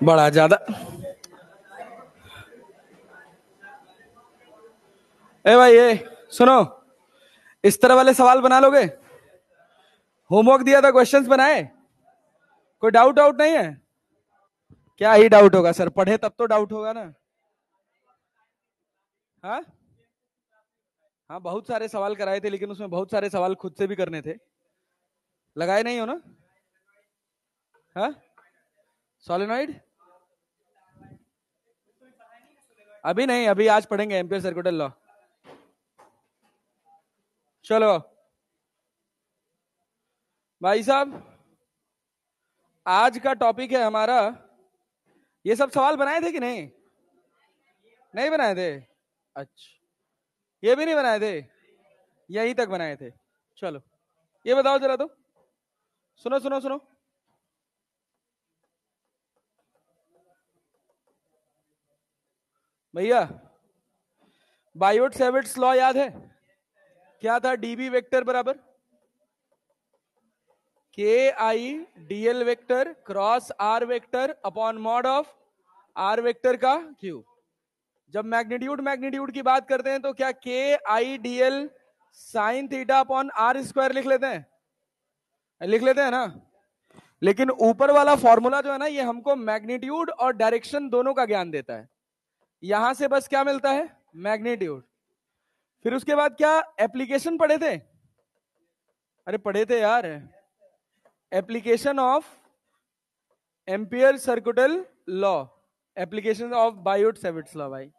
बड़ा ज्यादा। ए भाई ए सुनो, इस तरह वाले सवाल बना लोगे? होमवर्क दिया था, क्वेश्चंस बनाए? कोई डाउट आउट नहीं है? क्या ही डाउट होगा सर, पढ़े तब तो डाउट होगा ना। हाँ हाँ, बहुत सारे सवाल कराए थे, लेकिन उसमें बहुत सारे सवाल खुद से भी करने थे। लगाए नहीं हो ना? हाँ, सोलेनॉइड अभी नहीं, अभी आज पढ़ेंगे एम्पियर सर्कुलर लॉ। चलो भाई साहब, आज का टॉपिक है हमारा। ये सब सवाल बनाए थे कि नहीं? नहीं बनाए थे? अच्छा, ये भी नहीं बनाए थे? यहीं तक बनाए थे। चलो, ये बताओ जरा तो। सुनो सुनो सुनो, भैया, बायोट सेविट्स लॉ याद है? क्या था? डीबी वेक्टर बराबर k I d l vector cross r vector upon mod of r vector का क्यूब। जब मैग्नीट्यूड मैग्नीट्यूड की बात करते हैं तो क्या k I d l sine theta upon r square लिख लेते हैं? लिख लेते हैं ना। लेकिन ऊपर वाला फॉर्मूला जो है ना, ये हमको मैग्नीट्यूड और डायरेक्शन दोनों का ज्ञान देता है। यहां से बस क्या मिलता है? मैग्नीट्यूड। फिर उसके बाद क्या एप्लीकेशन पढ़े थे? अरे पढ़े थे यार, application of Ampere circuital law, application of Biot Savart's law. भाई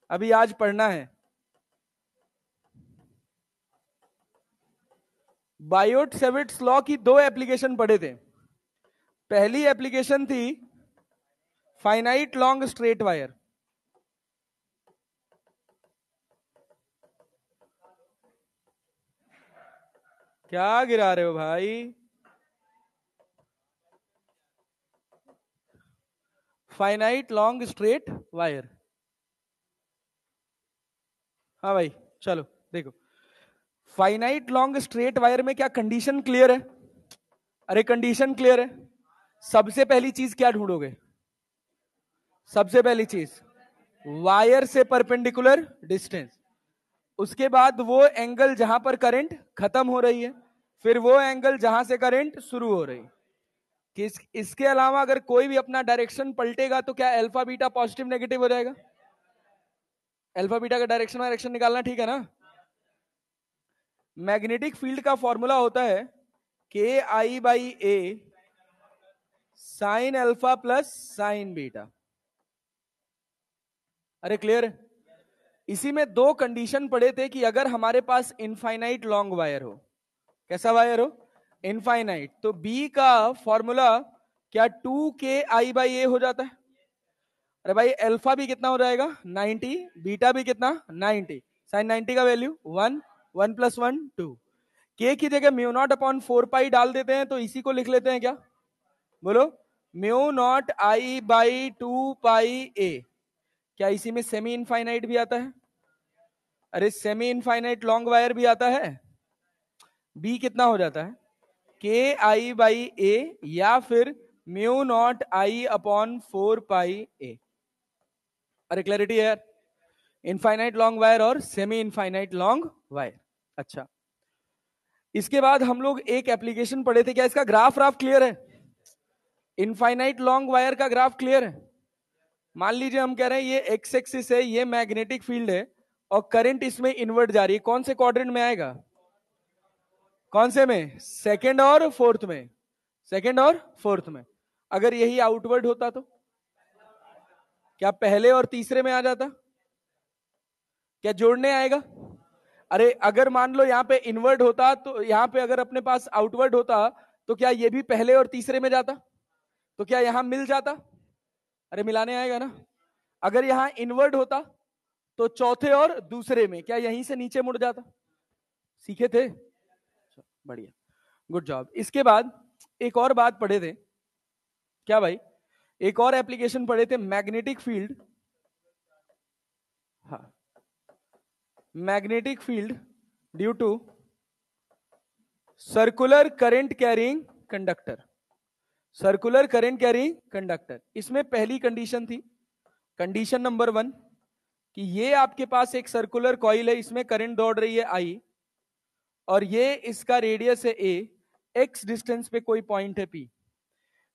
अभी आज पढ़ना है। बायोट सेविट्स लॉ की दो एप्लीकेशन पढ़े थे। पहली एप्लीकेशन थी फाइनाइट लॉन्ग स्ट्रेट वायर। क्या गिरा रहे हो भाई? Finite long straight wire. हाँ भाई, चलो देखो, फाइनाइट लॉन्ग स्ट्रेट वायर में क्या कंडीशन क्लियर है? अरे कंडीशन क्लियर है। सबसे पहली चीज क्या ढूंढोगे? सबसे पहली चीज वायर से परपेंडिकुलर डिस्टेंस। उसके बाद वो एंगल जहां पर करंट खत्म हो रही है, फिर वो एंगल जहां से करंट शुरू हो रही है। इसके अलावा अगर कोई भी अपना डायरेक्शन पलटेगा तो क्या अल्फा बीटा पॉजिटिव नेगेटिव हो जाएगा? अल्फा बीटा का डायरेक्शन वायरेक्शन निकालना, ठीक है ना? मैग्नेटिक फील्ड का फॉर्मूला होता है k I by a sine alpha plus sine beta. अरे क्लियर है? इसी में दो कंडीशन पड़े थे कि अगर हमारे पास इनफाइनाइट लॉन्ग वायर हो। कैसा वायर हो? इनफाइनाइट। तो बी का फॉर्मूला क्या 2 k i/a हो जाता है? अरे भाई अल्फा भी कितना हो जाएगा? 90। बीटा भी कितना? 90। साइन 90 का वैल्यू 1, 1 + 1 2। के की जगह म्यू नॉट अपॉन 4 पाई डाल देते हैं, तो इसी को लिख लेते हैं क्या? बोलो, mu naught I by 2 pi a। क्या इसी में सेमी इनफाइनाइट भी आता है? अरे सेमी इनफाइनाइट लॉन्ग वायर भी आता है। बी कितना हो जाता है? के आई बाई ए या फिर mu naught I upon 4 pi a। अरे क्लैरिटी है यार? इनफाइनाइट लॉन्ग वायर और सेमी इनफाइनाइट लॉन्ग वायर। अच्छा, इसके बाद हम लोग एक एप्लीकेशन पढ़े थे, क्या इसका ग्राफ राफ क्लियर है? इनफाइनाइट लॉन्ग वायर का ग्राफ क्लियर है? मान लीजिए हम कह रहे हैं ये एक्स एक्सिस है, ये मैग्नेटिक फील्ड है और करंट इसमें इनवर्ट जा रही है, कौन से क्वाड्रेंट में आएगा? कौन से में? सेकंड और फोर्थ में। सेकंड और फोर्थ में। अगर यही आउटवर्ड होता तो क्या पहले और तीसरे में आ जाता? क्या जोड़ने आएगा? अरे अगर मान लो यहाँ पे इनवर्ड होता, तो यहाँ पे अगर अपने पास आउटवर्ड होता तो क्या ये भी पहले और तीसरे में जाता? तो क्या यहां मिल जाता? अरे मिलाने आएगा ना। अगर यहां इनवर्ड होता तो चौथे और दूसरे में क्या यहीं से नीचे मुड़ जाता? सीखे थे? बढ़िया, गुड जॉब। इसके बाद एक और बात पढ़े थे। क्या भाई? एक और एप्लीकेशन पढ़े थे, मैग्नेटिक फील्ड। हाँ, magnetic field due to circular current carrying conductor. Circular current carrying conductor. इसमें पहली कंडीशन थी, कंडीशन नंबर 1, कि ये आपके पास एक सर्कुलर कॉइल है, इसमें करंट दौड़ रही है आई, और ये इसका रेडियस है ए, एक्स डिस्टेंस पे कोई पॉइंट है पी।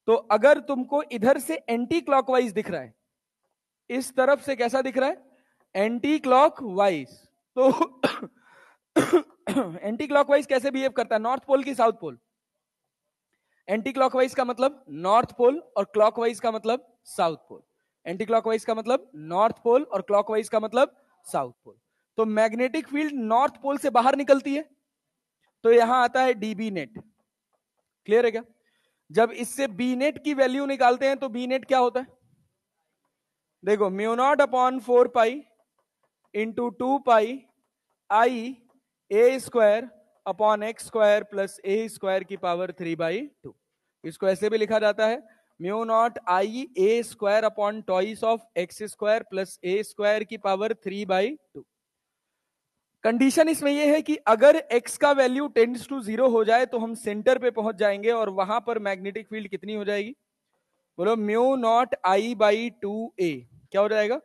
तो अगर तुमको इधर से एंटी क्लॉकवाइज दिख रहा है, इस तरफ से कैसा दिख रहा है, एंटी क्लॉकवाइज, तो एंटी क्लॉकवाइज कैसे बिहेव करता है, नॉर्थ पोल की साउथ पोल? एंटी क्लॉकवाइज का मतलब नॉर्थ पोल और क्लॉकवाइज का मतलब साउथ पोल। एंटी क्लॉकवाइज का मतलब नॉर्थ पोल और क्लॉकवाइज का मतलब साउथ पोल। तो मैग्नेटिक फील्ड नॉर्थ पोल से बाहर निकलती है, तो यहां आता है डीबी नेट। क्लियर है क्या? जब इससे बी नेट की वैल्यू निकालते हैं तो बी नेट क्या होता है, देखो, mu naught upon 4 pi into 2 pi I a square upon x square plus a square की पावर 3/2। इसको ऐसे भी लिखा जाता है mu naught I a square upon twice of x square plus a square की पावर 3/2। कंडीशन इसमें यह है कि अगर x का वैल्यू टेंड्स टू 0 हो जाए तो हम सेंटर पे पहुंच जाएंगे, और वहां पर मैग्नेटिक फील्ड कितनी हो जाएगी, बोलो, mu naught I by 2a। क्या हो जाएगा,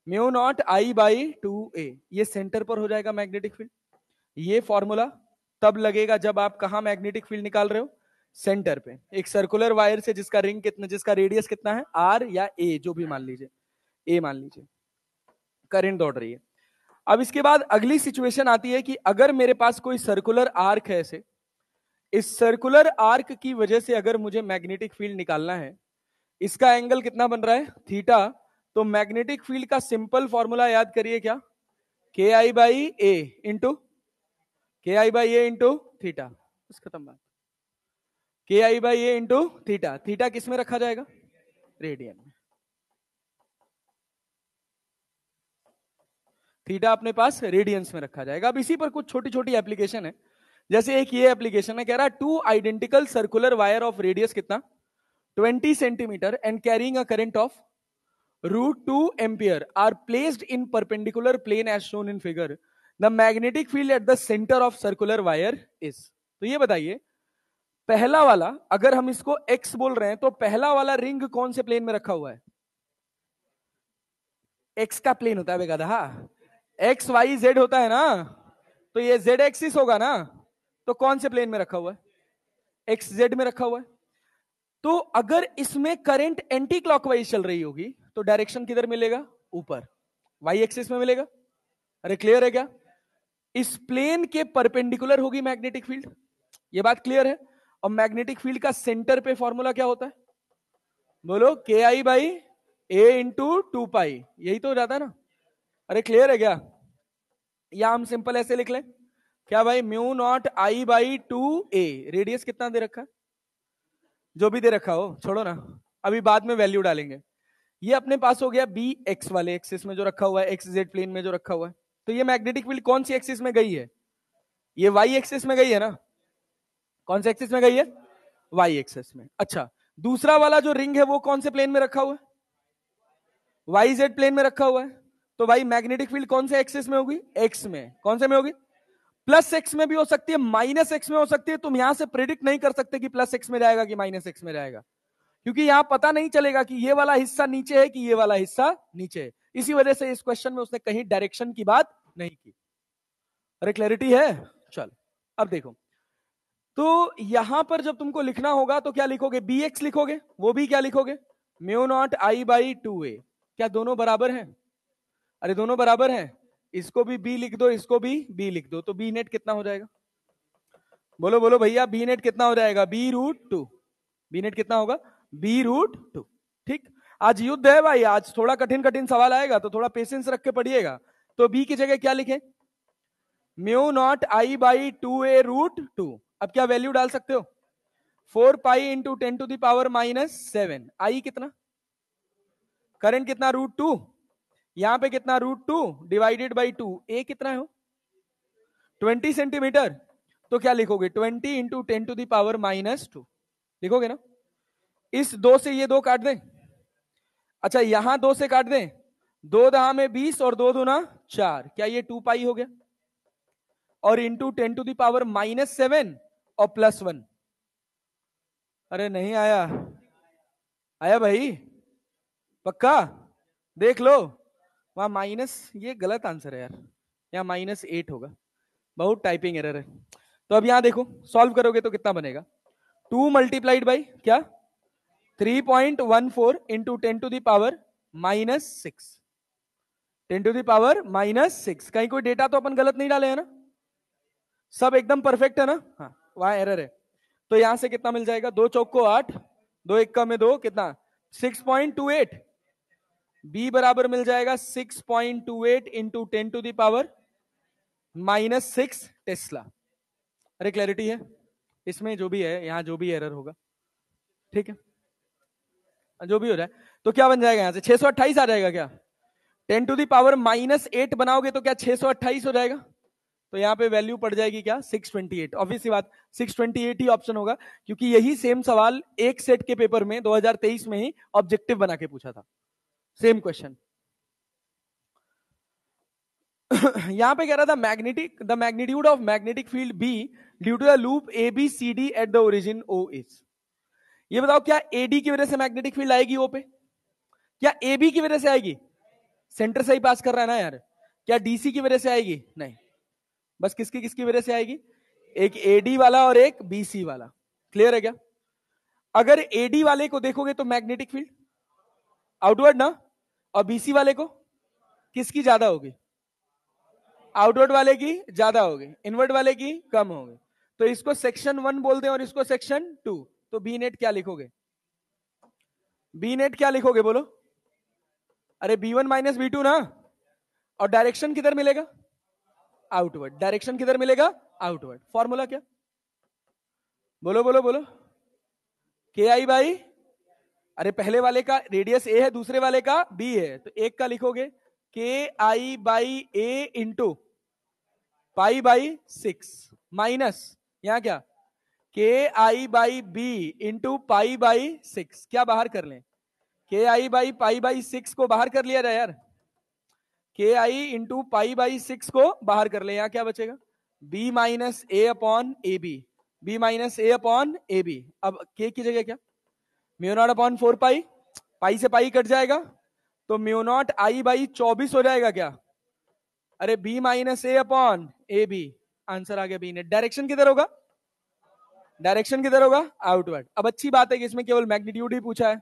mu naught I by 2a। ये सेंटर पर हो जाएगा मैग्नेटिक फील्ड। ये फॉर्मूला तब लगेगा जब आप कहां मैग्नेटिक फील्ड निकाल रहे हो, सेंटर पे, एक सर्कुलर वायर से जिसका रिंग कितना, जिसका रेडियस कितना है, आर या ए, जो भी मान लीजिए, ए मान लीजिए, करंट दौड़ रही है। अब इसके बाद अगली सिचुएशन आती है कि अगर मेरे पास कोई सर्कुलर आर्क है ऐसे, इस सर्कुलर आर्क की वजह से अगर मुझे मैग्नेटिक फील्ड निकालना है, इसका एंगल कितना बन रहा है, थीटा। तो मैग्नेटिक फील्ड का सिंपल फॉर्मूला याद करिए, क्या, k I by a into theta. बस खत्म बात। K I by a into theta. Theta किस में रखा जाएगा, रेडियन में। थीटा अपने पास रेडियंस में रखा जाएगा। अब इसी पर कुछ छोटी छोटी एप्लीकेशन है, जैसे एक ये एप्लीकेशन है, कह रहा है 2 identical circular wire of radius कितना, 20 centimetre and carrying a current of √2 ampere are placed in perpendicular plane as shown in figure. The magnetic field at the centre of circular wire is. तो ये बताइए, पहला वाला अगर हम इसको x बोल रहे हैं, तो पहला वाला रिंग कौन से प्लेन में रखा हुआ है, x का प्लेन होता है बेगधा, एक्स वाई जेड होता है ना, तो ये जेड एक्सिस होगा ना, तो कौन से प्लेन में रखा हुआ है, एक्स जेड में रखा हुआ है। तो अगर इसमें करंट एंटी क्लॉकवाइज चल रही होगी तो डायरेक्शन किधर मिलेगा, ऊपर, वाई एक्सिस में मिलेगा। अरे क्लियर है क्या, इस प्लेन के परपेंडिकुलर होगी मैग्नेटिक फील्ड, ये बात क्लियर है। और मैग्नेटिक फील्ड का सेंटर पे फॉर्मूला क्या होता है, बोलो, के आई बाई ए इंटू 2 पाई, यही तो हो जाता है ना। अरे क्लियर है क्या, या हम सिंपल ऐसे लिख लें, क्या भाई, mu naught I by 2a, radius कितना दे रखा है, जो भी दे रखा हो छोड़ो ना, अभी बाद में वैल्यू डालेंगे। ये अपने पास हो गया बी एक्स वाले एक्सिस में जो रखा हुआ है, एक्स जेड प्लेन में जो रखा हुआ है। तो ये मैग्नेटिक फील्ड कौन सी एक्सिस में गई है, ये वाई एक्सिस में गई है ना, कौन से एक्सिस में गई है, वाई एक्सिस में। अच्छा, दूसरा वाला जो रिंग है वो कौन से प्लेन में रखा हुआ है, वाई जेड प्लेन में रखा हुआ है। तो भाई मैग्नेटिक फील्ड कौन से एक्सिस में होगी, एक्स में। कौन से में होगी, प्लस एक्स में भी हो सकती है, माइनस एक्स में हो सकती है। तुम यहां से प्रेडिक्ट नहीं कर सकते कि प्लस एक्स में जाएगा कि माइनस एक्स में जाएगा, क्योंकि यहां पता नहीं चलेगा कि ये वाला हिस्सा नीचे है कि ये वाला हिस्सा नीचे है। इसी वजह से इस क्वेश्चन में उसने कहीं डायरेक्शन की बात नहीं की। अरे क्लैरिटी है, चल अब देखो, तो यहां पर जब तुमको लिखना होगा तो क्या लिखोगे, बी एक्स लिखोगे, वो भी क्या लिखोगे, mu naught I by 2a। क्या दोनों बराबर हैं, अरे दोनों बराबर हैं, इसको भी बी लिख दो, इसको भी बी लिख दो, तो बी नेट कितना हो जाएगा, बोलो बोलो भैया, बी नेट कितना हो जाएगा, b√2। बी नेट कितना होगा, b√2। ठीक, आज युद्ध है भाई, आज थोड़ा कठिन कठिन सवाल आएगा तो थोड़ा पेशेंस रख के पढ़िएगा। तो बी की जगह क्या लिखे, mu naught I by 2a√2। अब क्या वैल्यू डाल सकते हो, 4 पाई इंटू 10⁻⁻7। आई कितना, करंट कितना, √2, यहां पे कितना, √2 डिवाइडेड बाई 2, ए कितना है, 20 सेंटीमीटर। तो क्या लिखोगे, 20 इंटू 10⁻⁻2 लिखोगे ना। इस 2 से ये 2 काट दें, अच्छा यहां 2 से काट दें, 2 दहा में 20 और 2 दूना 4, क्या ये 2 पाई हो गया, और इंटू 10⁻⁻7 और +1। अरे नहीं आया, आया भाई? पक्का? देख लो वहां माइनस, ये गलत आंसर है यार, यहाँ -8 होगा, बहुत टाइपिंग एरर है। तो अब यहां देखो, सॉल्व करोगे तो कितना बनेगा? 2 मल्टीप्लाइड बाई क्या, 3.14 इंटू 10⁻⁻6, 10⁻⁻6। कहीं कोई डेटा तो अपन गलत नहीं डाले है ना? सब एकदम परफेक्ट है ना? हाँ, वहां एरर है। तो यहां से कितना मिल जाएगा? 2 चौक को 8, 2 1 में 2, कितना? 6.28। बी बराबर मिल जाएगा 6.28 इंटू 10⁻⁻6 टेस्ला। अरे क्लैरिटी है इसमें? जो भी है यहां, जो भी एरर होगा, ठीक है, जो भी हो रहा है। तो क्या बन जाएगा यहां से? 628 आ जाएगा क्या? 10⁻⁻8 बनाओगे तो क्या 628 हो जाएगा? तो यहां पे वैल्यू पड़ जाएगी क्या? 628। ऑब्वियस सी बात, 628 ही ऑप्शन होगा, क्योंकि यही सेम सवाल एक सेट के पेपर में 2023 में ही ऑब्जेक्टिव बना के पूछा था, सेम क्वेश्चन। यहां पे कह रहा था the magnitude of magnetic field B due to the loop A B C D at the origin O is. ये बताओ, क्या एडी की वजह से मैग्नेटिक फील्ड आएगी ओ पे? क्या ए बी की वजह से आएगी? सेंटर से ही पास कर रहा है ना यार। क्या डीसी की वजह से आएगी? नहीं। बस किसकी किसकी वजह से आएगी? एक एडी वाला और एक बीसी वाला। क्लियर है क्या? अगर एडी वाले को देखोगे तो मैग्नेटिक फील्ड आउटवर्ड ना, और बीसी वाले को किसकी ज्यादा होगी? आउटवर्ड वाले की ज्यादा होगी, इनवर्ड वाले की कम होगी। तो इसको सेक्शन 1 बोलते हैं और इसको सेक्शन 2। तो बी नेट क्या लिखोगे? बी नेट क्या लिखोगे बोलो? अरे B1 माइनस B2 ना। और डायरेक्शन किधर मिलेगा? आउटवर्ड। डायरेक्शन किधर मिलेगा? आउटवर्ड। फॉर्मूला क्या? बोलो बोलो बोलो। के आई बाई, अरे पहले वाले का रेडियस ए है, दूसरे वाले का बी है, तो एक का लिखोगे k I by a into pi by 6 minus यहां क्या, k I by b into pi by 6। क्या बाहर कर लें? के आई बाई पाई बाई 6 को बाहर कर लिया जाए यार, के आई इंटू पाई बाई 6 को बाहर कर ले, यहां क्या बचेगा? बी माइनस ए अपॉन ए बी, बी माइनस ए अपॉन ए बी। अब के की जगह क्या? Mu naught upon 4 pi, pi से पाई कट जाएगा, तो म्यू नॉट आई बाई 24 हो जाएगा क्या? अरे बी माइनस ए अपॉन ए बी। आंसर आ गया बी नेट। डायरेक्शन किधर होगा? डायरेक्शन किधर होगा? आउटवर्ड। अब अच्छी बात है कि इसमें केवल मैग्नीट्यूड ही पूछा है,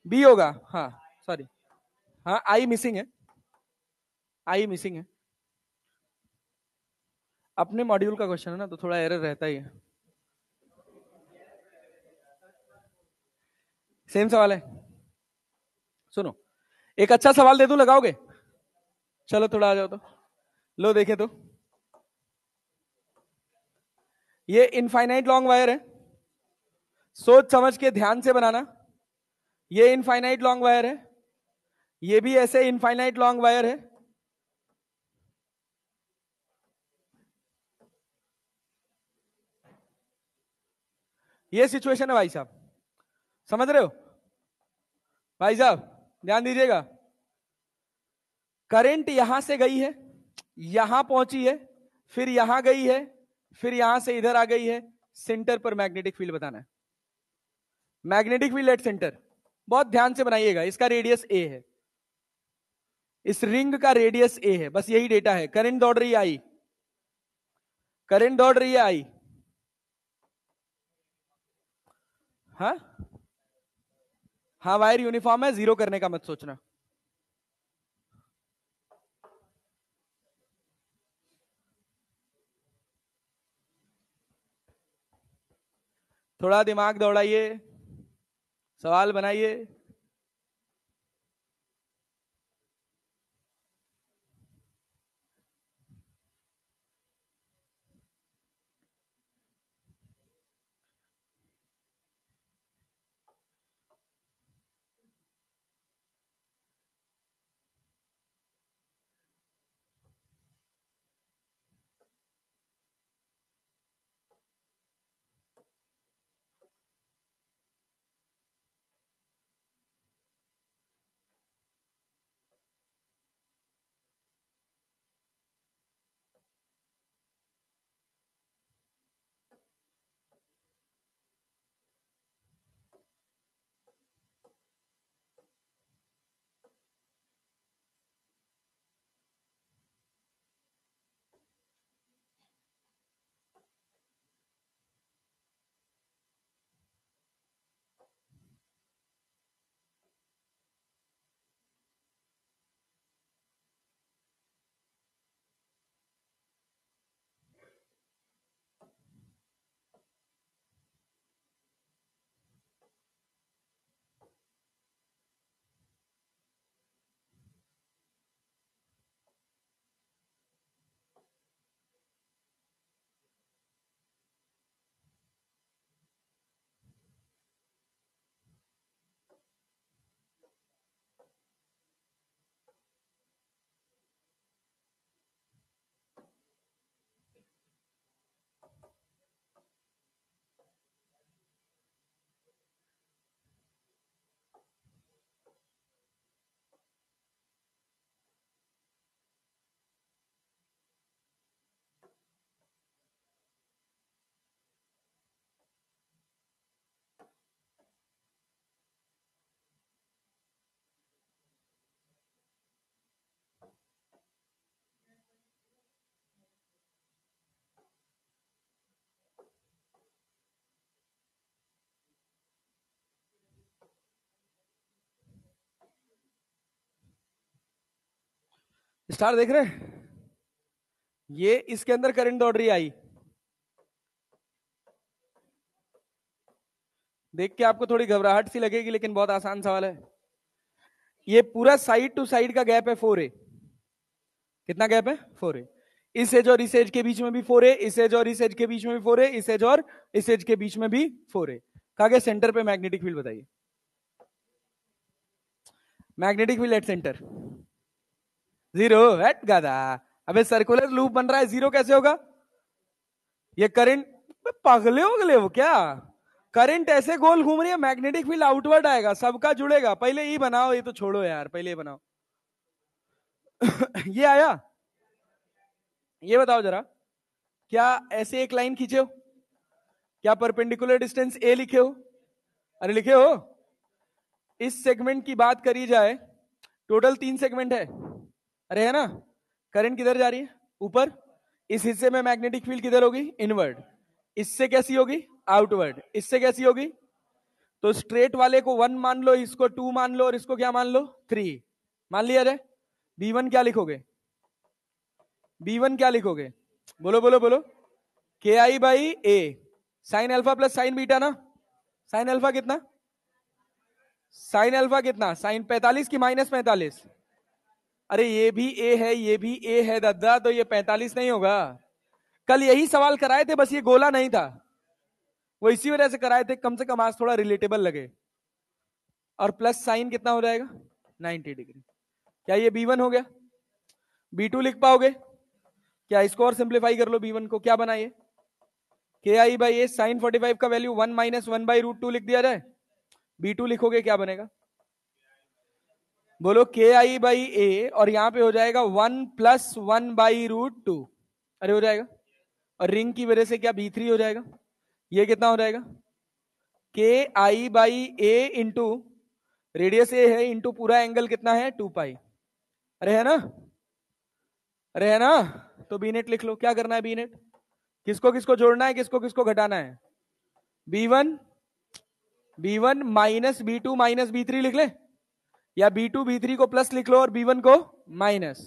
बी होगा। हाँ सॉरी, हाँ आई मिसिंग है, आई मिसिंग है। अपने मॉड्यूल का क्वेश्चन है ना, तो थोड़ा एरर रहता ही है। सेम सवाल है, सुनो, एक अच्छा सवाल दे दूं, लगाओगे? चलो थोड़ा आ जाओ तो, लो देखे तो, ये इनफाइनाइट लॉन्ग वायर है, सोच समझ के ध्यान से बनाना। ये इनफाइनाइट लॉन्ग वायर है, ये भी ऐसे इनफाइनाइट लॉन्ग वायर है। ये सिचुएशन है भाई साहब, समझ रहे हो? भाई साहब ध्यान दीजिएगा, करंट यहां से गई है, यहां पहुंची है, फिर यहां गई है, फिर यहां से इधर आ गई है। सेंटर पर मैग्नेटिक फील्ड बताना है। मैग्नेटिक फील्ड एट सेंटर, बहुत ध्यान से बनाइएगा। इसका रेडियस ए है, इस रिंग का रेडियस ए है, बस यही डेटा है। करंट दौड़ रही है आई, करंट दौड़ रही है आई। हाँ हाँ, वायर यूनिफॉर्म है, जीरो करने का मत सोचना। थोड़ा दिमाग दौड़ाइए, सवाल बनाइए। स्टार देख रहे हैं? ये इसके अंदर करंट दौड़ रही आई, देख के आपको थोड़ी घबराहट सी लगेगी, लेकिन बहुत आसान सवाल है। ये पूरा साइड टू साइड का गैप है 4a। कितना गैप है? 4a। इस एज और इस एज के बीच में भी 4a, इस एज और इस एज के बीच में भी 4a, इस एज और इस एज के बीच में भी 4a। कहा गया सेंटर पे मैग्नेटिक फील्ड बताइए। Magnetic field at centre 0। At गादा, अबे सर्कुलर लूप बन रहा है, 0 कैसे होगा? ये करंट, पागले हो गए वो क्या? करंट ऐसे गोल घूम रही है, मैग्नेटिक फील्ड आउटवर्ड आएगा, सबका जुड़ेगा। पहले ये बनाओ, ये तो छोड़ो यार, पहले ये बनाओ। ये आया? ये बताओ जरा, क्या ऐसे एक लाइन खींचे हो? क्या परपेंडिकुलर डिस्टेंस ए लिखे हो? अरे लिखे हो। इस सेगमेंट की बात करी जाए, टोटल 3 सेगमेंट है, अरे है ना? करंट किधर जा रही है? ऊपर। इस हिस्से में मैग्नेटिक फील्ड किधर होगी? इनवर्ड। इससे कैसी होगी? आउटवर्ड। इससे कैसी होगी? तो स्ट्रेट वाले को 1 मान लो, इसको 2 मान लो, और इसको क्या मान लो? 3 मान लिया जाए। B1 क्या लिखोगे? B1 क्या लिखोगे? बोलो बोलो बोलो। KI/A sign alpha plus sine beta ना। साइन अल्फा कितना? साइन अल्फा कितना? साइन 45 की माइनस 45? अरे ये भी A है, ये भी A है दादा, तो ये 45 नहीं होगा। कल यही सवाल कराए थे, बस ये गोला नहीं था, वो इसी वजह से कराए थे, कम से कम आज थोड़ा रिलेटेबल लगे। और प्लस साइन कितना हो जाएगा? 90 डिग्री। क्या ये B1 हो गया? B2 लिख पाओगे क्या? इसको और सिंप्लीफाई कर लो, B1 को क्या बनाइए? KI/A साइन 45 का वैल्यू 1 माइनस 1/√2 लिख दिया जाए। B2 लिखोगे क्या बनेगा? बोलो KI/A, और यहां पे हो जाएगा 1 + 1/√2। अरे हो जाएगा। और रिंग की वजह से क्या B3 हो जाएगा? ये कितना हो जाएगा? KI/A इंटू रेडियस A है, इंटू पूरा एंगल कितना है? 2π। अरे है ना? अरे है ना? तो B नेट लिख लो। क्या करना है B नेट? किसको किसको जोड़ना है, किसको किसको घटाना है? B1 minus B2 minus B3 लिख ले, या B2 B3 को प्लस लिख लो और B1 को माइनस।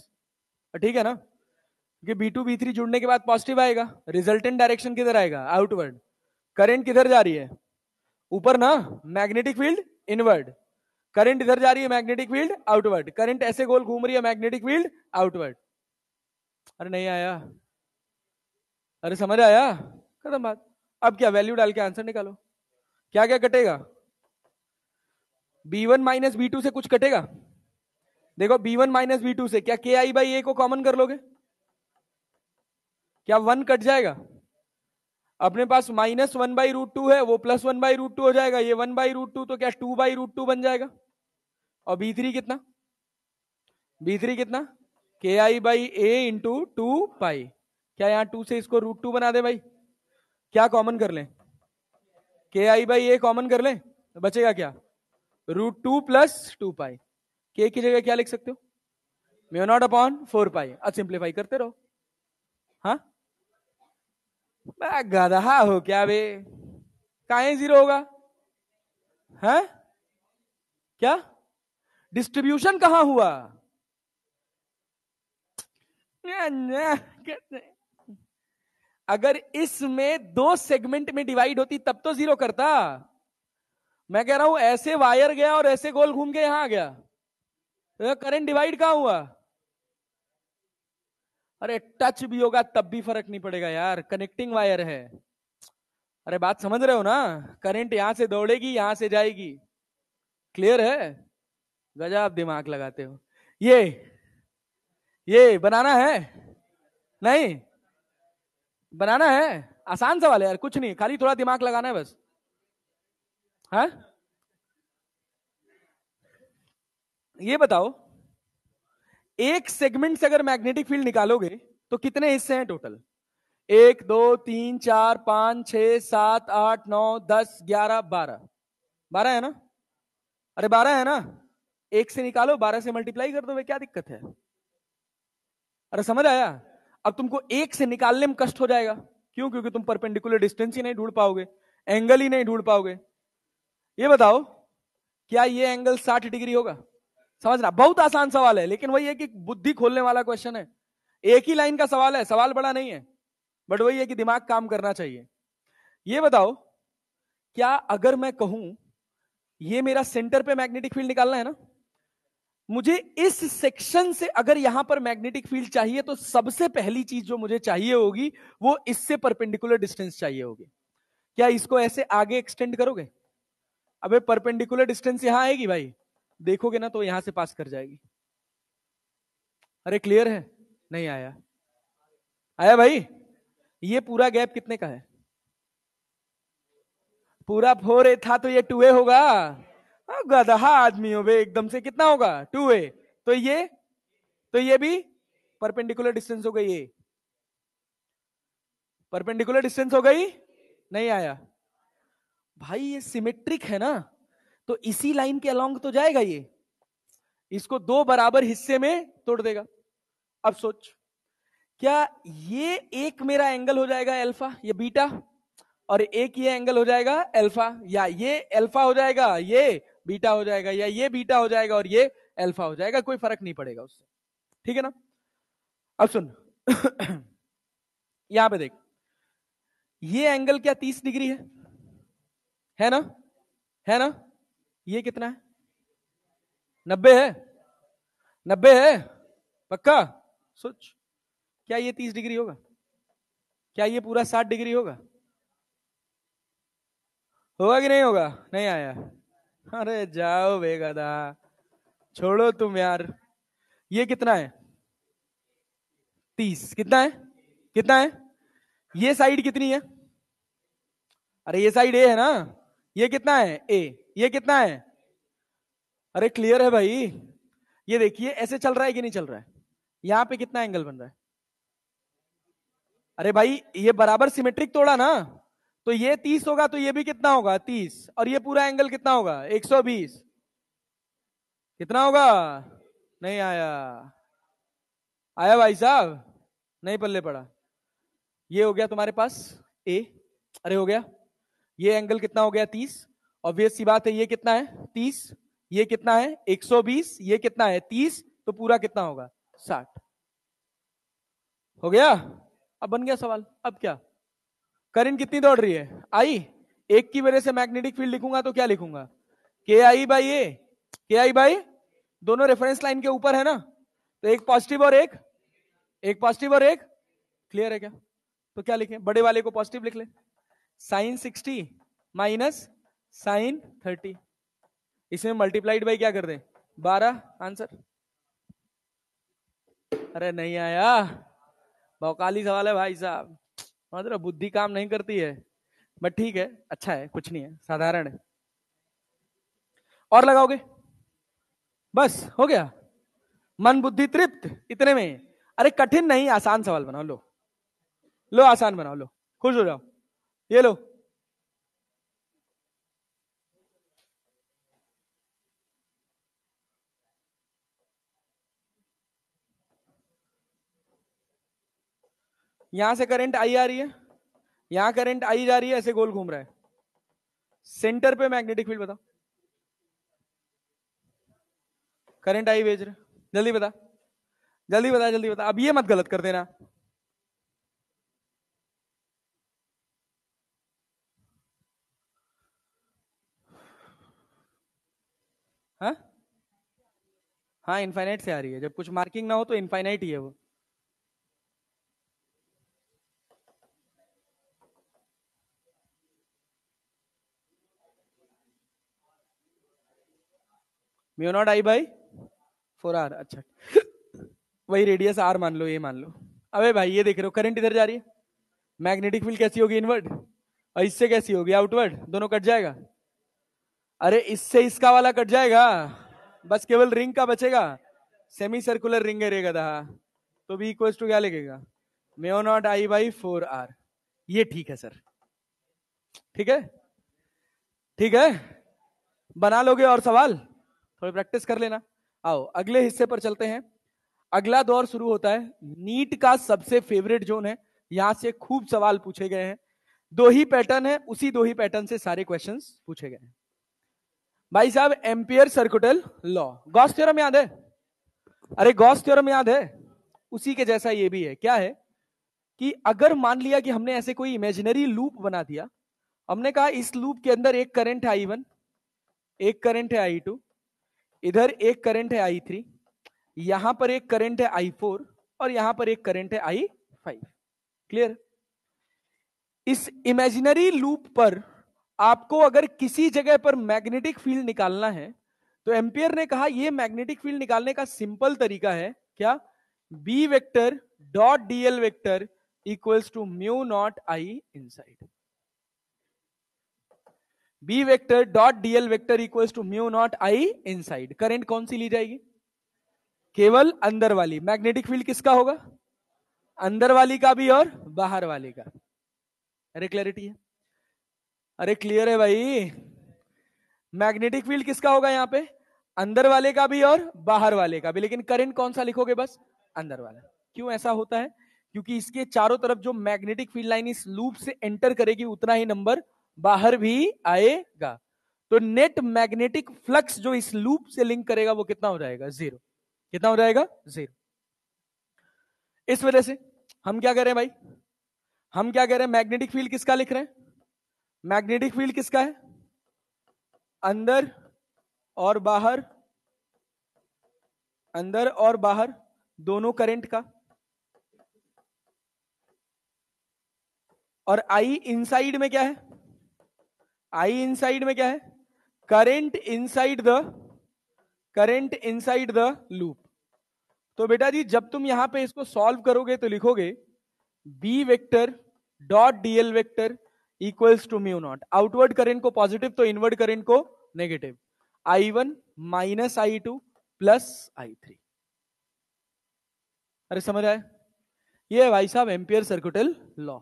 ठीक है ना? क्योंकि B2 B3 जुड़ने के बाद पॉजिटिव आएगा, रिजल्टेंट डायरेक्शन किधर आएगा? आउटवर्ड। करंट किधर जा रही है? ऊपर ना। Magnetic field inward. करंट इधर जा रही है, मैग्नेटिक फील्ड आउटवर्ड। करंट ऐसे गोल घूम रही है, मैग्नेटिक फील्ड आउटवर्ड। अरे नहीं आया? अरे समझ आया? खत्म बात। अब क्या, वैल्यू डाल के आंसर निकालो। क्या क्या कटेगा? B1 माइनस B2 से कुछ कटेगा? देखो B1 माइनस B2 से क्या KI/A को कॉमन कर लोगे? क्या 1 कट जाएगा? अपने पास -1/√2 है, वो +1/√2 हो जाएगा। ये 1/√2 तो क्या 2/√2 बन जाएगा। और B3 कितना? B3 कितना? KI/A into 2π। क्या यहां 2 से इसको √2 बना दे भाई? क्या कॉमन कर लें? KI/A कॉमन कर लें तो बचेगा क्या? √2 + 2π। K की जगह क्या लिख सकते हो? μ0/4π। अब सिंप्लीफाई करते रहो। हाँ, गधा हो क्या बे? काहे 0 होगा? है क्या? डिस्ट्रीब्यूशन कहां हुआ? अगर इसमें 2 सेगमेंट में डिवाइड होती तब तो 0 करता। मैं कह रहा हूं ऐसे वायर गया और ऐसे गोल घूम के यहां आ गया, तो करंट डिवाइड कहां हुआ? अरे टच भी होगा तब भी फर्क नहीं पड़ेगा यार, कनेक्टिंग वायर है। अरे बात समझ रहे हो ना? करंट यहां से दौड़ेगी, यहां से जाएगी। क्लियर है? गजब दिमाग लगाते हो। ये बनाना है? नहीं बनाना है, आसान सवाल है यार, कुछ नहीं, खाली थोड़ा दिमाग लगाना है बस। हाँ, ये बताओ, एक सेगमेंट से अगर मैग्नेटिक फील्ड निकालोगे तो कितने हिस्से हैं टोटल? 1 2 3 4 5 6 7 8 9 10 11 12। 12 है ना? अरे 12 है ना? एक से निकालो, 12 से मल्टीप्लाई कर दो, क्या दिक्कत है? अरे समझ आया? अब तुमको एक से निकालने में कष्ट हो जाएगा। क्यों? क्योंकि तुम परपेंडिकुलर डिस्टेंस ही नहीं ढूंढ पाओगे, एंगल ही नहीं ढूंढ पाओगे। ये बताओ, क्या ये एंगल 60 डिग्री होगा? समझना, बहुत आसान सवाल है, लेकिन वही है कि बुद्धि खोलने वाला क्वेश्चन है। एक ही लाइन का सवाल है, सवाल बड़ा नहीं है, बट वही है कि दिमाग काम करना चाहिए। ये बताओ, क्या अगर मैं कहूं ये मेरा सेंटर पे मैग्नेटिक फील्ड निकालना है ना, मुझे इस सेक्शन से अगर यहां पर मैग्नेटिक फील्ड चाहिए, तो सबसे पहली चीज जो मुझे चाहिए होगी वो इससे परपेंडिकुलर डिस्टेंस चाहिए होगी। क्या इसको ऐसे आगे एक्सटेंड करोगे? अबे परपेंडिकुलर डिस्टेंस यहां आएगी भाई, देखोगे ना तो यहां से पास कर जाएगी। अरे क्लियर है? नहीं आया? आया भाई? ये पूरा गैप कितने का है? पूरा 4a था तो ये 2a होगा। गधा आदमी हो बे, एकदम से कितना होगा? 2a। तो ये भी परपेंडिकुलर डिस्टेंस हो गई, ये परपेंडिकुलर डिस्टेंस हो गई। नहीं आया भाई? ये सिमेट्रिक है ना, तो इसी लाइन के अलोंग तो जाएगा ये, इसको दो बराबर हिस्से में तोड़ देगा। अब सोच, क्या ये एक मेरा एंगल हो जाएगा अल्फा, ये बीटा, और एक ये एंगल हो जाएगा अल्फा, या ये अल्फा हो जाएगा, ये बीटा हो जाएगा, या ये बीटा हो जाएगा और ये अल्फा हो जाएगा, कोई फर्क नहीं पड़ेगा उससे। ठीक है ना? अब सुन यहां पे देख, ये एंगल क्या 30 डिग्री है ना? है ना? ये कितना है? 90 है? 90 है पक्का? सोच, क्या ये 30 डिग्री होगा? क्या ये पूरा 60 डिग्री होगा? होगा कि नहीं होगा? नहीं आया? अरे जाओ बेगदा, छोड़ो तुम यार। ये कितना है? 30। कितना है? कितना है? ये साइड कितनी है? अरे ये साइड ए है ना, ये कितना है? ए। ये कितना है? अरे क्लियर है भाई? ये देखिए ऐसे चल रहा है कि नहीं चल रहा है? यहां पे कितना एंगल बन रहा है? अरे भाई ये बराबर सिमेट्रिक तोड़ा ना, तो ये 30 होगा तो ये भी कितना होगा? 30। और ये पूरा एंगल कितना होगा? 120। कितना होगा? नहीं आया? आया भाई साहब? नहीं पल्ले पड़ा? ये हो गया तुम्हारे पास ए। अरे हो गया? ये एंगल कितना हो गया? 30। ऑब्वियस सी बात है, ये कितना है? 30। ये कितना है? 120। ये कितना है? 30। तो पूरा कितना होगा? 60। हो गया? अब बन गया सवाल। अब क्या? करंट कितनी दौड़ रही है? आई। एक की वजह से मैग्नेटिक फील्ड लिखूंगा तो क्या लिखूंगा? के आई बाई ए। के आई बाई, दोनों रेफरेंस लाइन के ऊपर है ना, तो एक पॉजिटिव और एक पॉजिटिव और एक, क्लियर है क्या? तो क्या लिखें? बड़े वाले को पॉजिटिव लिख ले, साइन 60 माइनस साइन 30, इसमें मल्टीप्लाइड बाई क्या कर दें? 12। आंसर? अरे नहीं आया? भौकाली सवाल है भाई साहब, मतलब बुद्धि काम नहीं करती है, बट ठीक है, अच्छा है, कुछ नहीं है, साधारण है। और लगाओगे? बस हो गया? मन बुद्धि तृप्त इतने में? अरे कठिन नहीं, आसान सवाल बनाओ। लो लो आसान बनाओ, लो खुश हो जाओ। ये लो, यहां से करंट आई आ रही है, यहां करंट आई जा रही है, ऐसे गोल घूम रहा है, सेंटर पे मैग्नेटिक फील्ड बताओ। करंट आई भेज रहे, जल्दी बता, जल्दी बता, जल्दी बता, अब ये मत गलत कर देना। हाँ हाँ, इनफाइनाइट से आ रही है, जब कुछ मार्किंग ना हो तो इनफाइनाइट ही है वो। Mu naught I by 4r। अच्छा, वही रेडियस r मान लो, ये मान लो। अबे भाई ये देख रहे हो, करंट इधर जा रही है, मैग्नेटिक फील्ड कैसी होगी? इनवर्ड। और इससे कैसी होगी? आउटवर्ड। दोनों कट जाएगा। अरे इससे इसका वाला कट जाएगा, बस केवल रिंग का बचेगा, सेमी सर्कुलर रिंग है रेगा था, तो भी इक्वल टू क्या लगेगा? Mu naught I by 4r। ये ठीक है सर? ठीक है? ठीक है? बना लोगे और सवाल? थोड़ी प्रैक्टिस कर लेना। आओ अगले हिस्से पर चलते हैं। अगला दौर शुरू होता है, नीट का सबसे फेवरेट जोन है, यहां से खूब सवाल पूछे गए हैं। दो ही पैटर्न है, उसी दो ही पैटर्न से सारे क्वेश्चंस पूछे गए हैं। भाई साहब ampere circuital law, Gauss theorem याद है? अरे गॉस थ्योरम याद है? उसी के जैसा ये भी है। क्या है कि अगर मान लिया कि हमने ऐसे कोई इमेजिनरी लूप बना दिया, हमने कहा इस लूप के अंदर एक करंट है I1, एक करंट है I2, इधर एक करंट है I3, यहां पर एक करंट है I4 और यहां पर एक करंट है I5। क्लियर? इस इमेजिनरी लूप पर आपको अगर किसी जगह पर मैग्नेटिक फील्ड निकालना है तो एम्पियर ने कहा यह मैग्नेटिक फील्ड निकालने का सिंपल तरीका है क्या? B vector dot DL vector equals to mu naught I inside. B vector dot DL vector equals to mu naught I inside. Current कौन सी ली जाएगी? केवल अंदर वाली। मैग्नेटिक फील्ड किसका होगा? अंदर वाली का भी और बाहर वाली का। अरे क्लैरिटी है? अरे क्लियर है भाई? मैग्नेटिक फील्ड किसका होगा यहां पे? अंदर वाले का भी और बाहर वाले का भी, लेकिन करंट कौन सा लिखोगे? बस अंदर वाला। क्यों ऐसा होता है? क्योंकि इसके चारों तरफ जो मैग्नेटिक फील्ड लाइन इस लूप से एंटर करेगी उतना ही नंबर बाहर भी आएगा। तो नेट मैग्नेटिक फ्लक्स जो इस लूप से लिंक करेगा वो कितना हो जाएगा? 0। कितना हो जाएगा? 0। इस वजह से हम क्या कह रहे हैं भाई? हम क्या कह रहे हैं? मैग्नेटिक फील्ड किसका लिख रहे हैं? मैग्नेटिक फील्ड किसका है? अंदर और बाहर, अंदर और बाहर दोनों करंट का। और आई इनसाइड में क्या है? आई इनसाइड में क्या है? Current inside the loop. तो बेटा जी जब तुम यहां पे इसको सॉल्व करोगे तो लिखोगे B vector dot DL vector equals to mu naught, outward current को पॉजिटिव तो इनवर्ड करंट को negative, I1 minus I2 plus I3। अरे समझ आए? ये है भाई साहब एम्पियर सर्कुटल लॉ।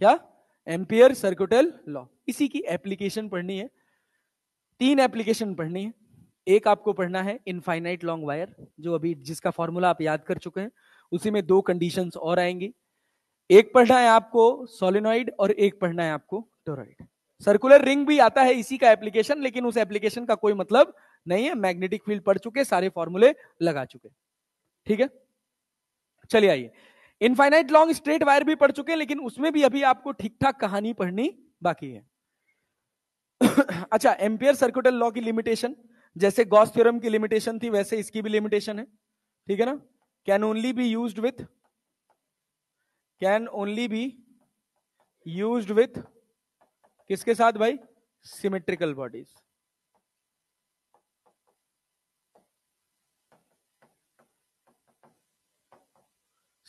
क्या? Ampere circuital law. इसी की एप्लीकेशन पढ़नी है, 3 एप्लीकेशन पढ़नी है। एक आपको पढ़ना है इनफाइनाइट लॉन्ग वायर, जो अभी जिसका फॉर्मूला आप याद कर चुके हैं, उसी में 2 कंडीशंस और आएंगी। एक पढ़ना है आपको सोलेनॉइड और एक पढ़ना है आपको टोरॉइड। सर्कुलर रिंग भी आता है इसी का एप्लीकेशन, लेकिन उस एप्लीकेशन का कोई मतलब नहीं है। मैग्नेटिक फील्ड पढ़ चुके, सारे फॉर्मूले लगा चुके। ठीक है, चलिए आइए। इनफाइनाइट लॉन्ग स्ट्रेट वायर भी पढ़ चुके, लेकिन उसमें भी अभी आपको ठीक ठाक कहानी पढ़नी बाकी है। अच्छा, एम्पियर सर्कुटल लॉ की लिमिटेशन जैसे गॉस थ्योरम की लिमिटेशन थी वैसे इसकी भी लिमिटेशन है। ठीक है ना? Can only be used with, can only be used with किसके साथ भाई? Symmetrical bodies.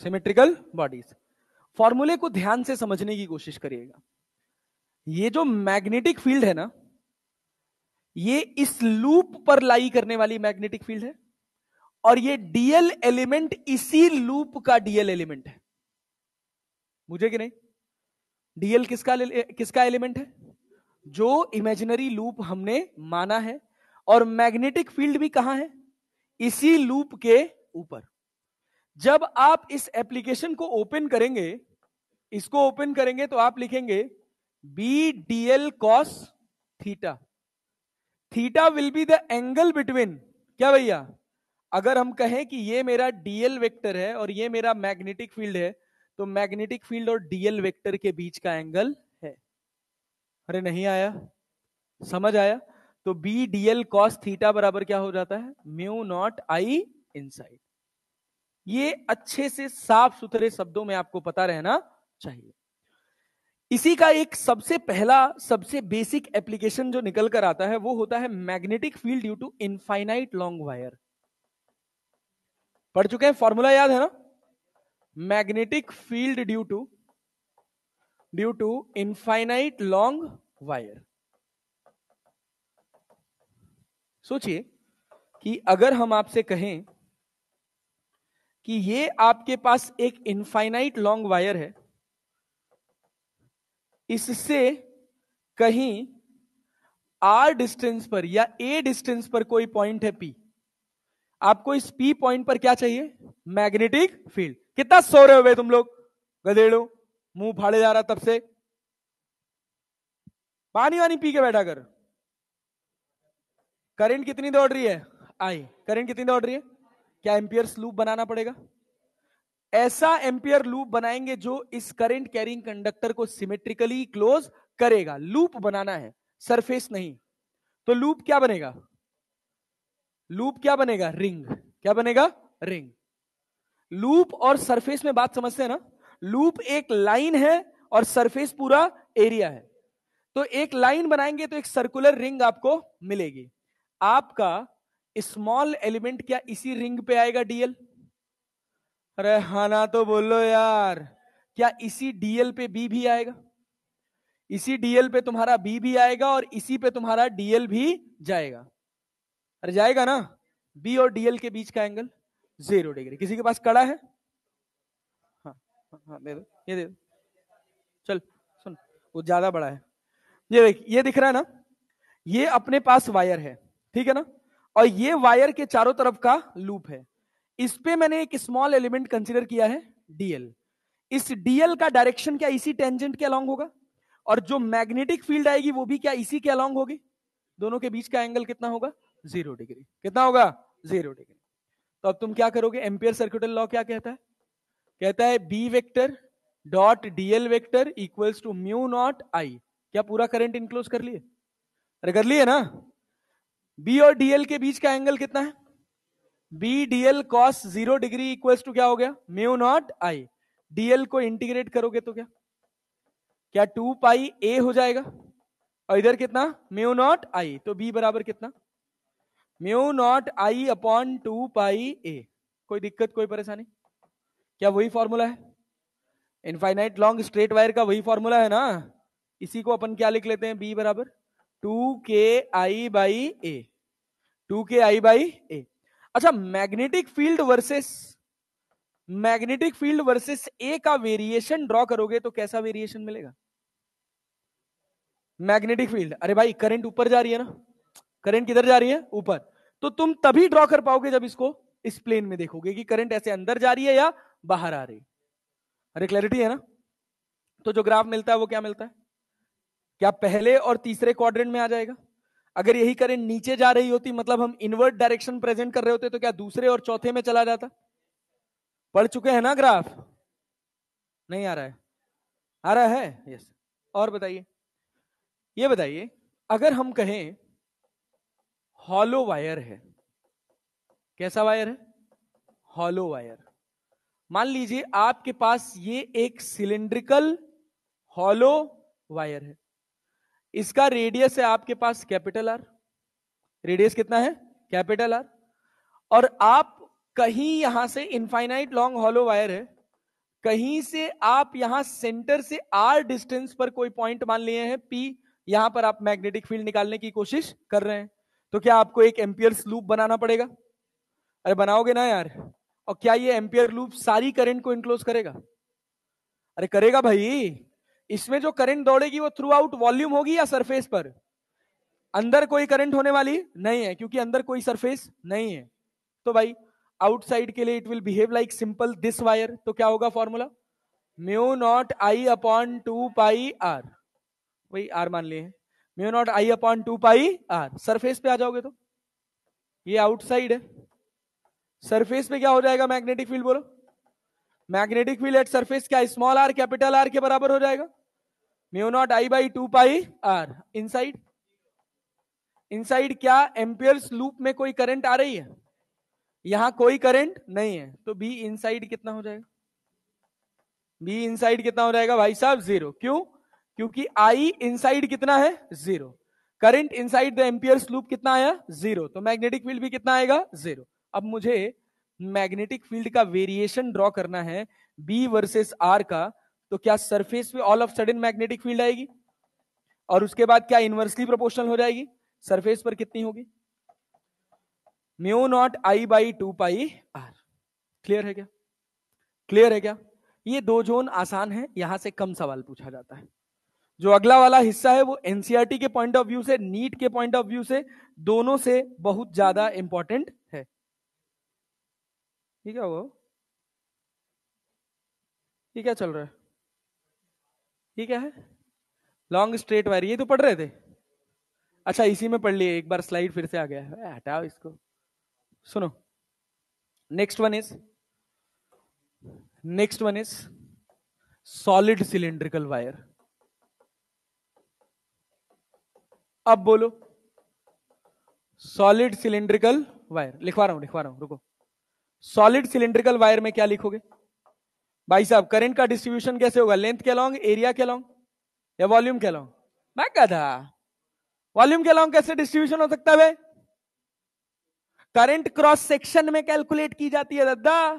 Symmetrical bodies. फॉर्मूले को ध्यान से समझने की कोशिश करिएगा। ये जो मैग्नेटिक फील्ड है ना, ये इस लूप पर लाई करने वाली मैग्नेटिक फील्ड है, और ये डीएल एलिमेंट इसी लूप का डीएल एलिमेंट है। मुझे कि नहीं? डीएल किसका एलिमेंट है? जो इमेजिनरी लूप हमने माना है, और मैग्नेटिक फील्ड भी कहां है? इसी लूप के ऊपर। जब आप इस एप्लीकेशन को ओपन करेंगे, इसको ओपन करेंगे तो आप लिखेंगे B dl cos theta. Theta will be the angle between, क्या भैया? अगर हम कहें कि ये मेरा डीएल वेक्टर है और ये मेरा मैग्नेटिक फील्ड है, तो मैग्नेटिक फील्ड और डीएल वेक्टर के बीच का एंगल है। अरे नहीं आया? समझ आया? तो बी डीएल कॉस थीटा बराबर क्या हो जाता है? Mu naught I inside. ये अच्छे से साफ सुथरे शब्दों में आपको पता रहना चाहिए। इसी का एक सबसे पहला सबसे बेसिक एप्लीकेशन जो निकल कर आता है वो होता है magnetic field due to infinite long wire. पढ़ चुके हैं? फॉर्मूला याद है ना? Magnetic field due to infinite long wire. सोचिए कि अगर हम आपसे कहें कि ये आपके पास एक इनफाइनाइट लॉन्ग वायर है, इससे कहीं आर डिस्टेंस पर या ए डिस्टेंस पर कोई पॉइंट है पी, आपको इस पी पॉइंट पर क्या चाहिए? Magnetic field. कितना सो रहे हो तुम लोग गधेड़ो? मुंह फाड़े जा रहा तब से। पानी वानी पी के बैठा कर। करंट कितनी दौड़ रही है, आई। करंट कितनी दौड़ रही है, क्या एम्पियर्स लूप बनाना पड़ेगा। ऐसा एम्पियर लूप बनाएंगे जो इस करंट कैरिंग कंडक्टर को सिमेट्रिकली क्लोज करेगा। लूप बनाना है, सरफेस नहीं। तो लूप क्या बनेगा, लूप क्या बनेगा, रिंग। क्या बनेगा, रिंग। लूप और सरफेस में बात समझते हैं ना। लूप एक लाइन है और सरफेस पूरा एरिया है। तो एक लाइन बनाएंगे तो एक सर्कुलर रिंग आपको मिलेगी। आपका स्मॉल एलिमेंट क्या इसी रिंग पे आएगा, डीएल। अरे हाँ ना तो बोलो यार, क्या इसी डीएल पे बी भी आएगा। इसी डीएल पे तुम्हारा बी भी आएगा और इसी पे तुम्हारा डीएल भी जाएगा। अरे जाएगा ना। बी और डीएल के बीच का एंगल 0 डिग्री। किसी के पास कड़ा है, हाँ हाँ दे दो, ये दे दो। चल सुन, वो ज्यादा बड़ा है। ये देख, ये दिख रहा है ना, ये अपने पास वायर है, ठीक है ना। और ये वायर के चारों तरफ का लूप है। इस पे मैंने एक स्मॉल एलिमेंट कंसीडर किया है, डीएल। इस डीएल का डायरेक्शन क्या इसी टेंजेंट के अलोंग होगा, और जो मैग्नेटिक फील्ड आएगी वो भी क्या इसी के अलोंग होगी। दोनों के बीच का एंगल कितना होगा, 0 डिग्री। कितना होगा, 0 डिग्री। तो अब तुम क्या करोगे, एम्पियर सर्कुलर लॉ क्या कहता है, कहता है B vector dot DL vector equals to mu naught I. क्या पूरा करंट इनक्लोज कर लिए, अरे कर लिए ना। बी और डीएल के बीच का एंगल कितना है, B dl cos 0 degree equals to क्या हो गया, म्यू नॉट आई। डीएल को इंटीग्रेट करोगे तो क्या, क्या 2 पाई ए हो जाएगा, और इधर कितना, म्यू नॉट आई। तो बी बराबर कितना, म्यू नॉट आई अपॉन 2 पाई ए। कोई दिक्कत, कोई परेशानी, क्या वही फॉर्मूला है, इनफाइनाइट लॉन्ग स्ट्रेट वायर का वही फॉर्मूला है ना। इसी को अपन क्या लिख लेते हैं, बी बराबर 2 k i/a, 2 k i/a। अच्छा, मैग्नेटिक फील्ड वर्सेस ए का वेरिएशन ड्रॉ करोगे तो कैसा वेरिएशन मिलेगा। मैग्नेटिक फील्ड, अरे भाई करंट ऊपर जा रही है ना, करंट किधर जा रही है, ऊपर। तो तुम तभी ड्रॉ कर पाओगे जब इसको इस प्लेन में देखोगे कि करंट ऐसे अंदर जा रही है या बाहर आ रही है। अरे क्लैरिटी है ना। तो जो ग्राफ मिलता है वो क्या मिलता है, क्या पहले और तीसरे क्वाड्रेंट में आ जाएगा। अगर यही करंट नीचे जा रही होती, मतलब हम इनवर्ट डायरेक्शन प्रेजेंट कर रहे होते, तो क्या दूसरे और चौथे में चला जाता। पढ़ चुके हैं ना ग्राफ, नहीं आ रहा है, आ रहा है, यस। और बताइए, ये बताइए, अगर हम कहें हॉलो वायर है, कैसा वायर है, हॉलो वायर। मान लीजिए आपके पास ये एक सिलिंड्रिकल हॉलो वायर है, इसका रेडियस है आपके पास कैपिटल आर। रेडियस कितना है, कैपिटल आर। और आप कहीं यहां से, इनफाइनाइट लॉन्ग हॉलो वायर है, कहीं से आप यहां सेंटर से आर डिस्टेंस पर कोई पॉइंट मान लिए हैं पी, यहां पर आप मैग्नेटिक फील्ड निकालने की कोशिश कर रहे हैं। तो क्या आपको एक एम्पियर्स लूप बनाना पड़ेगा, अरे बनाओगे ना यार। और क्या ये एम्पियर लूप सारी करंट को इनक्लोज करेगा, अरे करेगा भाई। इसमें जो करंट दौड़ेगी वो थ्रू आउट वॉल्यूम होगी या सरफेस पर, अंदर कोई करंट होने वाली नहीं है क्योंकि अंदर कोई सरफेस नहीं है। तो भाई आउटसाइड के लिए it will behave like simple this wire. तो क्या होगा formula, mu naught I upon 2 pi R, वही आर मान लिए, mu naught I upon 2 pi R. Surface पे आ जाओगे तो ये आउटसाइड है, सरफेस पे क्या हो जाएगा मैग्नेटिक फील्ड, बोलो। मैग्नेटिक फील्ड एट सरफेस क्या स्मॉल आर कैपिटल आर के बराबर हो जाएगा, mu naught I by 2 pi R. Inside, inside क्या एम्पियर्स लूप में कोई करंट आ रही है, यहां कोई करंट नहीं है। तो बी इनसाइड कितना हो जाएगा, बी इनसाइड कितना हो जाएगा भाई साहब, 0। क्यों, क्योंकि आई इनसाइड कितना है, 0। Current inside the amperes loop कितना आया, 0। तो मैग्नेटिक फील्ड भी कितना आएगा, 0। अब मुझे मैग्नेटिक फील्ड का वेरिएशन ड्रॉ करना है बी वर्सेस आर का। तो क्या सरफेस पे all of sudden magnetic field आएगी, और उसके बाद क्या इनवर्सली प्रोपोर्शनल हो जाएगी, सरफेस पर कितनी होगी, mu naught I by 2 pi R. Clear है क्या, क्लियर है क्या। ये दो जोन आसान है, यहां से कम सवाल पूछा जाता है। जो अगला वाला हिस्सा है वो एनसीईआरटी के पॉइंट ऑफ व्यू से, नीट के पॉइंट ऑफ व्यू से, दोनों से बहुत ज्यादा इंपॉर्टेंट है। ये क्या हुआ, ये क्या चल रहा है, ये क्या है, लॉन्ग स्ट्रेट वायर, ये तो पढ़ रहे थे। अच्छा इसी में पढ़ लिए, एक बार स्लाइड फिर से आ गया है, हटाओ इसको। सुनो, next one is solid cylindrical wire. अब बोलो, सॉलिड सिलिंड्रिकल वायर लिखवा रहा हूं, रुको। सॉलिड सिलिंड्रिकल वायर में क्या लिखोगे भाई साहब? करंट का डिस्ट्रीब्यूशन कैसे होगा? लेंथ के अलॉन्ग, एरिया के अलॉन्ग, या वॉल्यूम के अलॉन्ग? मैं क्या था, वॉल्यूम के अलॉन्ग कैसे डिस्ट्रीब्यूशन हो सकता है? करंट क्रॉस सेक्शन में कैलकुलेट की जाती है दादा।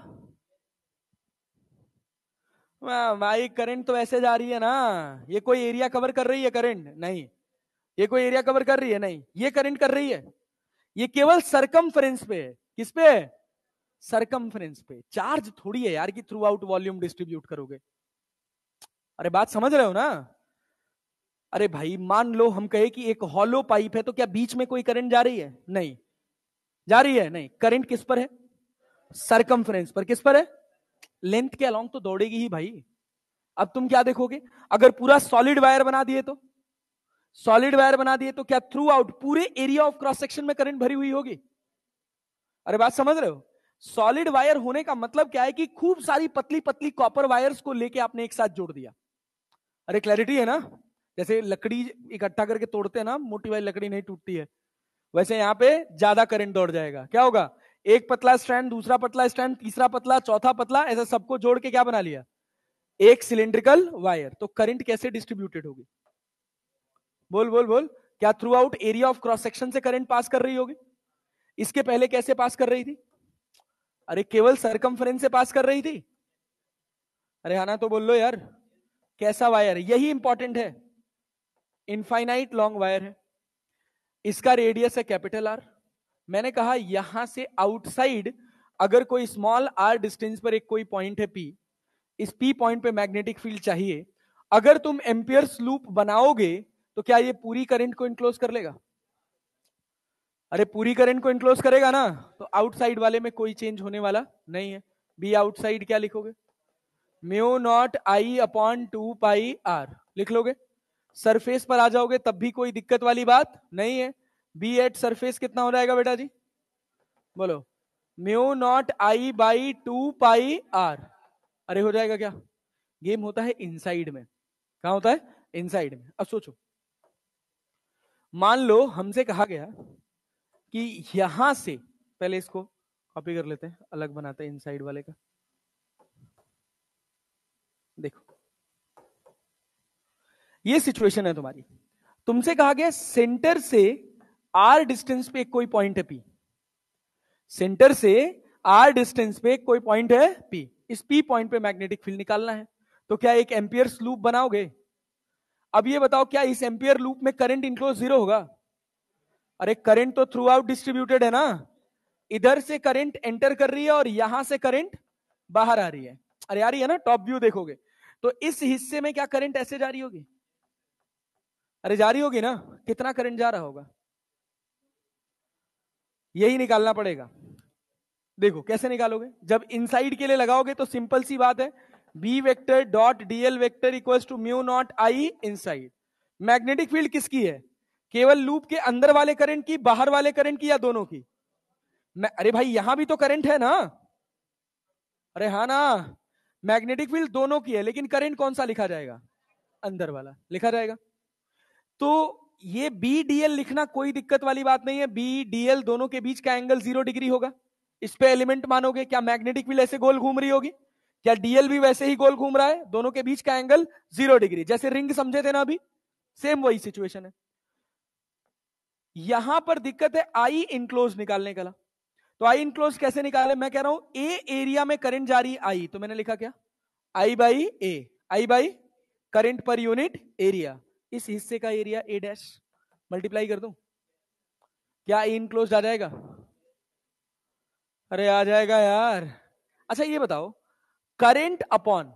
भाई करंट तो ऐसे जा रही है ना, ये कोई एरिया कवर कर रही है करंट? नहीं। ये कोई एरिया कवर कर रही है? नहीं। ये करंट कर रही है, ये केवल सरकमफ्रेंस पे है। किस पे? सरकमफ्रेंस पे। चार्ज थोड़ी है यार कि थ्रू आउट वॉल्यूम डिस्ट्रीब्यूट करोगे। अरे बात समझ रहे हो ना? अरे भाई मान लो हम कहे कि एक हॉलो पाइप है, तो क्या बीच में कोई करंट जा रही है? नहीं जा रही है। नहीं, करंट किस पर है? सरकमफ्रेंस पर। किस पर है? लेंथ के अलोंग तो दौड़ेगी ही भाई। अब तुम क्या देखोगे, अगर पूरा सॉलिड वायर बना दिए तो, सॉलिड वायर बना दिए तो क्या थ्रू आउट पूरे एरिया ऑफ क्रॉस सेक्शन में करंट भरी हुई होगी? अरे बात समझ रहे हो? सॉलिड वायर होने का मतलब क्या है कि खूब सारी पतली पतली कॉपर वायर्स को लेके आपने एक साथ जोड़ दिया। अरे क्लैरिटी है ना? जैसे लकड़ी इकट्ठा करके तोड़ते हैं ना, मोटी वाली लकड़ी नहीं टूटती है, वैसे यहां पे ज्यादा करंट दौड़ जाएगा। क्या होगा? एक पतला स्ट्रैंड, दूसरा पतला स्ट्रैंड, तीसरा पतला, चौथा पतला, ऐसा सबको जोड़ के क्या बना लिया? एक सिलिंड्रिकल वायर। तो करंट कैसे डिस्ट्रीब्यूटेड होगी? बोल बोल बोल। क्या through out area of cross section से करंट पास कर रही होगी? इसके पहले कैसे पास कर रही थी? अरे केवल सरकमफ्रेंस से पास कर रही थी। अरे हाँ ना, तो बोल लो यार। कैसा वायर? यही इंपॉर्टेंट है। इनफाइनाइट लॉन्ग वायर है, इसका रेडियस है कैपिटल आर। मैंने कहा यहां से आउटसाइड अगर कोई स्मॉल आर डिस्टेंस पर एक कोई पॉइंट है पी, इस पी पॉइंट पे मैग्नेटिक फील्ड चाहिए। अगर तुम एम्पियर्स लूप बनाओगे तो क्या ये पूरी करंट को इनक्लोज कर लेगा? अरे पूरी करंट को इनक्लोज करेगा ना, तो आउटसाइड वाले में कोई चेंज होने वाला नहीं है। बी आउटसाइड क्या लिखोगे? Mu naught I upon 2 pi R लिख लोगे। सरफेस पर आ जाओगे तब भी कोई दिक्कत वाली बात नहीं है। बी एट सरफेस कितना हो जाएगा बेटा जी? बोलो। Mu naught I by 2 pi R. अरे हो जाएगा क्या? गेम होता है इनसाइड में। कहां होता है? इनसाइड में। अब सोचो, मान लो हमसे कहा गया कि यहां से, पहले इसको कॉपी कर लेते हैं, अलग बनाते हैं इनसाइड वाले का। देखो ये सिचुएशन है तुम्हारी, तुमसे कहा गया सेंटर से आर डिस्टेंस पे कोई पॉइंट है पी, सेंटर से आर डिस्टेंस पे कोई पॉइंट है पी, इस पी पॉइंट पे मैग्नेटिक फील्ड निकालना है। तो क्या एक एम्पियर्स लूप बनाओगे? अब ये बताओ, क्या इस एम्पियर लूप में करंट इनक्लोज जीरो होगा? अरे करंट तो थ्रू आउट डिस्ट्रीब्यूटेड है ना, इधर से करंट एंटर कर रही है और यहां से करंट बाहर आ रही है। अरे आ रही है ना, टॉप व्यू देखोगे तो इस हिस्से में क्या करंट ऐसे जा रही होगी? अरे जा रही होगी ना। कितना करंट जा रहा होगा? यही निकालना पड़ेगा। देखो कैसे निकालोगे, जब इनसाइड के लिए लगाओगे तो सिंपल सी बात है, B vector dot DL vector equals to mu naught I inside. Magnetic field किसकी है? केवल लूप के अंदर वाले करंट की, बाहर वाले करंट की, या दोनों की? अरे भाई यहां भी तो करंट है ना। अरे हाँ ना, मैग्नेटिक फील्ड दोनों की है, लेकिन करंट कौन सा लिखा जाएगा? अंदर वाला लिखा जाएगा। तो ये बी डीएल लिखना कोई दिक्कत वाली बात नहीं है। बी डीएल दोनों के बीच का एंगल 0 डिग्री होगा। इस पे एलिमेंट मानोगे, क्या मैग्नेटिक फील्ड ऐसे गोल घूम रही होगी? क्या डीएल भी वैसे ही गोल घूम रहा है? दोनों के बीच का एंगल 0 डिग्री, जैसे रिंग समझे थे ना अभी, सेम वही सिचुएशन है। यहां पर दिक्कत है आई इनक्लोज निकालने का। तो आई इनक्लोज कैसे निकाले? मैं कह रहा हूं ए एरिया में करंट जा रही है आई, तो मैंने लिखा क्या? I by a, I by current पर यूनिट एरिया। इस हिस्से का एरिया ए डैश मल्टीप्लाई कर दूं, क्या ए इनक्लोज आ जाएगा? अरे आ जाएगा यार। अच्छा ये बताओ, current upon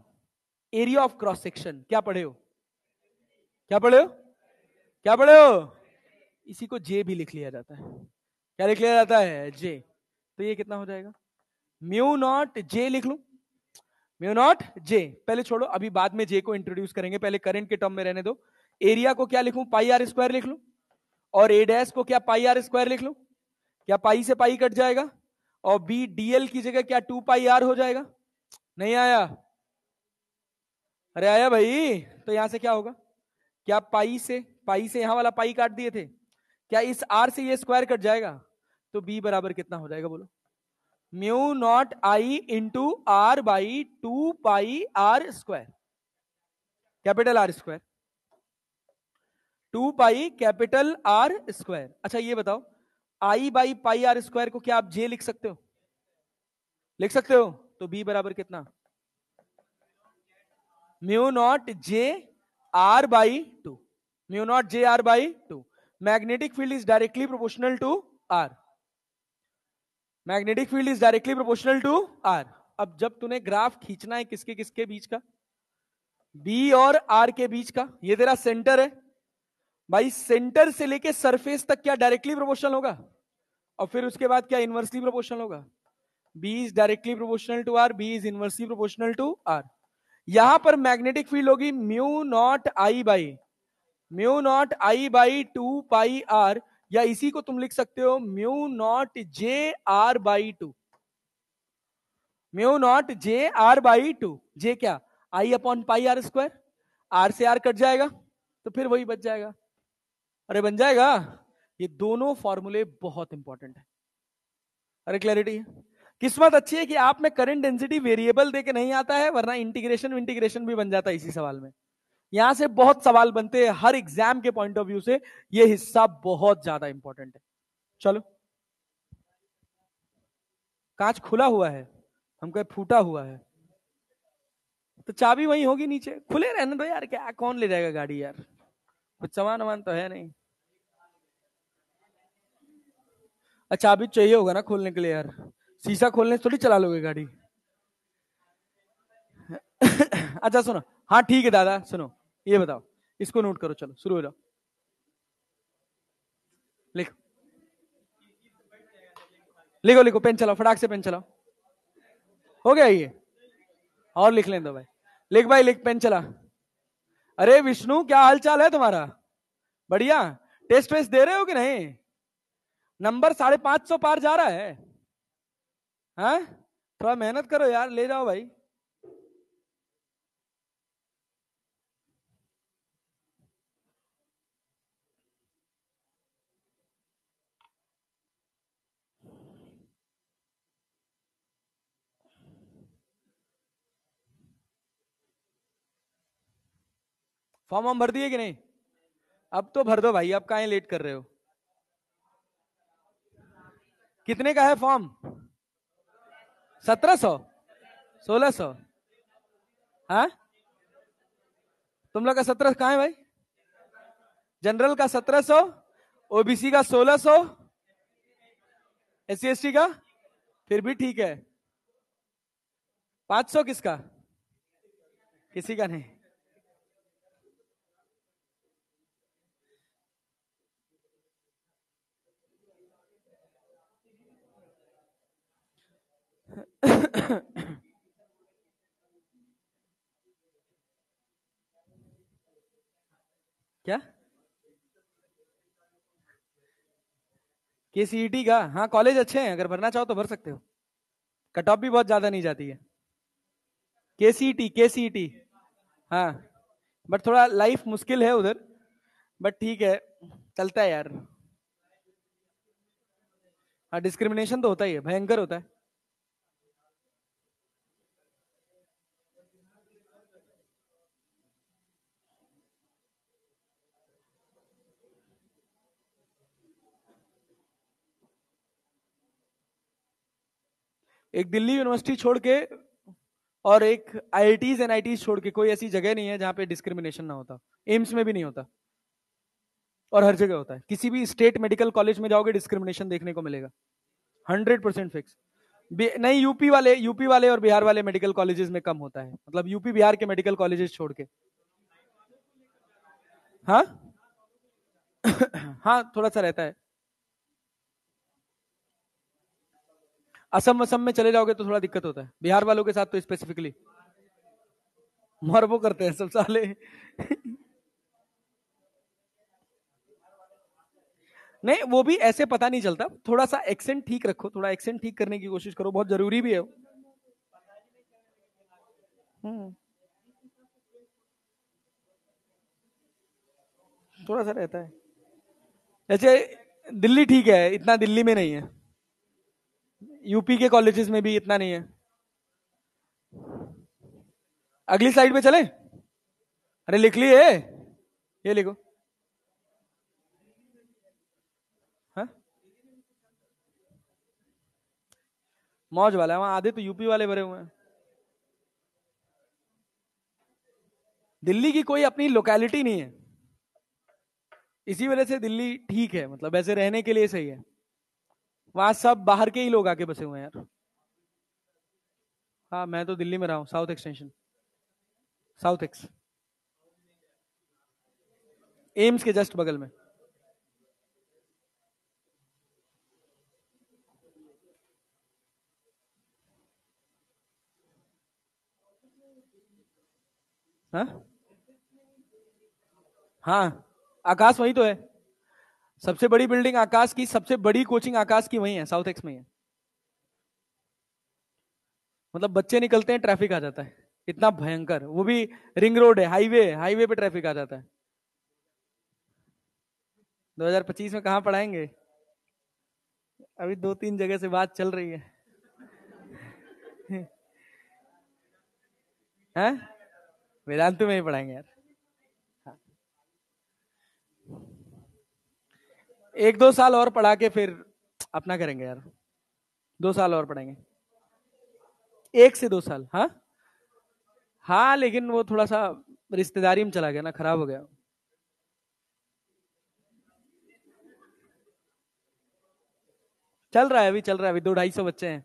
area of cross section क्या पढ़े हो? क्या पढ़े हो? क्या पढ़े हो? इसी को जे भी लिख लिया जाता है। क्या लिख लिया जाता है? जे। तो ये कितना हो जाएगा? म्यू नॉट जे लिख लूं, म्यू नॉट जे। पहले छोड़ो, अभी बाद में जे को इंट्रोड्यूस करेंगे, पहले करंट के टर्म में रहने दो। एरिया को क्या लिखूं? पाई आर स्क्वायर लिख लूं, और ए डैश को क्या पाई आर स्क्वायर लिख लो, क्या पाई से पाई कट जाएगा, और बी डीएल की जगह क्या 2 पाई आर हो जाएगा। नहीं आया? अरे आया भाई। तो यहां से क्या होगा, क्या पाई से यहां वाला पाई काट दिए थे, क्या इस आर से ये स्क्वायर कट जाएगा, तो बी बराबर कितना हो जाएगा बोलो, mu naught I into R by 2 pi are square, capital R square, 2 pi capital R square. अच्छा ये बताओ, I by pi are square को क्या आप जे लिख सकते हो, लिख सकते हो, तो बी बराबर कितना, mu naught J are by 2, mu naught J are by 2। Magnetic field is directly proportional to R, magnetic field is directly proportional to R. अब जब तूने ग्राफ खींचना है किसके किसके बीच का, बी और आर के बीच का, ये तेरा सेंटर है भाई, सेंटर से लेके सरफेस तक क्या डायरेक्टली प्रोपोर्शनल होगा, और फिर उसके बाद क्या इनवर्सली प्रोपोर्शनल होगा, B is directly proportional to r, B is inversely proportional to r. यहां पर मैग्नेटिक फील्ड होगी mu naught I by, mu naught I by 2 pi r, या इसी को तुम लिख सकते हो mu naught J are by 2, mu naught J are by 2। J क्या, I upon pi are square, r से आर कट जाएगा तो फिर वही बच जाएगा, अरे बन जाएगा। ये दोनों फॉर्मूले बहुत इंपॉर्टेंट है, अरे क्लैरिटी है। किस्मत अच्छी है कि आप में करंट डेंसिटी वेरिएबल देके नहीं आता है, वरना इंटीग्रेशन भी बन जाता है इसी सवाल में। यहां से बहुत सवाल बनते हैं हर एग्जाम के पॉइंट ऑफ व्यू से, ये हिस्सा बहुत ज्यादा इंपॉर्टेंट है। चलो, कांच खुला हुआ है, हम कहे फूटा हुआ है, तो चाबी वहीं होगी नीचे, खुले रहने दो यार, क्या कौन ले जाएगा गाड़ी यार, कुछ सामान वामान तो है नहीं। अच्छा चाबी चाहिए होगा ना खोलने के लिए यार, शीशा खोलने से थोड़ी चला लोगे गाड़ी। अच्छा सुनो, हाँ ठीक है दादा, सुनो ये बताओ, इसको नोट करो, चलो शुरू हो जाओ, लिखो लिखो लिखो, पेन चलाओ, फटाक से पेन चलाओ, हो गया ये, और लिख लें दो भाई, लिख भाई लिख, पेन चला। अरे विष्णु क्या हाल चाल है तुम्हारा, बढ़िया, टेस्ट वेस्ट दे रहे हो कि नहीं, नंबर 550 पार जा रहा है, हाँ थोड़ा मेहनत करो यार, ले जाओ भाई। फॉर्म हम भर दिए कि नहीं, अब तो भर दो भाई, अब काहे लेट कर रहे हो। कितने का है फॉर्म, 1700, 1600, हाँ तुम लोग का 17 कहाँ है भाई, जनरल का 1700, ओबीसी का 1600, एस सी का फिर भी ठीक है, 500 किसका, किसी का नहीं। क्या केसीईटी का, हाँ कॉलेज अच्छे हैं, अगर भरना चाहो तो भर सकते हो, कट ऑफ भी बहुत ज्यादा नहीं जाती है। केसीईटी, हाँ बट थोड़ा लाइफ मुश्किल है उधर, बट ठीक है चलता है यार। हाँ डिस्क्रिमिनेशन तो होता ही है, भयंकर होता है। एक दिल्ली यूनिवर्सिटी छोड़ के और एक आईआईटीज एनआईटीज छोड़ के कोई ऐसी जगह नहीं है जहां पे डिस्क्रिमिनेशन ना होता, एम्स में भी नहीं होता, और हर जगह होता है, किसी भी स्टेट मेडिकल कॉलेज में जाओगे डिस्क्रिमिनेशन देखने को मिलेगा, 100% फिक्स। नहीं यूपी वाले और बिहार वाले मेडिकल कॉलेजेस में कम होता है, मतलब यूपी बिहार के मेडिकल कॉलेजेस छोड़ के। हाँ हाँ थोड़ा सा रहता है, असम असम में चले जाओगे तो थोड़ा दिक्कत होता है, बिहार वालों के साथ तो स्पेसिफिकली मरबो करते हैं सब साले। नहीं, वो भी ऐसे पता नहीं चलता, थोड़ा सा एक्सेंट ठीक रखो, थोड़ा एक्सेंट ठीक करने की कोशिश करो, बहुत जरूरी भी है। थोड़ा सा रहता है ऐसे। दिल्ली ठीक है, इतना दिल्ली में नहीं है। यूपी के कॉलेजेस में भी इतना नहीं है। अगली स्लाइड पे चले। अरे लिख लिए, ये लिखो। हाँ, मौज वाला है वहां, आधे तो यूपी वाले भरे हुए हैं। दिल्ली की कोई अपनी लोकेलिटी नहीं है, इसी वजह से दिल्ली ठीक है, मतलब ऐसे रहने के लिए सही है। वहां सब बाहर के ही लोग आके बसे हुए हैं यार। हाँ, मैं तो दिल्ली में रहा हूँ, south extension, south x, AIIMS के जस्ट बगल में। हाँ हाँ, आकाश वही तो है, सबसे बड़ी बिल्डिंग आकाश की, सबसे बड़ी कोचिंग आकाश की वही है, साउथ एक्स में ही है। मतलब बच्चे निकलते हैं, ट्रैफिक आ जाता है, इतना भयंकर, वो भी रिंग रोड है, हाईवे, हाईवे पे ट्रैफिक आ जाता है। 2025 में कहाँ पढ़ाएंगे, अभी 2-3 जगह से बात चल रही है। हैं, वेदांतु में ही पढ़ाएंगे यार। एक दो साल और पढ़ा के फिर अपना करेंगे यार, 2 साल और पढ़ेंगे, 1 से 2 साल। हाँ हाँ, लेकिन वो थोड़ा सा रिश्तेदारी में चला गया ना, खराब हो गया। चल रहा है, अभी चल रहा है, अभी 200-250 बच्चे हैं,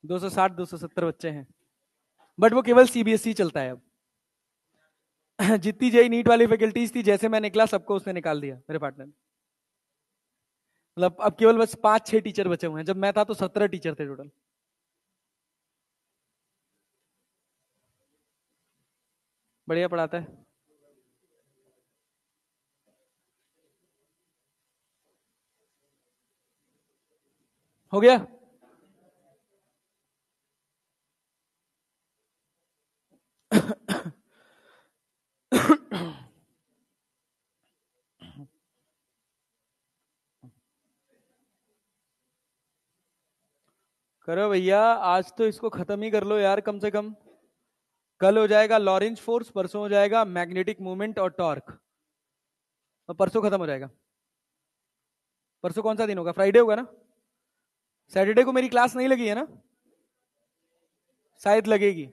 260-270 बच्चे हैं, बट वो केवल सीबीएसई चलता है अब। जितनी जेई नीट वाली फैकल्टीज थी, जैसे मैं निकला सबको उसने निकाल दिया, मेरे पार्टनर ने। मतलब अब केवल बस 5-6 टीचर बचे हुए हैं, जब मैं था तो 17 टीचर थे टोटल। बढ़िया पढ़ाता है। हो गया। करो भैया, आज तो इसको खत्म ही कर लो यार कम से कम। कल हो जाएगा लॉरेंज फोर्स, परसों हो जाएगा मैग्नेटिक मूवमेंट और टॉर्क, और परसों खत्म हो जाएगा। परसों कौन सा दिन होगा, फ्राइडे होगा ना। सैटरडे को मेरी क्लास नहीं लगी है ना, शायद लगेगी।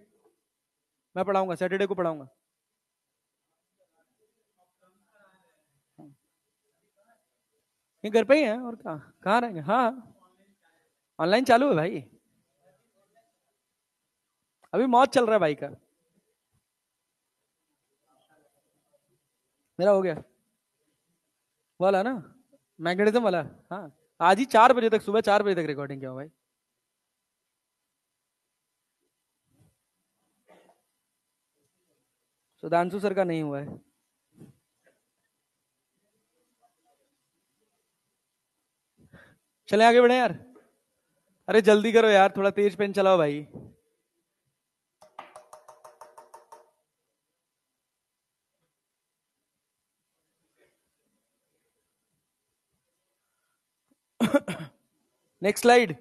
मैं पढ़ाऊंगा, सैटरडे को पढ़ाऊंगा। ये घर पे ही है, और कहाँ कहाँ रहेंगे। हाँ, ऑनलाइन चालू है भाई, अभी मौज चल रहा है भाई का। मेरा हो गया वाला ना, मैग्नेटिज्म वाला। हाँ, आज ही 4 बजे तक, सुबह 4 बजे तक रिकॉर्डिंग किया हूँ भाई। सुधांशु सर का नहीं हुआ है। चले आगे बढ़े यार। अरे जल्दी करो यार, थोड़ा तेज पेन चलाओ भाई। Next slide.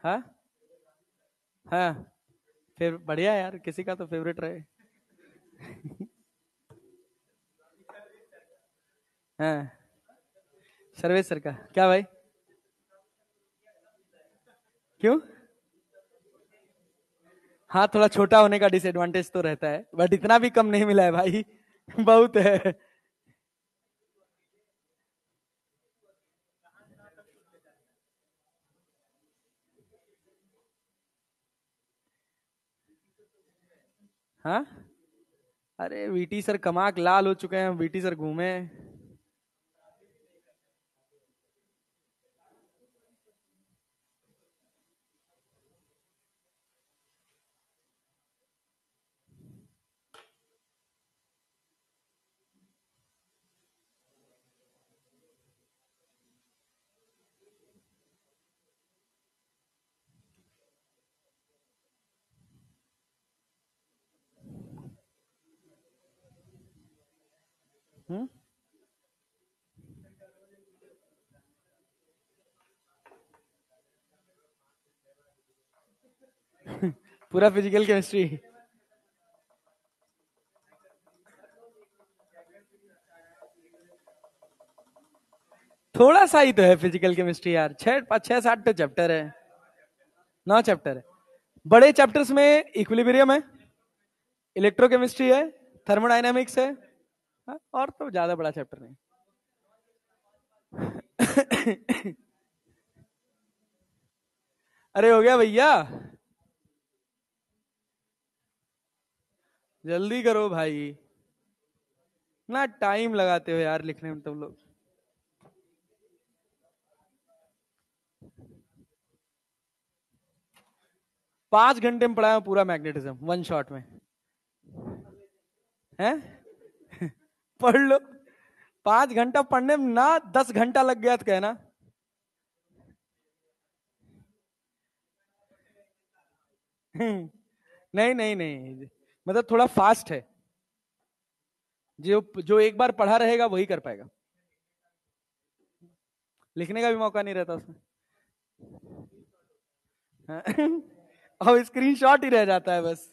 हाँ हाँ, फिर बढ़िया यार, किसी का तो फेवरेट रहे। हाँ, सर्वेश सर का क्या भाई, क्यों। हाँ, थोड़ा छोटा होने का डिसएडवांटेज तो रहता है, बट इतना भी कम नहीं मिला है भाई। बहुत है। हाँ, अरे वीटी सर कमाक लाल हो चुके हैं, वीटी सर घूमे। पूरा फिजिकल केमिस्ट्री। थोड़ा सा ही तो है फिजिकल केमिस्ट्री यार, 6-7 तो चैप्टर है, 9 चैप्टर है। बड़े चैप्टर्स में इक्विलिब्रियम है, इलेक्ट्रोकेमिस्ट्री है, थर्मोडायनामिक्स है, और तो ज्यादा बड़ा चैप्टर नहीं। अरे हो गया भैया, जल्दी करो भाई, ना टाइम लगाते हो यार लिखने में तुम लोग। पांच घंटे में पढ़ाया पूरा मैग्नेटिज्म वन शॉट में, हैं? पढ़ लो। 5 घंटा पढ़ने में ना 10 घंटा लग गया तो कहना। नहीं नहीं नहीं, मतलब थोड़ा फास्ट है, जो जो एक बार पढ़ा रहेगा वही कर पाएगा, लिखने का भी मौका नहीं रहता उसमें। और स्क्रीनशॉट ही रह जाता है बस।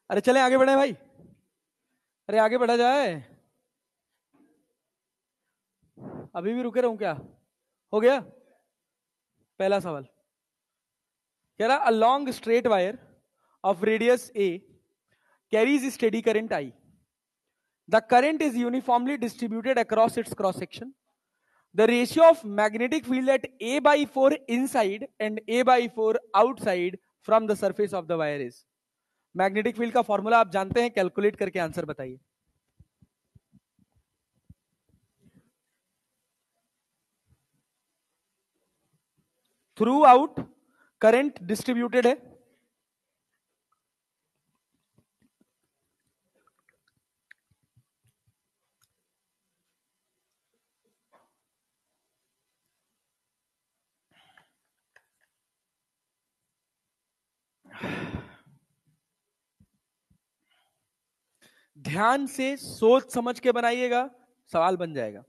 अरे चलें आगे बढ़े भाई, अरे आगे बढ़ा जाए, अभी भी रुके रहूं क्या? हो गया पहला सवाल। कह रहा, a long straight wire of radius A carries steady current I, the current is uniformly distributed across its cross section, the ratio of magnetic field at a/4 inside and a/4 outside from the surface of the wire is। Magnetic field का formula आप जानते हैं, calculate करके answer बताइए। Through out current distributed है, ध्यान से सोच समझ के बनाइएगा, सवाल बन जाएगा।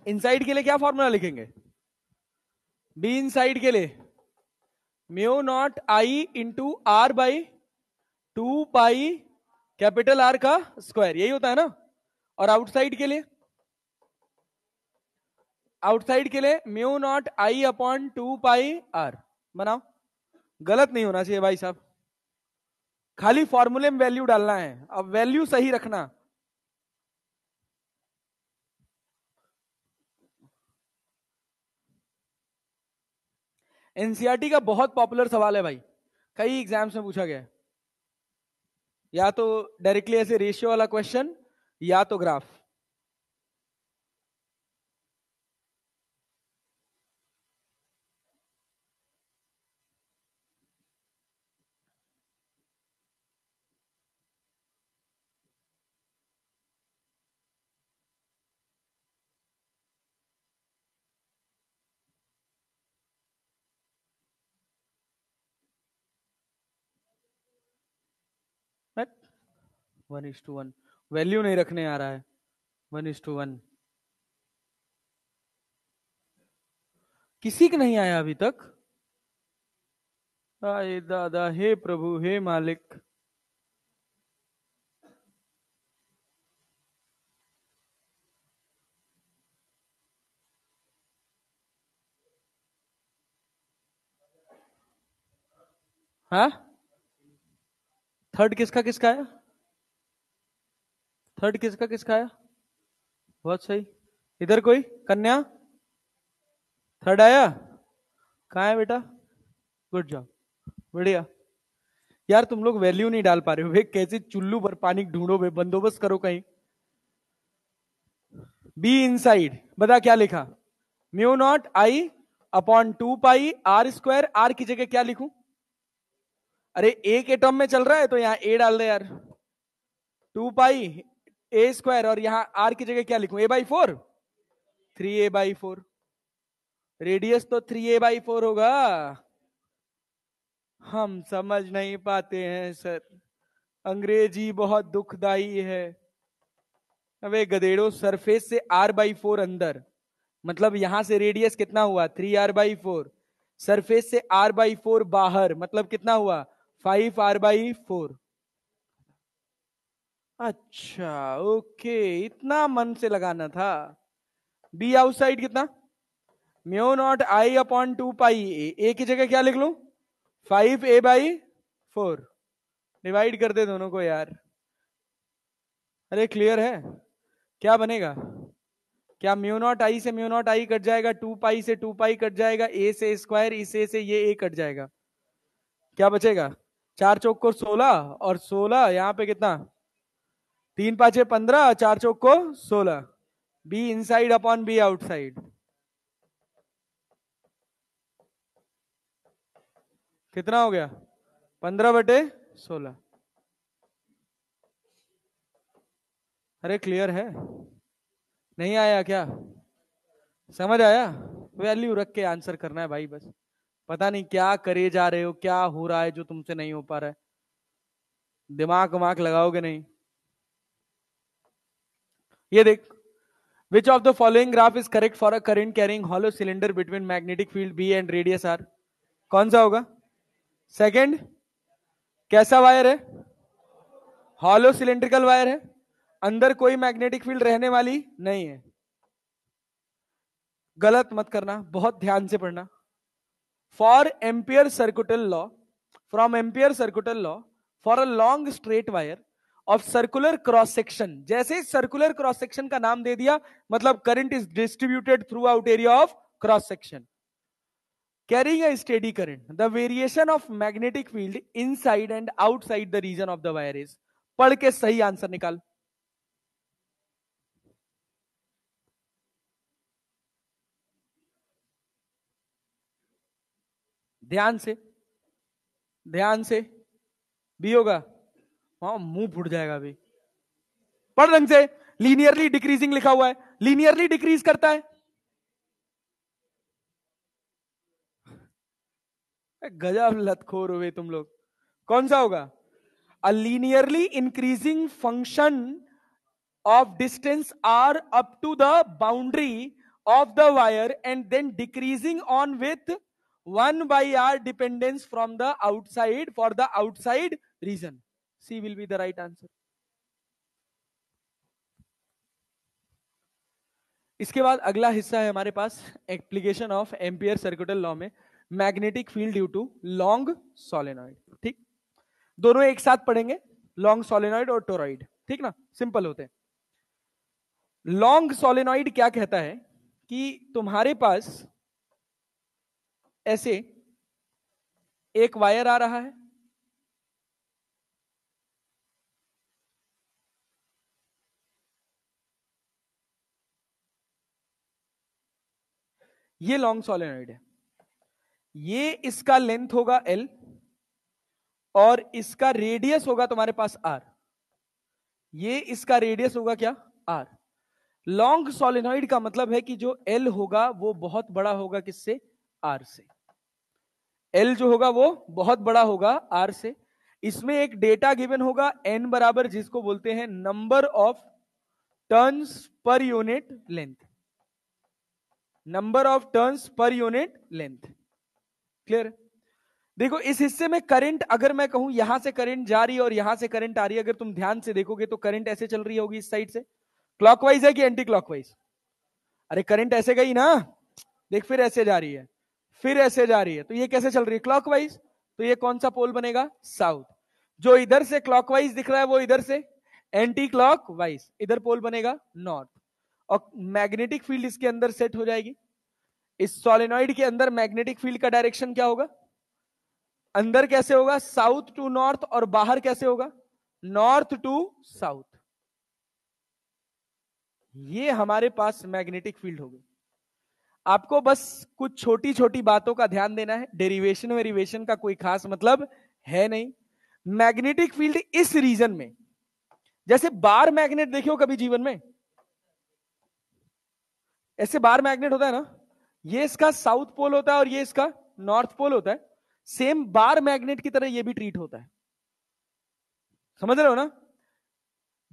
इनसाइड के लिए क्या फॉर्मूला लिखेंगे? बी इनसाइड के लिए mu naught I into R by 2 pi capital R का स्क्वायर, यही होता है ना। और आउटसाइड के लिए, आउटसाइड के लिए mu naught I upon 2 pi R. बनाओ, गलत नहीं होना चाहिए भाई साहब, खाली फॉर्मूले में वैल्यू डालना है, अब वैल्यू सही रखना। एनसीईआरटी का बहुत पॉपुलर सवाल है भाई, कई एग्जाम्स में पूछा गया है, या तो डायरेक्टली ऐसे रेशियो वाला क्वेश्चन या तो ग्राफ। right? 1:1, वैल्यू नहीं रखने आ रहा है। 1:1 किसी का नहीं आया अभी तक। आए दादा, हे प्रभु, हे मालिक। हाँ, थर्ड किसका किसका आया? थर्ड किसका किसका आया? बहुत सही। इधर कोई कन्या थर्ड आया? कहाँ है बेटा? गुड जॉब, बढ़िया। यार तुम लोग वैल्यू नहीं डाल पा रहे हो भाई, कैसे चुल्लू पर पानी ढूंढो भाई, बंदोबस्त करो कहीं। बी इनसाइड, बता क्या लिखा? Mu naught I upon 2 pi are square. R की जगह क्या लिखूं? अरे ए के टर्म में चल रहा है तो यहां ए डाल दे यार, 2 पाई ए स्क्वायर, और यहां आर की जगह क्या लिखूं? a/4। 3a/4, रेडियस तो 3a/4 होगा। हम समझ नहीं पाते हैं सर, अंग्रेजी बहुत दुखदाई है। अबे गधेड़ो, सरफेस से r/4 अंदर, मतलब यहां से रेडियस कितना हुआ 3r/4, सरफेस से r/4 बाहर, मतलब कितना हुआ 5r/4। अच्छा ओके, इतना मन से लगाना था। बी आउटसाइड कितना, μ0I/2 ए की जगह क्या लिख लूं 5a/4, डिवाइड कर दे दोनों को यार। अरे क्लियर है, क्या बनेगा, क्या μ0I से μ0I कट जाएगा, 2 से 2 कट जाएगा, a से स्क्वायर, इस a से ये a कट जाएगा, क्या बचेगा 4 चौक को 16, और 16 यहां पे कितना 3 5 15, 4 चौक को 16, B inside upon B outside, कितना हो गया 15/16। अरे क्लियर है, नहीं आया क्या, समझ आया, वैल्यू रख के आंसर करना है भाई बस। पता नहीं क्या करे जा रहे हो, क्या हो रहा है जो तुमसे नहीं हो पा रहा है, दिमाग वमाग लगाओगे नहीं। ये देख, which of the following graph is correct for a current carrying hollow cylinder between magnetic field B and radius R, कौन सा होगा सेकंड, कैसा वायर है, हॉलो सिलेंड्रिकल वायर है, अंदर कोई मैग्नेटिक फील्ड रहने वाली नहीं है। गलत मत करना, बहुत ध्यान से पढ़ना। For ampere circuital law, from ampere circuital law, for a long straight wire of circular cross section, जैसे सर्कुलर क्रॉस सेक्शन का नाम दे दिया, मतलब current is distributed through out area of cross section, carrying a steady current, the variation of magnetic field inside and outside the region of the wire is, पढ़ के सही answer निकाल। ध्यान से, ध्यान से, बी होगा, हाँ मुंह फूट जाएगा अभी, पढ़ ढंग से, लीनियरली डिक्रीजिंग लिखा हुआ है, लीनियरली डिक्रीज करता है, गजब लतखोर हुए तुम लोग, कौन सा होगा, a linearly increasing function of distance r up to the boundary of the wire and then decreasing on with 1/r dependence from the outside for the outside region, C will be the right answer। इसके बाद अगला हिस्सा है हमारे पास application of Ampere circuital law में magnetic field due to long solenoid. ठीक, दोनों एक साथ पढ़ेंगे, लॉन्ग सोलेनॉइड और टोरॉइड, ठीक ना, सिंपल होते हैं। लॉन्ग सोलेनॉइड क्या कहता है कि तुम्हारे पास ऐसे एक वायर आ रहा है, ये लॉन्ग सोलेनॉइड है, ये इसका लेंथ होगा L और इसका रेडियस होगा तुम्हारे पास R, ये इसका रेडियस होगा क्या R। लॉन्ग सोलेनॉइड का मतलब है कि जो L होगा वो बहुत बड़ा होगा किससे, R से, L जो होगा वो बहुत बड़ा होगा R से। इसमें एक डेटा गिवन होगा N बराबर, जिसको बोलते हैं number of turns per unit length, number of turns per unit length, clear. देखो इस हिस्से में करंट, अगर मैं कहूं यहां से करंट जा रही है और यहां से करंट आ रही है, अगर तुम ध्यान से देखोगे तो करंट ऐसे चल रही होगी इस साइड से, क्लॉकवाइज है कि एंटी क्लॉकवाइज, अरे करंट ऐसे गई ना, देख फिर ऐसे जा रही है, फिर ऐसे जा रही है, तो ये कैसे चल रही है क्लॉकवाइज, तो ये कौन सा पोल बनेगा साउथ, जो इधर से क्लॉकवाइज दिख रहा है वो इधर से एंटी क्लॉकवाइज, इधर पोल बनेगा नॉर्थ, और मैग्नेटिक फील्ड इसके अंदर सेट हो जाएगी। इस सोलेनॉइड के अंदर मैग्नेटिक फील्ड का डायरेक्शन क्या होगा, अंदर कैसे होगा साउथ टू नॉर्थ, और बाहर कैसे होगा नॉर्थ टू साउथ, ये हमारे पास मैग्नेटिक फील्ड होगी। आपको बस कुछ छोटी छोटी बातों का ध्यान देना है, डेरिवेशन वेरिवेशन का कोई खास मतलब है नहीं। मैग्नेटिक फील्ड इस रीजन में, जैसे बार मैग्नेट देखियो कभी जीवन में, ऐसे बार मैग्नेट होता है ना, ये इसका साउथ पोल होता है और ये इसका नॉर्थ पोल होता है, सेम बार मैग्नेट की तरह ये भी ट्रीट होता है। समझ रहे हो ना?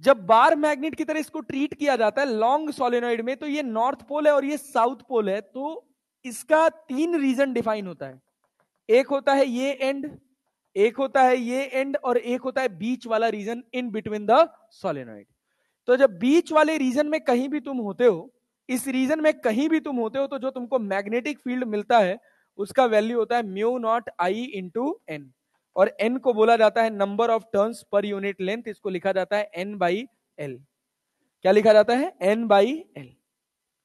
जब बार मैग्नेट की तरह इसको ट्रीट किया जाता है लॉन्ग सोलेनॉइड में, तो ये नॉर्थ पोल है और ये साउथ पोल है, तो इसका 3 रीजन डिफाइन होता है। एक होता है ये एंड, एक होता है ये एंड, और एक होता है बीच वाला region in between the solenoid. तो जब बीच वाले रीजन में कहीं भी तुम होते हो, इस रीजन में कहीं भी तुम होते हो, तो जो तुमको मैग्नेटिक फील्ड मिलता है उसका वैल्यू होता है mu naught I into N, और एन को बोला जाता है number of turns per unit length, इसको लिखा जाता है एन बाई एल। क्या लिखा जाता है? N by L.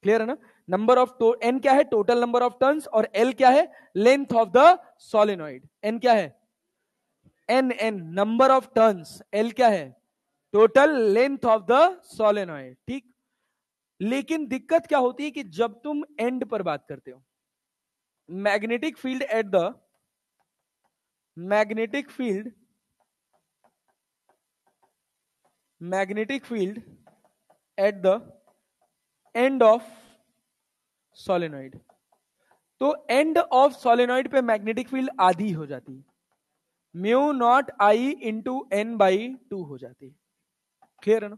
क्लियर है ना? नंबर ऑफ एन क्या है? टोटल नंबर ऑफ टर्न्स, और एल क्या है? Length of the solenoid. N क्या है? N N number of turns, L क्या है? Total length of the solenoid. ठीक। लेकिन दिक्कत क्या होती है कि जब तुम एंड पर बात करते हो, magnetic field at the magnetic field at the end of solenoid, तो एंड ऑफ सोलेनॉइड पे मैग्नेटिक फील्ड आधी हो जाती है, mu naught I into N by 2 हो जाती है। क्लियर है ना?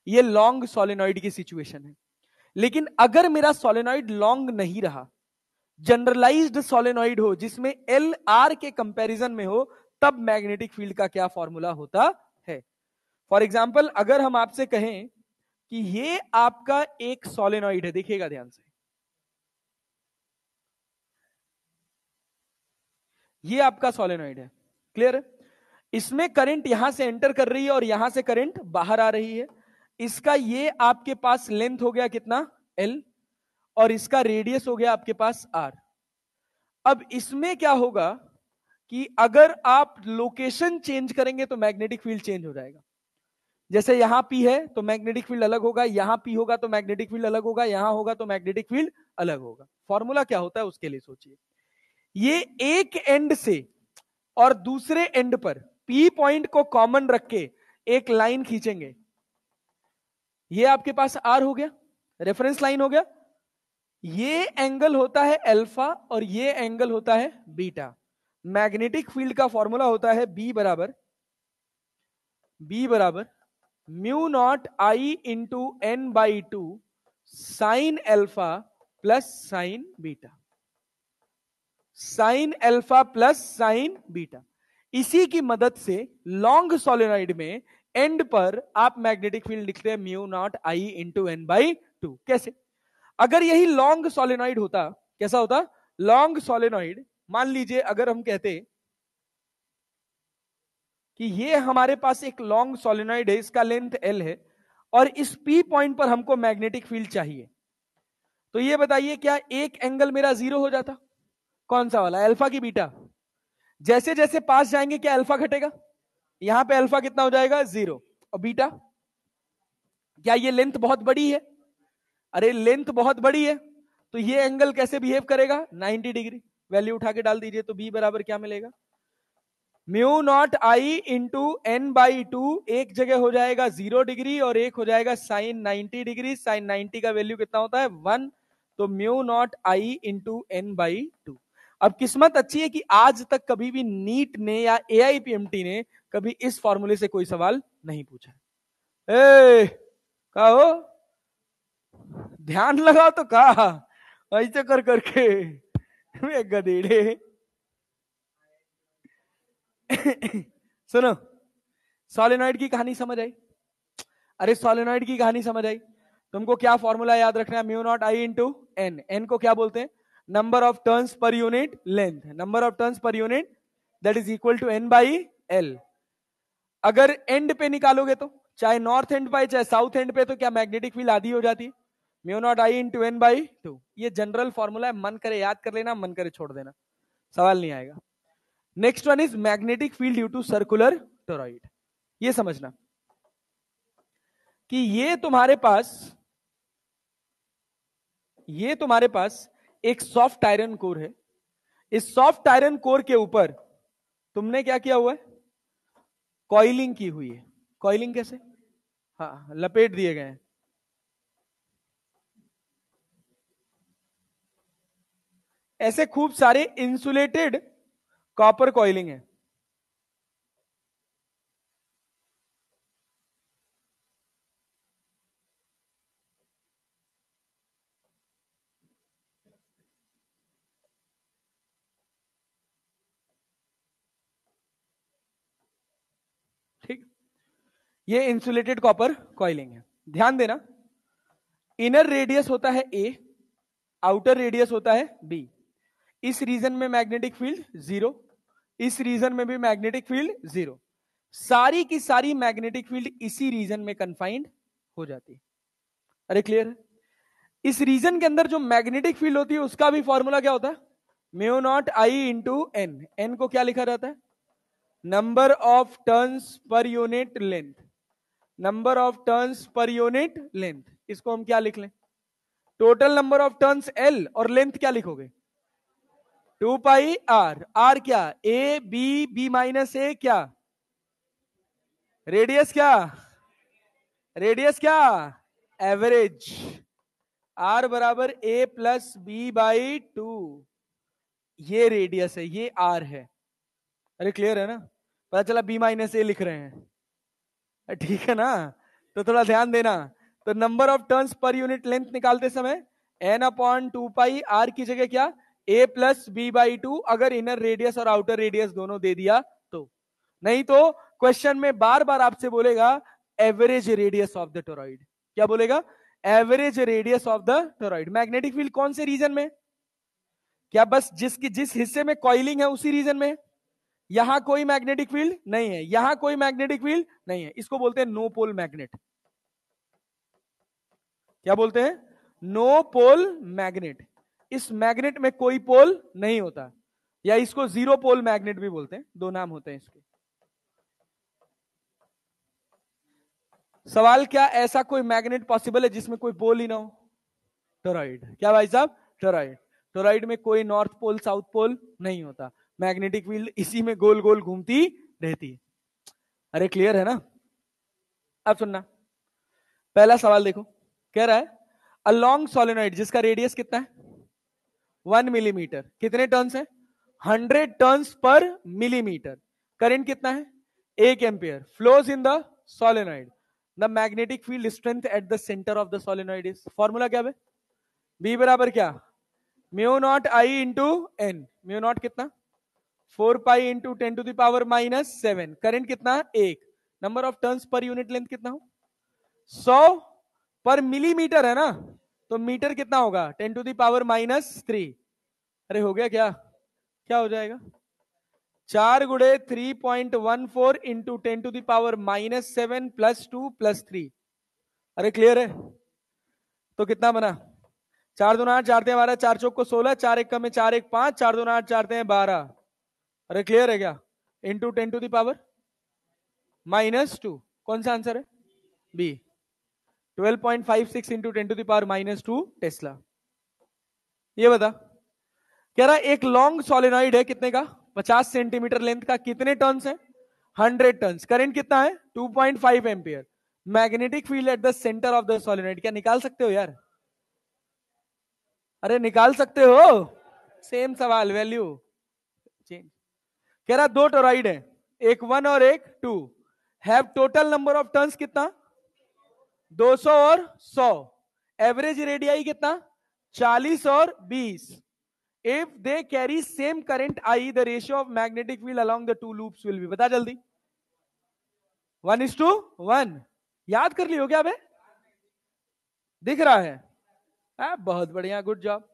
ये लॉन्ग सोलेनॉइड की सिचुएशन है। लेकिन अगर मेरा सोलेनॉइड लॉन्ग नहीं रहा, जनरलाइज्ड सोलेनॉइड हो जिसमें एल आर के कंपैरिजन में हो, तब मैग्नेटिक फील्ड का क्या फॉर्मूला होता है? फॉर एग्जाम्पल, अगर हम आपसे कहें कि ये आपका एक सोलेनॉइड है, देखिएगा ध्यान से, ये आपका सोलेनॉइड है। क्लियर है? इसमें करंट यहां से एंटर कर रही है और यहां से करंट बाहर आ रही है। इसका ये आपके पास लेंथ हो गया कितना? एल, और इसका रेडियस हो गया आपके पास आर। अब इसमें क्या होगा कि अगर आप लोकेशन चेंज करेंगे तो मैग्नेटिक फील्ड चेंज हो जाएगा। जैसे यहां पी है तो मैग्नेटिक फील्ड अलग होगा, यहां पी होगा तो मैग्नेटिक फील्ड अलग होगा, यहां होगा तो मैग्नेटिक फील्ड अलग होगा। फॉर्मूला क्या होता है उसके लिए सोचिए। ये एक एंड से और दूसरे एंड पर पी पॉइंट को कॉमन रख के एक लाइन खींचेंगे, ये आपके पास आर हो गया, रेफरेंस लाइन हो गया। ये एंगल होता है अल्फा और ये एंगल होता है बीटा। मैग्नेटिक फील्ड का फॉर्मूला होता है बी बराबर mu naught I into N by 2 sine alpha plus sine beta. Sine alpha plus sine beta. इसी की मदद से लॉन्ग सोलेनॉइड में एंड पर आप मैग्नेटिक फील्ड लिखते हैं mu naught I into N by 2। कैसे? अगर यही लॉन्ग सोलेनॉइड होता, कैसा होता? लॉन्ग सोलेनॉइड, मान लीजिए अगर हम कहते कि ये हमारे पास एक लॉन्ग सोलेनॉइड है, इसका लेंथ एल है, और इस पी पॉइंट पर हमको मैग्नेटिक फील्ड चाहिए, तो ये बताइए क्या एक एंगल मेरा जीरो हो जाता? कौन सा वाला? अल्फा की बीटा? जैसे जैसे पास जाएंगे क्या अल्फा घटेगा? यहां पे अल्फा कितना हो जाएगा? 0। और बीटा? क्या ये लेंथ बहुत बड़ी है? अरे लेंथ बहुत बड़ी है, तो ये एंगल कैसे बिहेव करेगा? 90 डिग्री। वैल्यू उठा के डाल दीजिए, तो बी बराबर क्या मिलेगा? Mu naught I into N by 2, एक जगह हो जाएगा 0 डिग्री और एक हो जाएगा साइन 90 डिग्री। साइन 90 का वैल्यू कितना होता है? 1। तो mu naught I into N by 2। अब किस्मत अच्छी है कि आज तक कभी भी नीट ने या एआईपीएमटी ने कभी इस फॉर्मूले से कोई सवाल नहीं पूछा। ए कहो, ध्यान लगाओ तो कहा ऐसे कर करके गधेड़े। सुनो, सोलेनॉइड की कहानी समझ आई? अरे सोलेनॉइड की कहानी समझ आई? तुमको क्या फॉर्मूला याद रखना है? Mu naught I into N. N को क्या बोलते हैं? Number of turns per unit length. Number of turns per unit, that is equal to N by L. अगर एंड पे निकालोगे तो, चाहे नॉर्थ एंड पे चाहे साउथ एंड पे, तो क्या मैग्नेटिक फील्ड आधी हो जाती है? Mu naught I into N by 2। ये जनरल फॉर्मूला है, मन करे याद कर लेना, मन करे छोड़ देना, सवाल नहीं आएगा। Next one is magnetic field due to circular toroid. ये समझना कि ये तुम्हारे पास एक सॉफ्ट आयरन कोर है। इस सॉफ्ट आयरन कोर के ऊपर तुमने क्या किया हुआ है? कॉइलिंग की हुई है। कॉइलिंग कैसे? हाँ, लपेट दिए गए हैं। ऐसे खूब सारे इंसुलेटेड कॉपर कॉइलिंग है। ठीक, ये इंसुलेटेड कॉपर कॉइलिंग है। ध्यान देना, इनर रेडियस होता है ए, आउटर रेडियस होता है बी। इस रीजन में मैग्नेटिक फील्ड जीरो, इस रीजन में भी मैग्नेटिक फील्ड जीरो। सारी की सारी मैग्नेटिक फील्ड इसी रीजन में कन्फाइंड हो जाती है। अरे क्लियर है? इस रीजन के अंदर जो मैग्नेटिक फील्ड होती है उसका भी फॉर्मूला क्या होता है? Mu naught I into N. N को क्या लिखा जाता है? Number of turns per unit length. Number of turns per unit length, इसको हम क्या लिख लें? Total number of turns L, और लेंथ क्या लिखोगे? 2 पाई आर। आर क्या? ए बी, बी माइनस ए क्या? रेडियस क्या? रेडियस क्या? एवरेज। आर बराबर ए प्लस बी बाई 2, ये रेडियस है, ये आर है। अरे क्लियर है ना? पता चला बी माइनस ए लिख रहे हैं, ठीक है ना? तो थोड़ा ध्यान देना। तो number of turns per unit length निकालते समय एन अपॉन 2 पाई आर की जगह क्या? ए प्लस बी बाई 2, अगर इनर रेडियस और आउटर रेडियस दोनों दे दिया तो। नहीं तो क्वेश्चन में बार बार आपसे बोलेगा average radius of the toroid. क्या बोलेगा? Average radius of the toroid. Magnetic field कौन से रीजन में? क्या बस जिस हिस्से में कॉइलिंग है उसी रीजन में? यहां कोई मैग्नेटिक फील्ड नहीं है, यहां कोई मैग्नेटिक फील्ड नहीं है। इसको बोलते हैं नो पोल मैग्नेट। क्या बोलते हैं? नो पोल मैग्नेट। इस मैग्नेट में कोई पोल नहीं होता, या इसको जीरो पोल मैग्नेट भी बोलते हैं, दो नाम होते हैं इसके। सवाल, क्या ऐसा कोई मैग्नेट पॉसिबल है जिसमें कोई पोल ही ना हो? टोरॉइड। क्या भाई साहब? टोरॉइड। टोरॉइड में कोई नॉर्थ पोल साउथ पोल नहीं होता, मैग्नेटिक फील्ड इसी में गोल गोल घूमती रहती है। अरे क्लियर है ना? अब सुनना, पहला सवाल देखो, कह रहा है अ लॉन्ग सोलेनॉइड जिसका रेडियस कितना है? 1 मिलीमीटर। कितने टर्न्स है? 100 टर्न्स पर मिलीमीटर। करंट कितना है? 1 ampere. Flows in the solenoid. The magnetic field strength at the centre of the solenoid is, formula क्या है? बी बराबर क्या? Mu naught I into N. Mu naught कितना? 4 pi into 10 to the power minus 7। Current कितना? 1। Number of turns per unit length कितना हो? 100 पर millimetre है ना, तो मीटर कितना होगा? 10 टू द पावर माइनस 3। अरे हो गया क्या? क्या हो जाएगा? 4 गुड़े 3.14 into 10 to the power minus 7 plus 2 plus 3। अरे क्लियर है? तो कितना बना? 4 दूना 8, 4 12, 4 चौक को 16, 4 1 में 4 1 5, 4 दूना 8, 4 12। अरे क्लियर है क्या? Into 10 to the power minus 2। कौन सा आंसर है? B. 12.56 into 10 to the power minus 2 tesla. ये बता, कह रहा एक लॉन्ग सोलेनॉइड है, कितने का? 50 सेंटीमीटर लेंथ का। कितने टर्न्स है? 100 टर्न्स। करंट कितना है? 2.5 ampere. Magnetic field at the centre of the solenoid. क्या निकाल सकते हो यार? अरे निकाल सकते हो, सेम सवाल, वैल्यू चेंज। कह रहा दो टोरॉइड है, एक 1 और एक 2, have total number of turns कितना? 200 और 100। एवरेज रेडियाई कितना? 40 और 20। If they carry same current I, the ratio of magnetic field along the two loops will be. बता जल्दी। 1:1। याद कर लियो क्या बे? दिख रहा है? बहुत बढ़िया, गुड जॉब।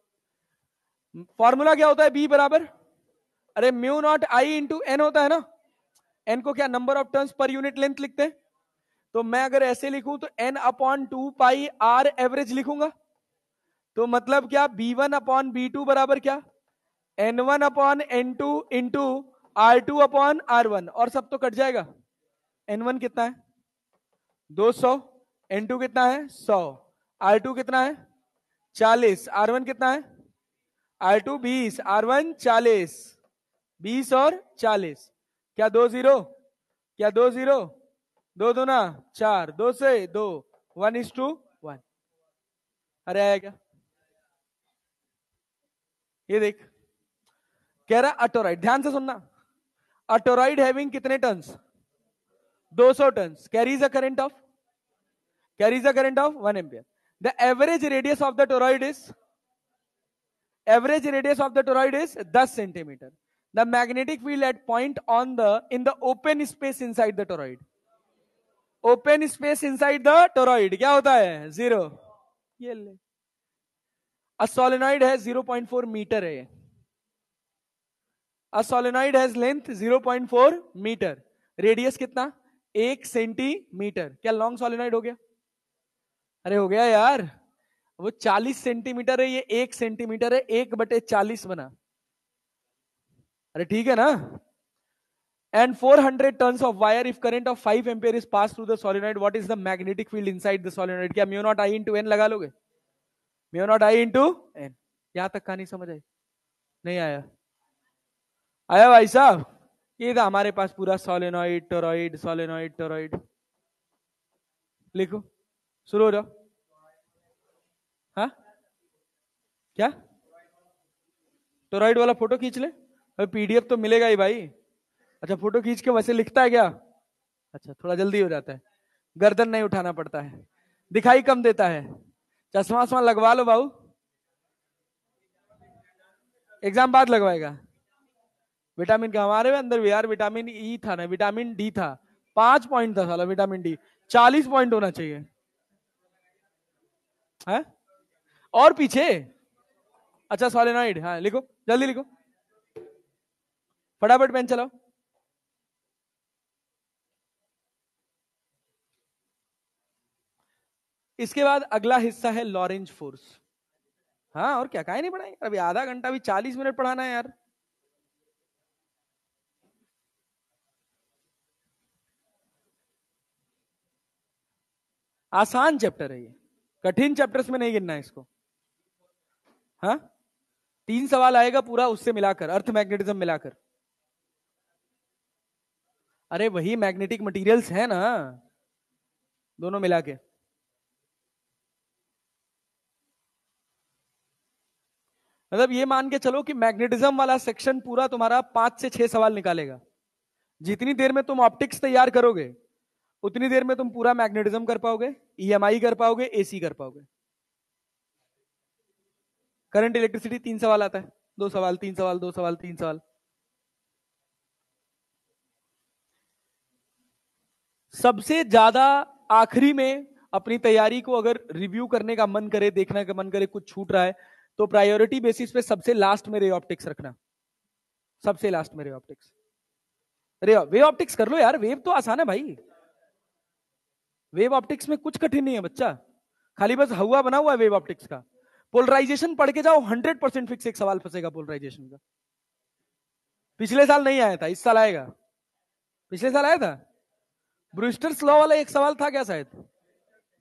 फॉर्मूला क्या होता है बी बराबर? अरे mu naught I into N होता है ना। एन को क्या number of turns per unit length लिखते हैं, तो मैं अगर ऐसे लिखूं तो N upon 2 pi R average लिखूंगा। तो मतलब क्या? B1 अपॉन B2 बराबर क्या? N1 upon N2 into R2 upon R1, और सब तो कट जाएगा। N1 कितना है? 200। N2 कितना है? 100। R2 कितना है? 40। R1 कितना है? R2 20, R1 40। 20 और 40। क्या 2 0? क्या 2 0? 2 दूना 4, 2 से 2, 1:1। अरे आया क्या? ये देख, कह रहा अटोराइड, ध्यान से सुनना, अटोराइड हैविंग कितने turns, 200 turns, carries a current of 1 ampere. The average radius of the toroid is 10 centimeter. The magnetic field at point in the open space inside the toroid. Open space inside the toroid क्या होता है, 0. ये ले, a solenoid है 0.4 metre है. A solenoid has length 0.4 metre, radius कितना, 1 centimetre. क्या long solenoid हो गया? अरे हो गया यार, वो 40 सेंटीमीटर है, ये 1 सेंटीमीटर है, 1/40 बना. अरे ठीक है ना. And 400 tons of wire, if current of 5 ampere is passed through the solenoid, what is the magnetic field inside the solenoid? क्या mu naught I into N लगा लोगे? Mu naught I into N. यहां तक कहानी समझ आई? नहीं आया? आया भाई साहब? ये था हमारे पास पूरा सोलेनॉइड टोरॉइड, सोलेनॉइड टोरॉइड. लिखो, शुरू हो जाओ. हाँ क्या? टोरॉइड वाला फोटो खींच ले, पीडीएफ तो मिलेगा ही भाई. अच्छा फोटो खींच के वैसे लिखता है क्या? अच्छा थोड़ा जल्दी हो जाता है, गर्दन नहीं उठाना पड़ता है, दिखाई कम देता है. चश्मा वश्मा लगवा लो बाबू, एग्जाम बाद लगवाएगा. विटामिन का हमारे अंदर भी यार विटामिन ई था ना, विटामिन डी था, 5 पॉइंट था साला विटामिन डी, 40 पॉइंट होना चाहिए है? और पीछे. अच्छा सोलेनॉइड, हाँ लिखो जल्दी लिखो, फटाफट पेन चलाओ. इसके बाद अगला हिस्सा है लॉरेंज फोर्स. हाँ और क्या, काहे नहीं पढ़ाएंगे अभी, आधा घंटा भी 40 मिनट पढ़ाना है यार. आसान चैप्टर है ये, कठिन चैप्टर्स में नहीं गिनना है इसको. हाँ 3 सवाल आएगा पूरा उससे मिलाकर, अर्थ मैग्नेटिज्म मिलाकर. अरे वही मैग्नेटिक मटेरियल्स है ना, दोनों मिला के. मतलब ये मान के चलो कि मैग्नेटिज्म वाला सेक्शन पूरा तुम्हारा 5 से 6 सवाल निकालेगा. जितनी देर में तुम ऑप्टिक्स तैयार करोगे उतनी देर में तुम पूरा मैग्नेटिज्म कर पाओगे, ईएमआई कर पाओगे, एसी कर पाओगे. करंट इलेक्ट्रिसिटी 3 सवाल आता है, 2 सवाल 3 सवाल 2 सवाल 3 सवाल. सबसे ज्यादा आखिरी में अपनी तैयारी को अगर रिव्यू करने का मन करे, देखने का मन करे कुछ छूट रहा है, तो प्रायोरिटी बेसिस पे सबसे लास्ट में रे ऑप्टिक्स रखना, सबसे लास्ट में रे ऑप्टिक्स. वे ऑप्टिक्स कर लो यार, वेव तो आसान है भाई, वेव ऑप्टिक्स में कुछ कठिन नहीं है बच्चा, खाली बस हवा बना हुआ है वेव ऑप्टिक्स का. पोलराइजेशन पढ़ के जाओ, 100% फिक्स एक सवाल फंसेगा पोलराइजेशन का. पिछले साल नहीं आया था, इस साल आएगा. पिछले साल आया था ब्रूस्टर्स लॉ वाला एक सवाल था क्या शायद,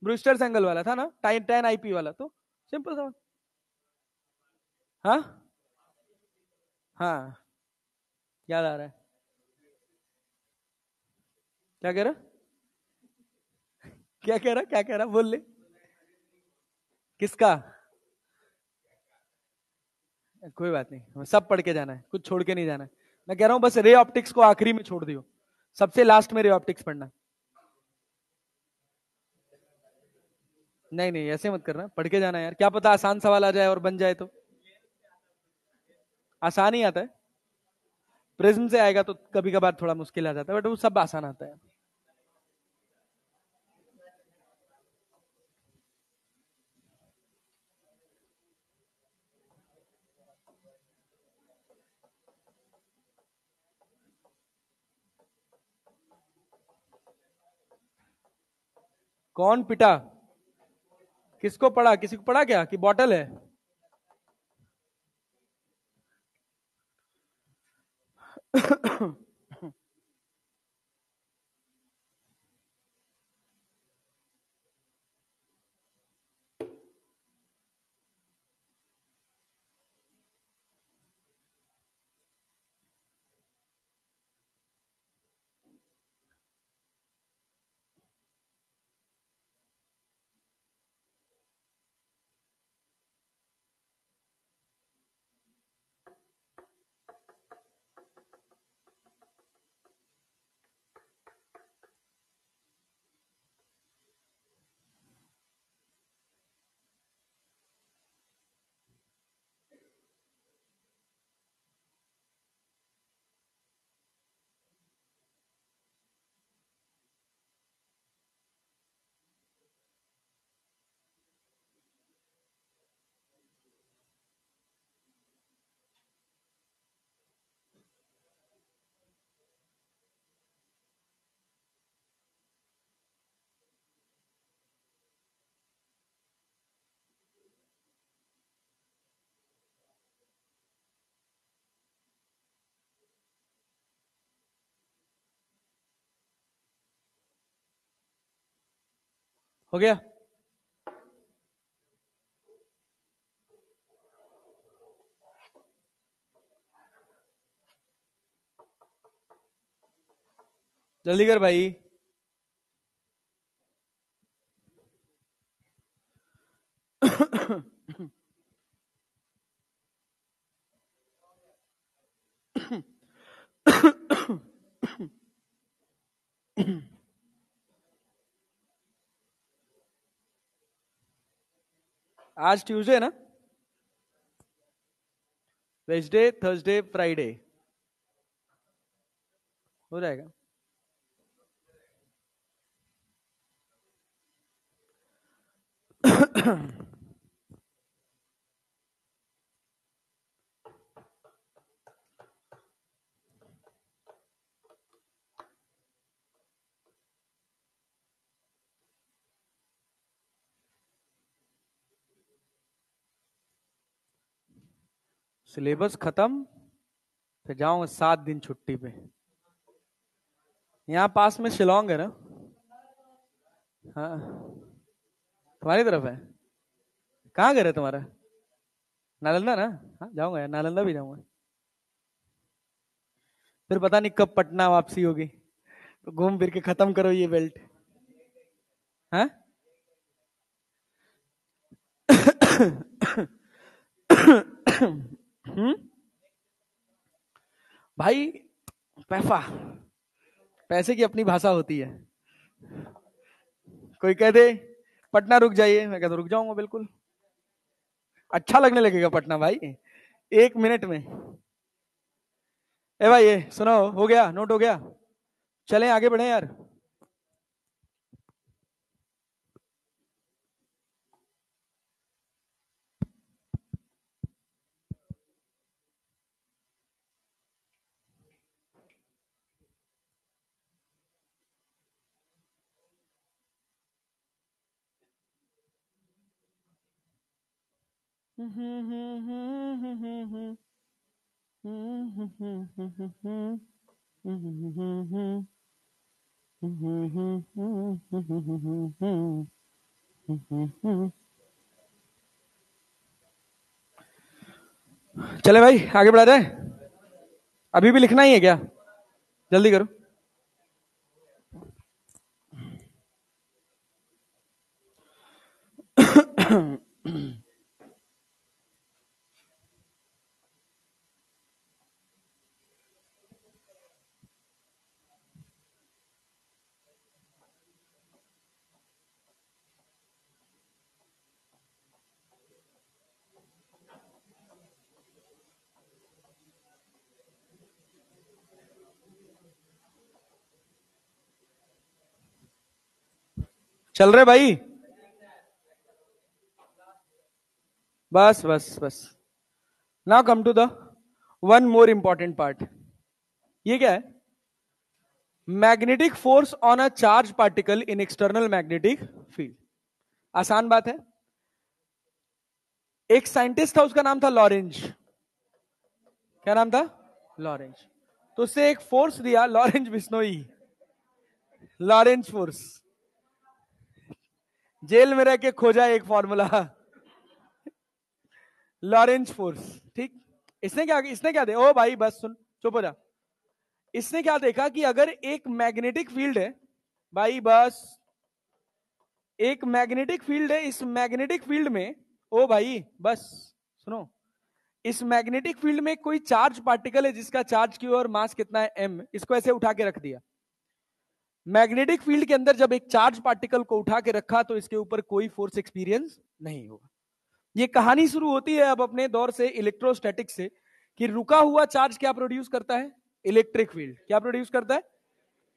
ब्रूस्टर्स एंगल वाला था ना, tan आईपी वाला, तो सिंपल सवाल. हाँ हाँ याद आ रहा है. क्या कह रहा, क्या कह रहा, क्या कह रहा, बोल ले. किसका? कोई बात नहीं, सब पढ़ के जाना है, कुछ छोड़ के नहीं जाना है. मैं कह रहा हूं बस रे ऑप्टिक्स को आखिरी में छोड़ दियो, सबसे लास्ट में रे ऑप्टिक्स पढ़ना. नहीं नहीं ऐसे मत करना, पढ़ के जाना यार, क्या पता आसान सवाल आ जाए और बन जाए तो. आसान ही आता है, प्रिज्म से आएगा तो कभी कभार थोड़ा मुश्किल आ जाता है, बट वो सब आसान आता है. कौन पिटा? किसको पड़ा, किसी को पड़ा क्या कि बॉटल है? हो गया? जल्दी कर भाई। आज ट्यूसडे है ना? वेडनेसडे, थर्सडे, फ्राइडे हो जाएगा। सिलेबस खत्म, फिर जाऊंगा 7 दिन छुट्टी पे। यहाँ पास में शिलोंग है ना? हाँ, तुम्हारी तरफ है। कहाँ घर है तुम्हारा? नालंदा ना? हाँ जाऊंगा यार, नालंदा भी जाऊंगा। फिर पता नहीं कब पटना वापसी होगी, तो घूम फिर के खत्म करो ये बेल्ट। हाँ? भाई पैसा, पैसे की अपनी भाषा होती है। कोई कह दे पटना रुक जाइए, मैं कहता रुक जाऊंगा बिल्कुल। अच्छा लगने लगेगा पटना भाई, 1 मिनट में। ए भाई ये सुनो, हो गया? नोट हो गया? चलें आगे बढ़े यार। चले भाई आगे बढ़ा जाए। अभी भी लिखना ही है क्या? जल्दी करो। चल रहे भाई? बस बस बस। Now come to the one more important part. ये क्या है? Magnetic force on a charge particle in external magnetic field. आसान बात है। एक साइंटिस्ट था, उसका नाम था लॉरेंज। क्या नाम था? लॉरेंज। तो उससे एक फोर्स दिया, लॉरेंज बिश्नोई, लॉरेंज फोर्स। जेल में रह के खोजा एक फॉर्मूला, लॉरेंज फोर्स। ठीक। इसने क्या दे, ओ भाई बस सुन, चुप हो जा। इसने क्या देखा कि अगर एक मैग्नेटिक फील्ड है, भाई बस, एक मैग्नेटिक फील्ड है, इस मैग्नेटिक फील्ड में, ओ भाई बस सुनो, इस मैग्नेटिक फील्ड में कोई चार्ज पार्टिकल है जिसका चार्ज क्यू और मास कितना है m, इसको ऐसे उठा के रख दिया। मैग्नेटिक फील्ड के अंदर जब एक चार्ज पार्टिकल को उठा के रखा तो इसके ऊपर कोई फोर्स एक्सपीरियंस नहीं होगा। ये कहानी शुरू होती है अब अपने दौर से इलेक्ट्रोस्टैटिक से, कि रुका हुआ चार्ज क्या प्रोड्यूस करता है? Electric field. क्या प्रोड्यूस करता है?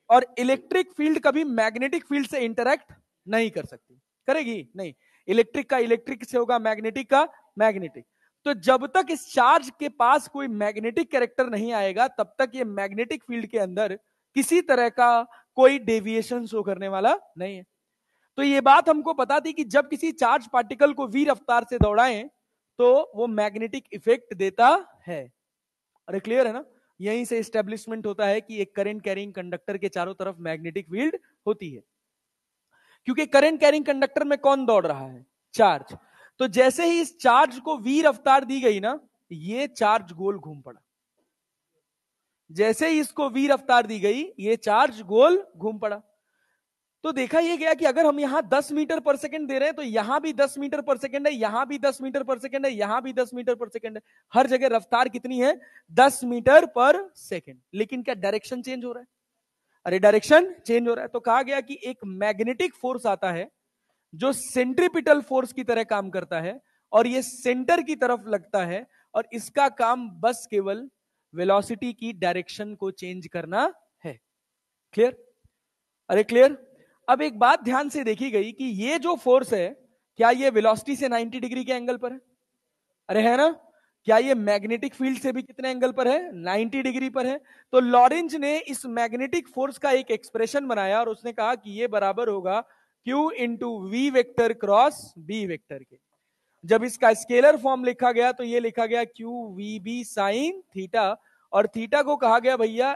और इलेक्ट्रिक फील्ड कभी मैग्नेटिक फील्ड से इंटरैक्ट नहीं कर सकती। करेगी नहीं। इलेक्ट्रिक का इलेक्ट्रिक से होगा, मैग्नेटिक का मैग्नेटिक। तो जब तक इस चार्ज के पास कोई मैग्नेटिक कैरेक्टर नहीं आएगा तब तक ये मैग्नेटिक फील्ड के अंदर किसी तरह का कोई डेविएशन शो करने वाला नहीं है। तो ये बात हमको पता थी कि जब किसी चार्ज पार्टिकल को v रफ्तार से दौड़ाएं तो वो मैग्नेटिक इफेक्ट देता है। अरे क्लियर है ना? यहीं से एस्टेब्लिशमेंट होता है कि एक करंट कैरिंग कंडक्टर के चारों तरफ मैग्नेटिक फील्ड होती है। क्योंकि करंट कैरिंग कंडक्टर में कौन दौड़ रहा है? चार्ज। तो जैसे ही इस चार्ज को v रफ्तार दी गई ना, ये चार्ज गोल घूम पड़ा। जैसे ही इसको v रफ्तार दी गई, ये चार्ज गोल घूम पड़ा। तो देखा यह गया कि अगर हम यहां 10 मीटर पर सेकंड दे रहे हैं, तो यहां भी 10 मीटर पर सेकंड है, यहां भी 10 मीटर पर सेकंड है, यहां भी 10 मीटर पर सेकंड है। हर जगह रफ्तार कितनी है? 10 मीटर पर सेकंड। लेकिन क्या डायरेक्शन चेंज हो रहा है? अरे डायरेक्शन चेंज हो रहा है। तो कहा गया कि एक मैग्नेटिक फोर्स आता है जो सेंट्रीपिटल फोर्स की तरह काम करता है, और ये सेंटर की तरफ लगता है, और इसका काम बस केवल वेलोसिटी की डायरेक्शन को चेंज करना है। क्लियर? अरे क्लियर? अब एक बात ध्यान से देखी गई कि ये जो फोर्स है, क्या ये वेलोसिटी से 90 डिग्री के एंगल पर है? अरे है ना? क्या ये मैग्नेटिक फील्ड से भी कितने एंगल पर है? 90 डिग्री पर है। तो लॉरेंज ने इस मैग्नेटिक फोर्स का एक एक्सप्रेशन बनाया, और उसने कहा कि ये बराबर होगा Q into V vector cross B vector के। जब इसका स्केलर फॉर्म लिखा गया तो ये लिखा गया Q V B sine theta, और थीटा को कहा गया भैया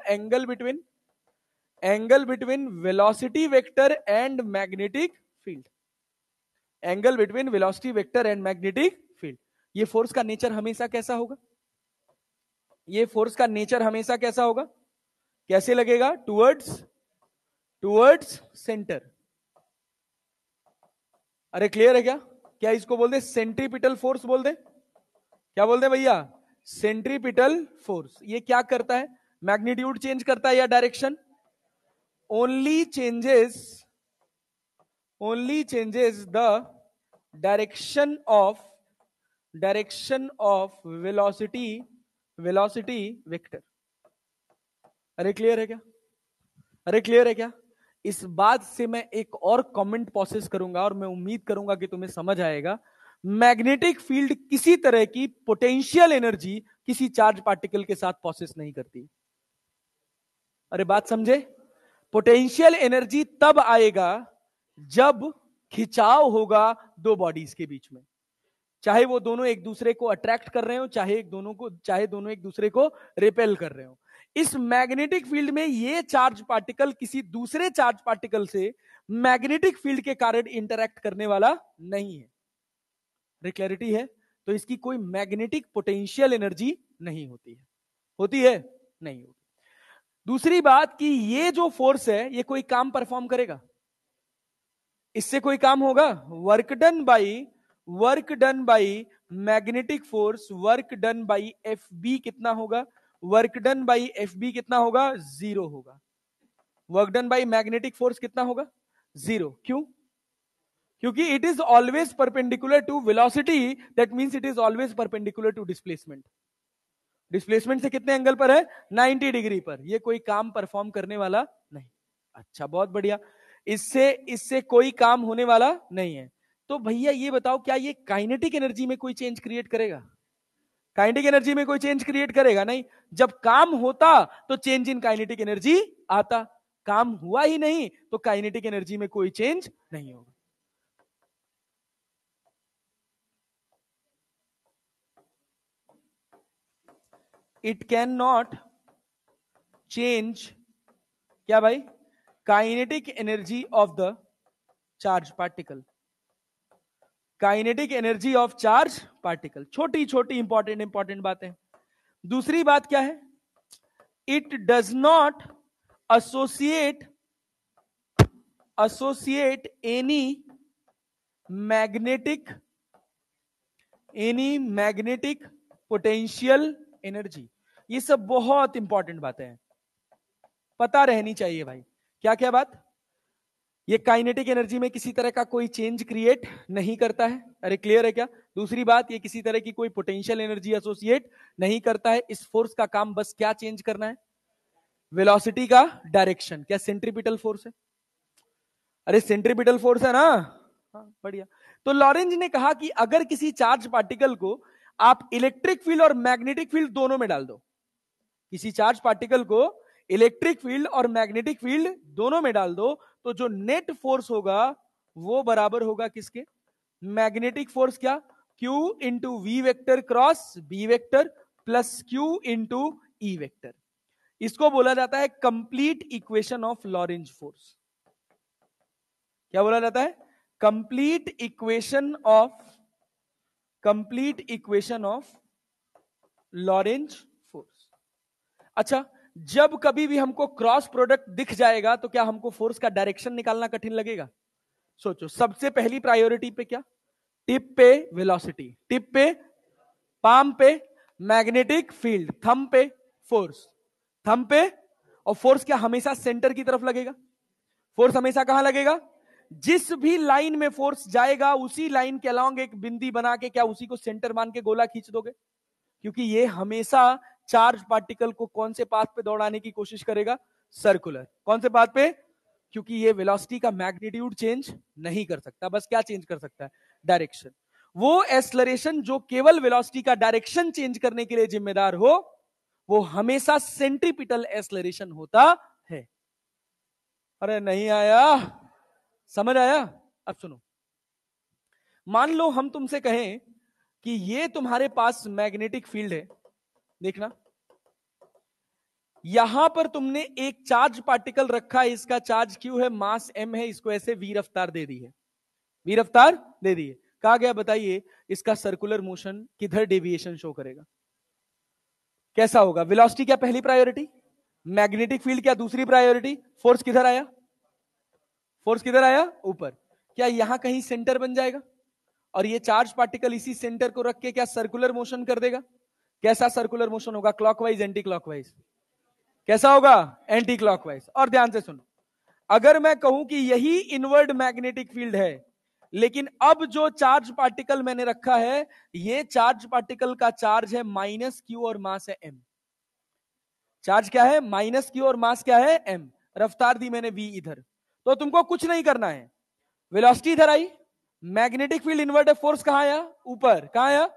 angle between velocity vector and magnetic field. Angle between velocity vector and magnetic field. ये फोर्स का नेचर हमेशा कैसा होगा? ये फोर्स का नेचर हमेशा कैसा होगा? कैसे लगेगा? Towards centre. अरे क्लियर है क्या? क्या इसको बोल दे सेंट्रीपिटल फोर्स बोल दे? क्या बोल दे भैया? Centripetal force. ये क्या करता है? मैग्नीट्यूड चेंज करता है या direction? Only changes the direction of velocity vector. अरे क्लियर है क्या? अरे क्लियर है क्या? इस बात से मैं एक और कमेंट प्रोसेस करूंगा, और मैं उम्मीद करूंगा कि तुम्हें समझ आएगा। मैग्नेटिक फील्ड किसी तरह की पोटेंशियल एनर्जी किसी चार्ज पार्टिकल के साथ प्रोसेस नहीं करती। अरे बात समझे? पोटेंशियल एनर्जी तब आएगा जब खिंचाव होगा दो बॉडीज के बीच में, चाहे वो दोनों एक दूसरे को अट्रैक्ट कर रहे हो, चाहे दोनों एक दूसरे को रिपेल कर रहे हो। इस मैग्नेटिक फील्ड में ये चार्ज पार्टिकल किसी दूसरे चार्ज पार्टिकल से मैग्नेटिक फील्ड के कारण इंटरैक्ट करने वाला नहीं है। क्लैरिटी है? तो इसकी कोई मैग्नेटिक पोटेंशियल एनर्जी नहीं होती है। होती है? नहीं होती। दूसरी बात कि ये जो फोर्स है, ये कोई काम परफॉर्म करेगा? इससे कोई काम होगा? Work done by magnetic force, work done by F B कितना होगा? Work done by F B कितना होगा? 0 होगा। Work done by magnetic force कितना होगा? 0। क्यों? क्योंकि it is always perpendicular to velocity, that means it is always perpendicular to displacement. Displacement से कितने एंगल पर है? 90 डिग्री पर। ये कोई काम परफॉर्म करने वाला नहीं। अच्छा, बहुत बढ़िया। इससे कोई काम होने वाला नहीं है। तो भैया ये बताओ, क्या ये काइनेटिक एनर्जी में कोई चेंज क्रिएट करेगा? काइनेटिक एनर्जी में कोई चेंज क्रिएट करेगा नहीं। जब काम होता तो चेंज इन काइनेटिक एनर्जी आता, काम हुआ ही नहीं तो काइनेटिक एनर्जी में कोई चेंज नहीं होगा। इट कैन नॉट चेंज क्या भाई? Kinetic energy of the charge particle. Kinetic energy of charge particle. छोटी छोटी इंपॉर्टेंट बातें। दूसरी बात क्या है? It does not associate any magnetic potential energy। ये सब बहुत इंपॉर्टेंट बातें हैं, पता रहनी चाहिए भाई। क्या क्या बात? ये काइनेटिक एनर्जी में किसी तरह का कोई चेंज क्रिएट नहीं करता है। अरे क्लियर है क्या? दूसरी बात, ये किसी तरह की कोई पोटेंशियल एनर्जी एसोसिएट नहीं करता है। इस फोर्स का काम बस क्या चेंज करना है? वेलोसिटी का डायरेक्शन। क्या सेंट्रीपिटल फोर्स है? अरे सेंट्रीपिटल फोर्स है ना? हाँ, बढ़िया। तो लॉरेंज ने कहा कि अगर किसी चार्ज पार्टिकल को आप इलेक्ट्रिक फील्ड और मैग्नेटिक फील्ड दोनों में डाल दो, किसी चार्ज पार्टिकल को इलेक्ट्रिक फील्ड और मैग्नेटिक फील्ड दोनों में डाल दो, तो जो नेट फोर्स होगा वो बराबर होगा किसके? Magnetic force. क्या? Q into V vector cross B vector plus Q into E vector. इसको बोला जाता है complete equation of Lorentz force. क्या बोला जाता है? Complete equation of Lorentz force. अच्छा, जब कभी भी हमको क्रॉस प्रोडक्ट दिख जाएगा तो क्या हमको फोर्स का डायरेक्शन निकालना कठिन लगेगा? सोचो, सबसे पहली प्रायोरिटी पे क्या? टिप पे वेलोसिटी, टिप पे, पाम पे मैग्नेटिक फील्ड, थंब पे फोर्स, थंब पे। और फोर्स क्या हमेशा सेंटर की तरफ लगेगा? फोर्स हमेशा कहां लगेगा? जिस भी लाइन में फोर्स जाएगा उसी लाइन के अलोंग एक बिंदी बना के क्या उसी को सेंटर मान के गोला खींच दोगे? क्योंकि ये हमेशा चार्ज पार्टिकल को कौन से पाथ पे दौड़ाने की कोशिश करेगा? सर्कुलर। कौन से पाथ पे? क्योंकि ये वेलोसिटी का मैग्नीट्यूड चेंज नहीं कर सकता, बस क्या चेंज कर सकता है? डायरेक्शन। वो एक्सेलरेशन जो केवल वेलोसिटी का डायरेक्शन चेंज करने के लिए जिम्मेदार हो, वो हमेशा सेंट्रीपिटल एक्सेलरेशन होता है। अरे नहीं आया? समझ आया? अब सुनो, मान लो हम तुमसे कहें कि ये तुम्हारे पास मैग्नेटिक फील्ड है, देखना यहां पर तुमने एक चार्ज पार्टिकल रखा है, इसका चार्ज क्यू है, मास एम है, इसको ऐसे वी रफ्तार दे दी है, वी रफ्तार दे दी है। कहा गया बताइए इसका सर्कुलर मोशन किधर डेविएशन शो करेगा? कैसा होगा? वेलोसिटी क्या पहली प्रायोरिटी? मैग्नेटिक फील्ड क्या दूसरी प्रायोरिटी? फोर्स किधर आया? फोर्स किधर आया? ऊपर। क्या यहां कहीं सेंटर बन जाएगा और ये चार्ज पार्टिकल इसी सेंटर को रख के क्या सर्कुलर मोशन कर देगा? कैसा सर्कुलर मोशन होगा? Clockwise, anti clockwise? कैसा होगा? Anti clockwise. और ध्यान से सुनो, अगर मैं कहूं कि यही इनवर्ड मैग्नेटिक फील्ड है, लेकिन अब जो चार्ज पार्टिकल मैंने रखा है, ये चार्ज पार्टिकल का चार्ज है माइनस क्यू और मास है एम। चार्ज क्या है? माइनस क्यू और मास क्या है? एम। रफ्तार दी मैंने वी इधर, तो तुमको कुछ नहीं करना है, वेलोसिटी इधर आई, मैग्नेटिक फील्ड इनवर्ट है, फोर्स कहां आया? ऊपर। कहां आया?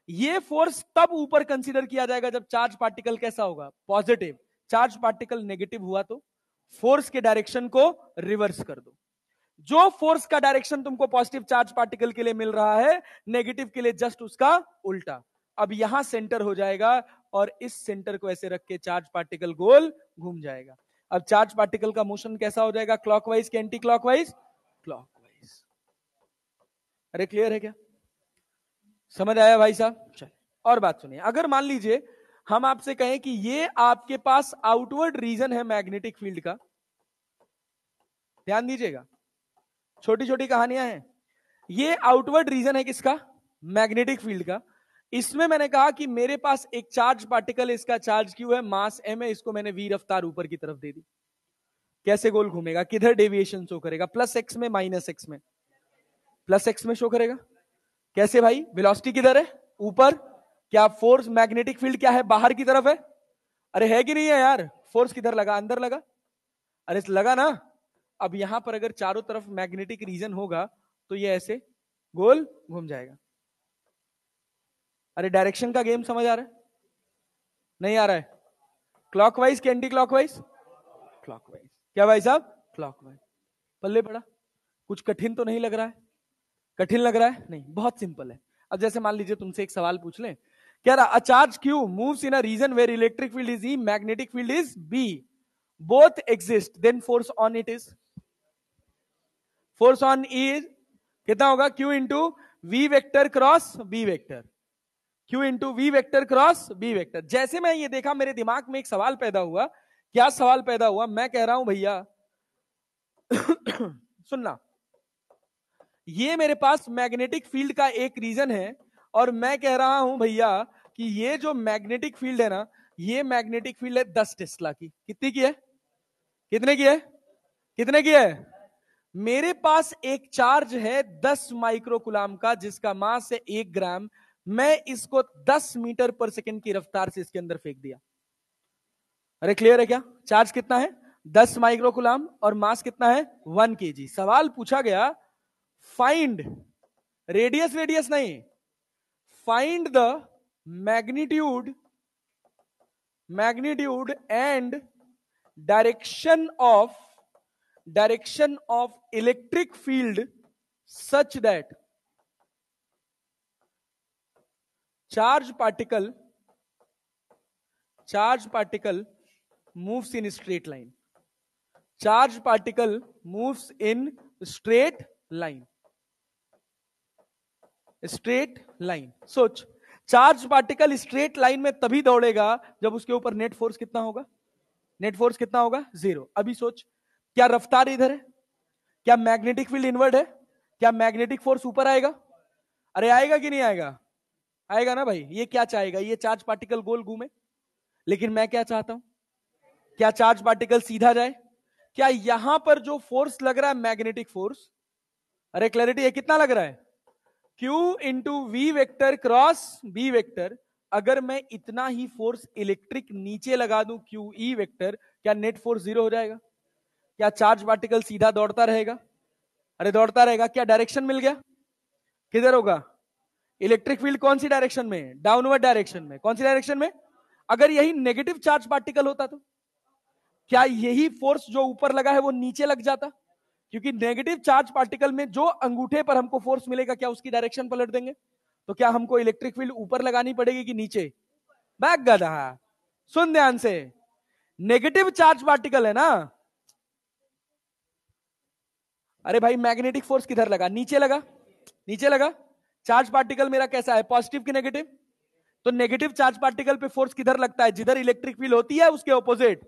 ये फोर्स तब ऊपर कंसीडर किया जाएगा जब चार्ज पार्टिकल कैसा होगा? पॉजिटिव। चार्ज पार्टिकल नेगेटिव हुआ तो फोर्स के डायरेक्शन को रिवर्स कर दो। जो फोर्स का डायरेक्शन तुमको पॉजिटिव चार्ज पार्टिकल के लिए मिल रहा है, नेगेटिव के लिए जस्ट उसका उल्टा। अब यहां सेंटर हो जाएगा और इस सेंटर को ऐसे रख के चार्ज पार्टिकल गोल घूम जाएगा। अब चार्ज पार्टिकल का मोशन कैसा हो जाएगा? क्लॉकवाइज के एंटी क्लॉकवाइज? क्लॉकवाइज। अरे क्लियर है क्या? समझ आया भाई साहब? चल, और बात सुनिए, अगर मान लीजिए हम आपसे कहें कि ये आपके पास आउटवर्ड रीजन है मैग्नेटिक फील्ड का, ध्यान दीजिएगा, छोटी छोटी कहानियां हैं। ये आउटवर्ड रीजन है किसका? मैग्नेटिक फील्ड का। इसमें मैंने कहा कि मेरे पास एक चार्ज पार्टिकल है, इसका चार्ज क्यू है, मास एम है, इसको मैंने वी रफ्तार ऊपर की तरफ दे दी। कैसे गोल घूमेगा? किधर डेविएशन शो करेगा? प्लस एक्स में, माइनस एक्स में? प्लस एक्स में शो करेगा। कैसे भाई? वेलोसिटी किधर है? ऊपर। क्या फोर्स मैग्नेटिक फील्ड क्या है? बाहर की तरफ है। अरे है कि नहीं है यार? फोर्स किधर लगा? अंदर लगा। अरे लगा ना। अब यहां पर अगर चारों तरफ मैग्नेटिक रीजन होगा तो ये ऐसे गोल घूम जाएगा। अरे डायरेक्शन का गेम समझ आ रहा है? नहीं आ रहा है? क्लॉकवाइज के एंटी क्लॉकवाइज? क्लॉकवाइज। क्या भाई साहब? क्लॉकवाइज। पल्ले पड़ा? कुछ कठिन तो नहीं लग रहा है? कठिन लग रहा है? नहीं, बहुत सिंपल है। अब जैसे मान लीजिए तुमसे एक सवाल पूछ लें, कह रहा a charge Q moves in a region where electric field is E, magnetic field is B, both exist, then force on it is? Force on is कितना होगा? Q into V vector cross B vector, Q into V vector cross B vector. जैसे मैं ये देखा मेरे दिमाग में एक सवाल पैदा हुआ। क्या सवाल पैदा हुआ? मैं कह रहा हूं भैया सुनना, ये मेरे पास मैग्नेटिक फील्ड का एक रीजन है और मैं कह रहा हूं भैया कि ये जो मैग्नेटिक फील्ड है ना, ये मैग्नेटिक फील्ड है 10 टेस्ला की। कितनी की है? कितने की है? कितने की है? मेरे पास एक चार्ज है 10 माइक्रोकुलाम का जिसका मास है 1 ग्राम। मैं इसको 10 मीटर पर सेकंड की रफ्तार से इसके अंदर फेंक दिया। अरे क्लियर है क्या? चार्ज कितना है? 10 माइक्रोकुलाम और मास कितना है? 1 केजी। सवाल पूछा गया फाइंड रेडियस, रेडियस नहीं, find the magnitude and direction of electric field such that charge particle moves in straight line. Charge particle moves in straight line, straight line. सोच, चार्ज पार्टिकल स्ट्रेट लाइन में तभी दौड़ेगा जब उसके ऊपर net force कितना होगा? Net force कितना होगा? 0। अभी सोच, क्या रफ्तार इधर है? क्या मैग्नेटिक फील्ड इनवर्ड है? क्या मैग्नेटिक फोर्स ऊपर आएगा? अरे आएगा कि नहीं आएगा? आएगा ना भाई। ये क्या चाहेगा? ये चार्ज पार्टिकल गोल घूमे। लेकिन मैं क्या चाहता हूं? क्या चार्ज पार्टिकल सीधा जाए? क्या यहां पर जो फोर्स लग रहा है मैग्नेटिक फोर्स, अरे क्लैरिटी है, कितना लग रहा है? Q into V vector cross B vector. अगर मैं इतना ही फोर्स इलेक्ट्रिक नीचे लगा दूं क्यू ई वेक्टर, क्या नेट फोर्स 0 हो जाएगा? क्या चार्ज पार्टिकल सीधा दौड़ता रहेगा? अरे दौड़ता रहेगा। क्या डायरेक्शन मिल गया? किधर होगा? इलेक्ट्रिक फील्ड कौन सी डायरेक्शन में? डाउनवर्ड डायरेक्शन में। कौन सी डायरेक्शन में? अगर यही नेगेटिव चार्ज पार्टिकल होता तो क्या यही फोर्स जो ऊपर लगा है वो नीचे लग जाता? क्योंकि नेगेटिव चार्ज पार्टिकल में जो अंगूठे पर हमको फोर्स मिलेगा, क्या उसकी डायरेक्शन पलट देंगे? तो क्या हमको इलेक्ट्रिक फील्ड ऊपर लगानी पड़ेगी कि नीचे? बैक गधा, सुन ध्यान से। नेगेटिव चार्ज पार्टिकल है ना, अरे भाई मैग्नेटिक फोर्स किधर लगा? नीचे लगा। नीचे लगा। चार्ज पार्टिकल मेरा कैसा है? पॉजिटिव की नेगेटिव? तो नेगेटिव चार्ज पार्टिकल पे फोर्स किधर लगता है? जिधर इलेक्ट्रिक फील्ड होती है उसके ऑपोजिट।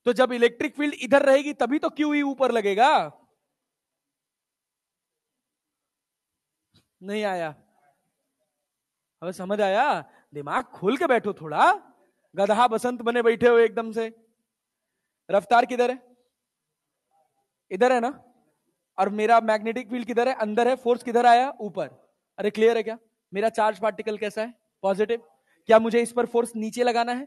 तो जब इलेक्ट्रिक फील्ड इधर रहेगी तभी तो क्यू ई ऊपर लगेगा। नहीं आया? अब समझ आया? दिमाग खोल के बैठो थोड़ा, गधा बसंत बने बैठे हो एकदम से। रफ्तार किधर है? इधर है ना। और मेरा मैग्नेटिक फील्ड किधर है? अंदर है। फोर्स किधर आया? ऊपर। अरे क्लियर है क्या? मेरा चार्ज पार्टिकल कैसा है? पॉजिटिव। क्या मुझे इस पर फोर्स नीचे लगाना है?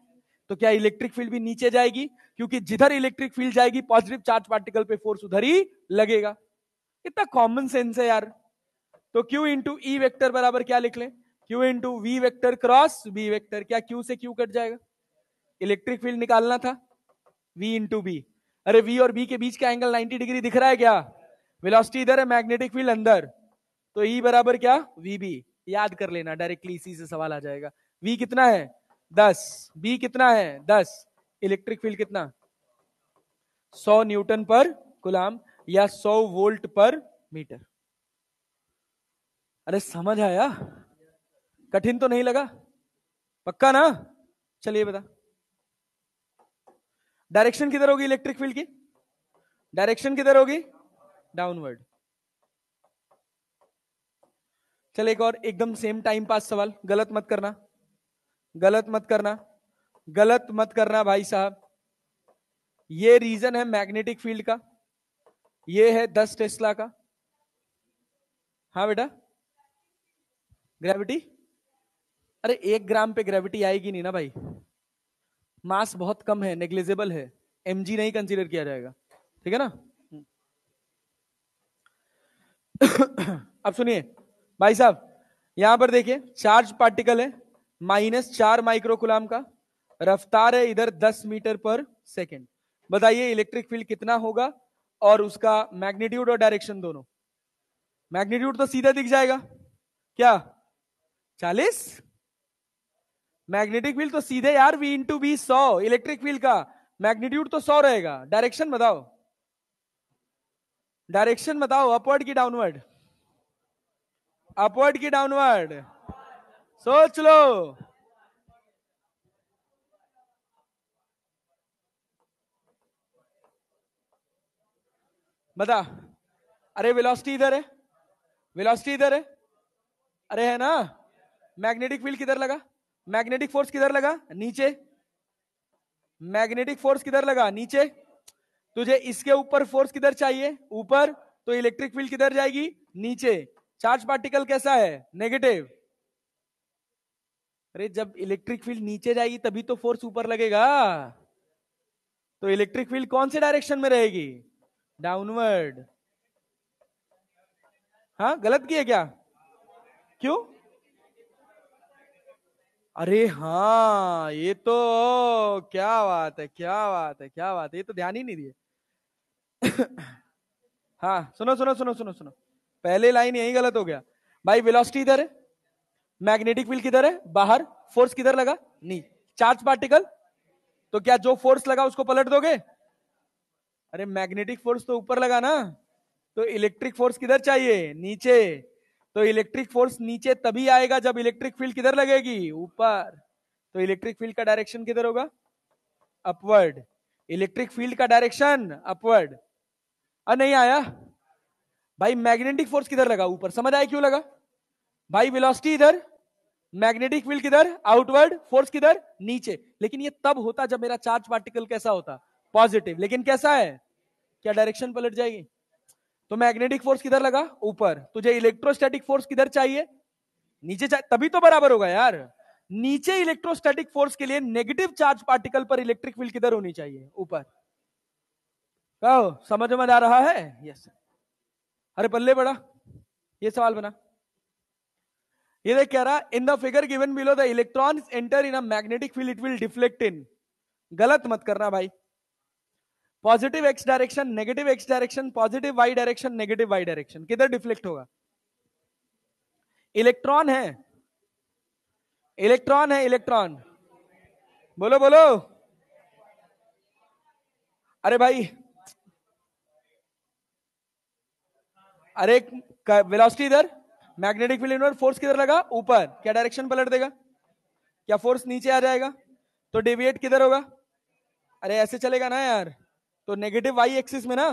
तो क्या इलेक्ट्रिक फील्ड भी नीचे जाएगी? क्योंकि जिधर इलेक्ट्रिक फील्ड जाएगी पॉजिटिव चार्ज पार्टिकल पे फोर्स उधर ही लगेगा। कितना कॉमन सेंस है यार। तो Q इंटू ई वेक्टर बराबर क्या लिख लें? Q into V vector cross B vector. क्या Q से Q कट जाएगा? इलेक्ट्रिक फील्ड निकालना था, V इंटू बी। अरे V और B के बीच का एंगल 90 डिग्री दिख रहा है क्या? वेलोसिटी इधर है, मैग्नेटिक फील्ड अंदर। तो E बराबर क्या? VB। याद कर लेना, डायरेक्टली इसी से सवाल आ जाएगा। V कितना है? 10। B कितना है? 10। इलेक्ट्रिक फील्ड कितना? 100 न्यूटन पर कूलाम या 100 वोल्ट पर मीटर। अरे समझ आया? कठिन तो नहीं लगा? पक्का ना? चलिए बता, डायरेक्शन किधर होगी इलेक्ट्रिक फील्ड की? डायरेक्शन किधर होगी? डाउनवर्ड। चल एक और एकदम सेम टाइम पास सवाल, गलत मत करना, गलत मत करना, गलत मत करना भाई साहब। ये रीजन है मैग्नेटिक फील्ड का, ये है 10 टेस्ला का। हाँ बेटा, ग्रेविटी। अरे 1 ग्राम पे ग्रेविटी आएगी नहीं ना भाई, मास बहुत कम है, नेग्लिजिबल है, mg नहीं कंसीडर किया जाएगा, ठीक है ना। अब सुनिए भाई साहब, यहां पर देखिए चार्ज पार्टिकल है -4 माइक्रोकुलाम का, रफ्तार है इधर 10 मीटर पर सेकेंड। बताइए इलेक्ट्रिक फील्ड कितना होगा और उसका मैग्नीट्यूड और डायरेक्शन दोनों। मैग्नीट्यूड तो सीधा दिख जाएगा, क्या 40। मैग्नेटिक फील्ड तो सीधे यार V into B 100, electric field का मैग्नीट्यूड तो 100 रहेगा। डायरेक्शन बताओ, डायरेक्शन बताओ, अपवर्ड की डाउनवर्ड? अपवर्ड की डाउनवर्ड? सोच लो। बता। अरे वेलोसिटी इधर है, वेलोसिटी इधर है, अरे है ना। मैग्नेटिक फील्ड किधर लगा? मैग्नेटिक फोर्स किधर लगा? नीचे। मैग्नेटिक फोर्स किधर लगा? नीचे। तुझे इसके ऊपर फोर्स किधर चाहिए? ऊपर। तो इलेक्ट्रिक फील्ड किधर जाएगी? नीचे। चार्ज पार्टिकल कैसा है? नेगेटिव। अरे जब इलेक्ट्रिक फील्ड नीचे जाएगी तभी तो फोर्स ऊपर लगेगा। तो इलेक्ट्रिक फील्ड कौन से डायरेक्शन में रहेगी? डाउनवर्ड। हाँ गलत किया क्या? क्यों? अरे हाँ ये तो, क्या बात है, क्या बात है, क्या बात है, ये तो ध्यान ही नहीं दिए। हाँ सुनो सुनो सुनो सुनो सुनो, पहले लाइन यही गलत हो गया भाई। वेलोसिटी इधर है, मैग्नेटिक फील्ड किधर है? बाहर। फोर्स किधर लगा? नहीं। चार्ज पार्टिकल, तो क्या जो फोर्स लगा उसको पलट दोगे? अरे मैग्नेटिक फोर्स तो ऊपर लगा ना, तो इलेक्ट्रिक फोर्स किधर चाहिए? नीचे। तो इलेक्ट्रिक फोर्स नीचे तभी आएगा जब इलेक्ट्रिक फील्ड किधर लगेगी? ऊपर। तो इलेक्ट्रिक फील्ड का डायरेक्शन किधर होगा? अपवर्ड। इलेक्ट्रिक फील्ड का डायरेक्शन अपवर्ड। नहीं आया भाई, मैग्नेटिक फोर्स किधर लगा? ऊपर। समझ आया क्यों लगा भाई? वेलोसिटी इधर, मैग्नेटिक फील्ड किधर? आउटवर्ड, फोर्स किधर? नीचे। लेकिन ये तब होता जब मेरा चार्ज पार्टिकल कैसा होता? पॉजिटिव। लेकिन कैसा है? क्या डायरेक्शन पलट जाएगी? तो मैग्नेटिक फोर्स किधर लगा? ऊपर। तुझे इलेक्ट्रोस्टैटिक फोर्स किधर चाहिए? नीचे चाहिए, तभी तो बराबर होगा यार। नीचे इलेक्ट्रोस्टैटिक फोर्स के लिए नेगेटिव चार्ज पार्टिकल पर इलेक्ट्रिक फील्ड किधर होनी चाहिए? ऊपर। कहो समझ में आ रहा है? यस। अरे पल्ले बड़ा, ये सवाल बना। ये देख कह रहा, in the figure given below the electrons enter in a magnetic field it will deflect in. गलत मत करना भाई। Positive x direction, negative x direction, positive y direction, negative y direction, किधर डिफ्लेक्ट होगा? इलेक्ट्रॉन है, इलेक्ट्रॉन है, electron. बोलो बोलो। अरे भाई, अरे वेलोसिटी इधर, मैग्नेटिक फील्ड इनवर्ड, फोर्स किधर लगा? ऊपर। क्या डायरेक्शन पलट देगा? क्या फोर्स नीचे आ जाएगा? तो डेविएट किधर होगा? अरे ऐसे चलेगा ना यार, तो नेगेटिव वाई एक्सिस में ना,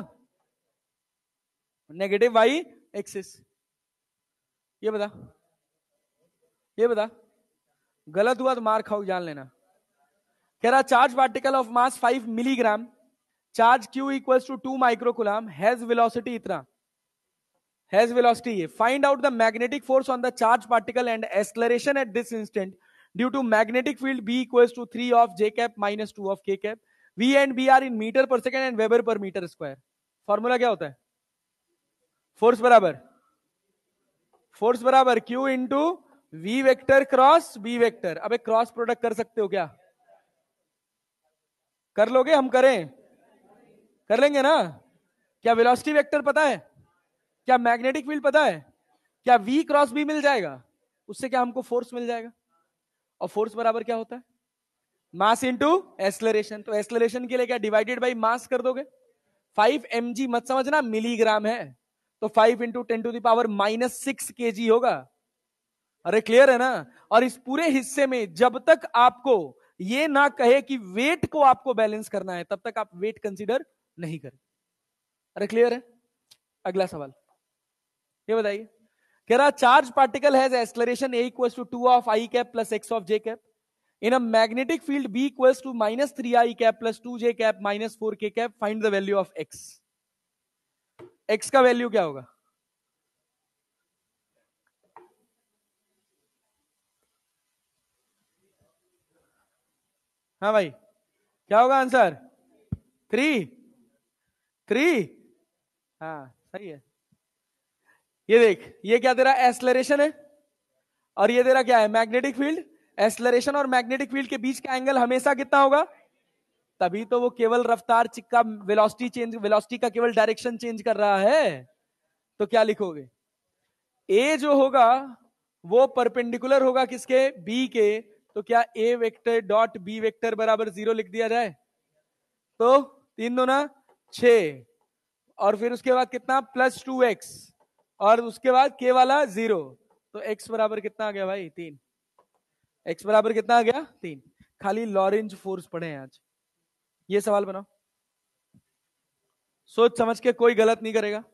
नेगेटिव वाई एक्सिस। ये बता, ये बता। गलत हुआ तो मार खाओ, जान लेना। कह रहा charge particle of mass 5 milligram, charge Q equals to 2 microcoulomb, has velocity इतना, has velocity. Find out the magnetic force on the charge particle and acceleration at this instant due to magnetic field B equals to 3 of J cap minus 2 of K cap. V and B are in metre per second and weber per metre square. Formula क्या होता है? Force बराबर, force बराबर Q into V vector cross B vector. अबे cross product कर सकते हो क्या? कर लोगे? हम करें? कर लेंगे ना। क्या वेलोसिटी वेक्टर पता है? क्या मैग्नेटिक फील्ड पता है? क्या V क्रॉस B मिल जाएगा? उससे क्या हमको फोर्स मिल जाएगा? और फोर्स बराबर क्या होता है? Mass into acceleration. तो एक्सलरेशन के लिए क्या डिवाइडेड बाई मास कर दोगे? 5 mg मत समझना, मिलीग्राम है, तो 5 इंटू 10⁻⁻6 kg होगा। अरे क्लियर है ना? और इस पूरे हिस्से में जब तक आपको ये ना कहे कि वेट को आपको बैलेंस करना है, तब तक आप वेट कंसीडर नहीं करें। अरे क्लियर है? अगला सवाल ये बताइए। कह रहा चार्ज पार्टिकल हैज acceleration A equals to 2 of I cap plus x of J cap in a magnetic field B equals to -3I cap plus 2J cap minus 4K cap. Find the value of x। x का value क्या होगा? हाँ भाई, क्या होगा answer? 3। 3। हाँ सही है। ये देख, ये क्या तेरा एक्सलरेशन है और ये तेरा क्या है? Magnetic field. एक्सलरेशन और मैग्नेटिक फील्ड के बीच का एंगल हमेशा कितना होगा? तभी तो वो केवल रफ्तार का वेलोसिटी चेंज, वेलोसिटी का केवल डायरेक्शन चेंज कर रहा है। तो क्या लिखोगे? ए जो होगा वो परपेंडिकुलर होगा किसके? बी के। तो क्या ए वेक्टर डॉट बी वेक्टर बराबर 0 लिख दिया जाए? तो 3 दूना 6, और फिर उसके बाद कितना? +2x, और उसके बाद के वाला 0। तो x बराबर कितना आ गया भाई? 3। x बराबर कितना आ गया? 3। खाली लॉरेंज फोर्स पढ़े हैं आज। ये सवाल बनाओ, सोच समझ के, कोई गलत नहीं करेगा।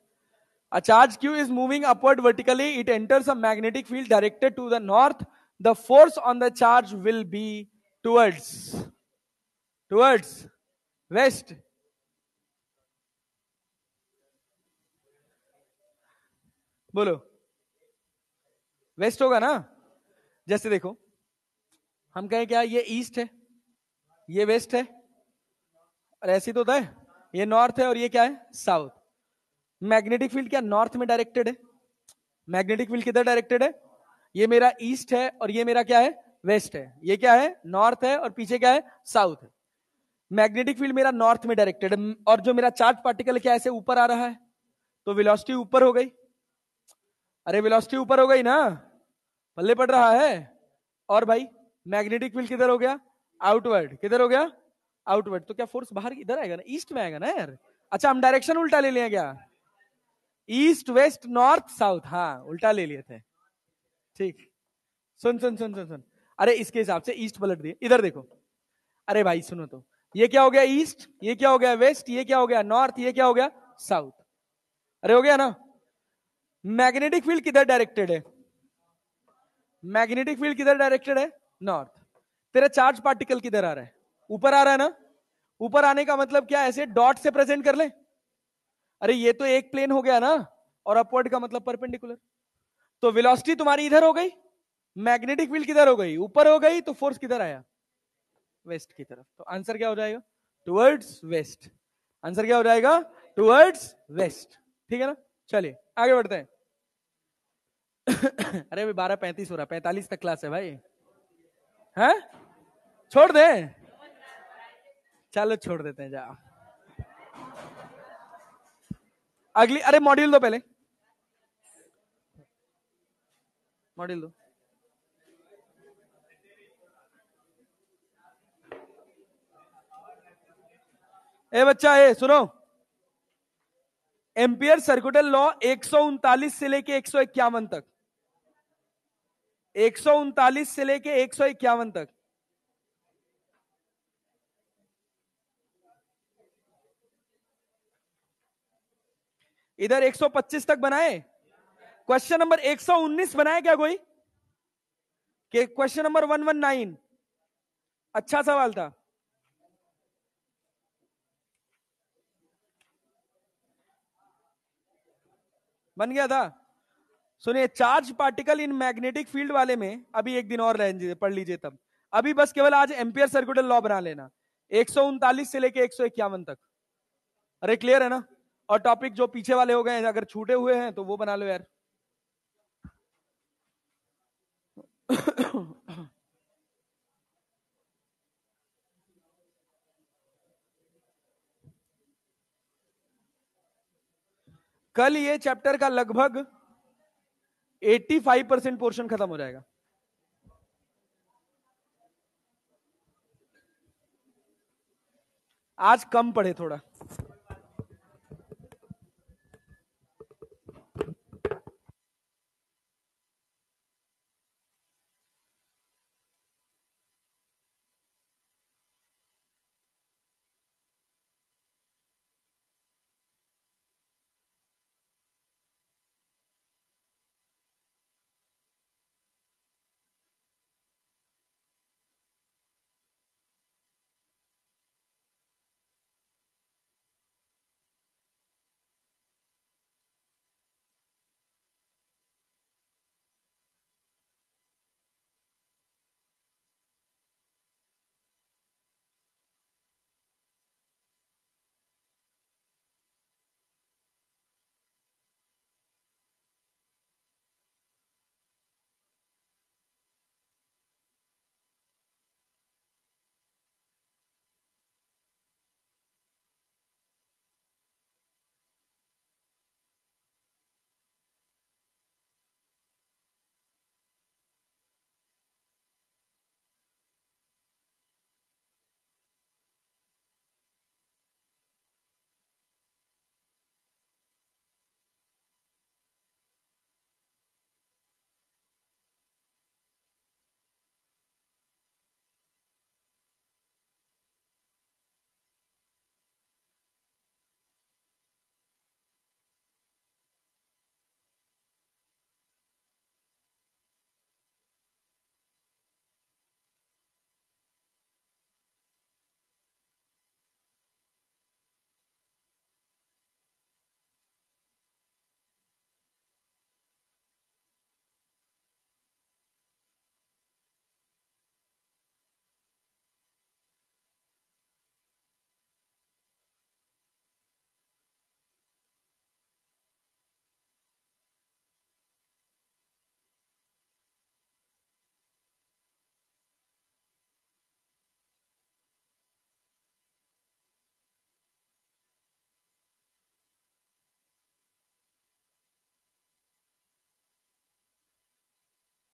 A charge Q is moving upward vertically. It enters a magnetic field directed to the north. The force on the charge will be towards west. बोलो, वेस्ट होगा ना? जैसे देखो, हम कहें क्या, ये ईस्ट है, ये वेस्ट है, और ऐसी तो होता है, ये नॉर्थ है और ये क्या है? साउथ। मैग्नेटिक फील्ड क्या नॉर्थ में डायरेक्टेड है? मैग्नेटिक फील्ड किधर डायरेक्टेड है? ये मेरा ईस्ट है और ये मेरा क्या है? वेस्ट है। ये क्या है? नॉर्थ है, और पीछे क्या है? साउथ है। मैग्नेटिक फील्ड मेरा नॉर्थ में डायरेक्टेड है, और जो मेरा चार्ज पार्टिकल क्या ऐसे ऊपर आ रहा है, तो वेलोसिटी ऊपर हो गई। अरे वेलोसिटी ऊपर हो गई ना, पल्ले पड़ रहा है। और भाई मैग्नेटिक फील्ड किधर हो गया? आउटवर्ड। किधर हो गया? आउटवर्ड। तो क्या फोर्स बाहर इधर आएगा ना, ईस्ट में आएगा ना यार। अच्छा हम डायरेक्शन उल्टा ले लिए क्या? ईस्ट वेस्ट नॉर्थ साउथ, हाँ उल्टा ले लिए थे। ठीक, सुन सुन सुन सुन सुन, अरे इसके हिसाब से ईस्ट पलट दिए। इधर देखो, अरे भाई सुनो तो, ये क्या हो गया ईस्ट, ये क्या हो गया वेस्ट, ये क्या हो गया नॉर्थ, ये क्या हो गया साउथ। अरे हो गया ना? मैग्नेटिक फील्ड किधर डायरेक्टेड है? मैग्नेटिक फील्ड किधर डायरेक्टेड है? नॉर्थ। तेरा चार्ज पार्टिकल किधर आ रहा है? ऊपर आ रहा है ना? ऊपर आने का मतलब क्या, ऐसे डॉट से प्रेजेंट कर ले। अरे ये तो एक प्लेन हो गया ना, और अपवर्ड का मतलब परपेंडिकुलर। तो वेलोसिटी तुम्हारी इधर हो गई, मैग्नेटिक फील्ड किधर हो गई? ऊपर हो गई, तो फोर्स किधर आया? वेस्ट की तरफ। तो आंसर क्या हो जाएगा? Towards waste. आंसर क्या हो जाएगा? Towards waste. ठीक है ना? चलिए आगे बढ़ते हैं। अरे अभी 12:35 हो रहा, 45 तक क्लास है भाई। हैं? छोड़ दे? चलो छोड़ देते हैं, जाओ अगली। अरे मॉड्यूल दो पहले, मॉड्यूल दो। ए बच्चा ए सुनो, एम्पियर सर्कुलर लॉ 139 से लेके 151 तक, 139 से लेके 151 तक। इधर 125 तक बनाए। क्वेश्चन नंबर 119 बनाए क्या कोई? कि क्वेश्चन नंबर 119 अच्छा सवाल था। बन गया था। सुनिए, charge particle in magnetic field वाले में अभी एक दिन और पढ़ लीजिए तब। अभी बस केवल आज एम्पियर सर्कुलर लॉ बना लेना, 139 से लेके 151 तक। अरे क्लियर है ना? और टॉपिक जो पीछे वाले हो गए हैं, अगर छूटे हुए हैं तो वो बना लो यार। कल ये चैप्टर का लगभग 85% पोर्शन खत्म हो जाएगा। आज कम पढ़े थोड़ा।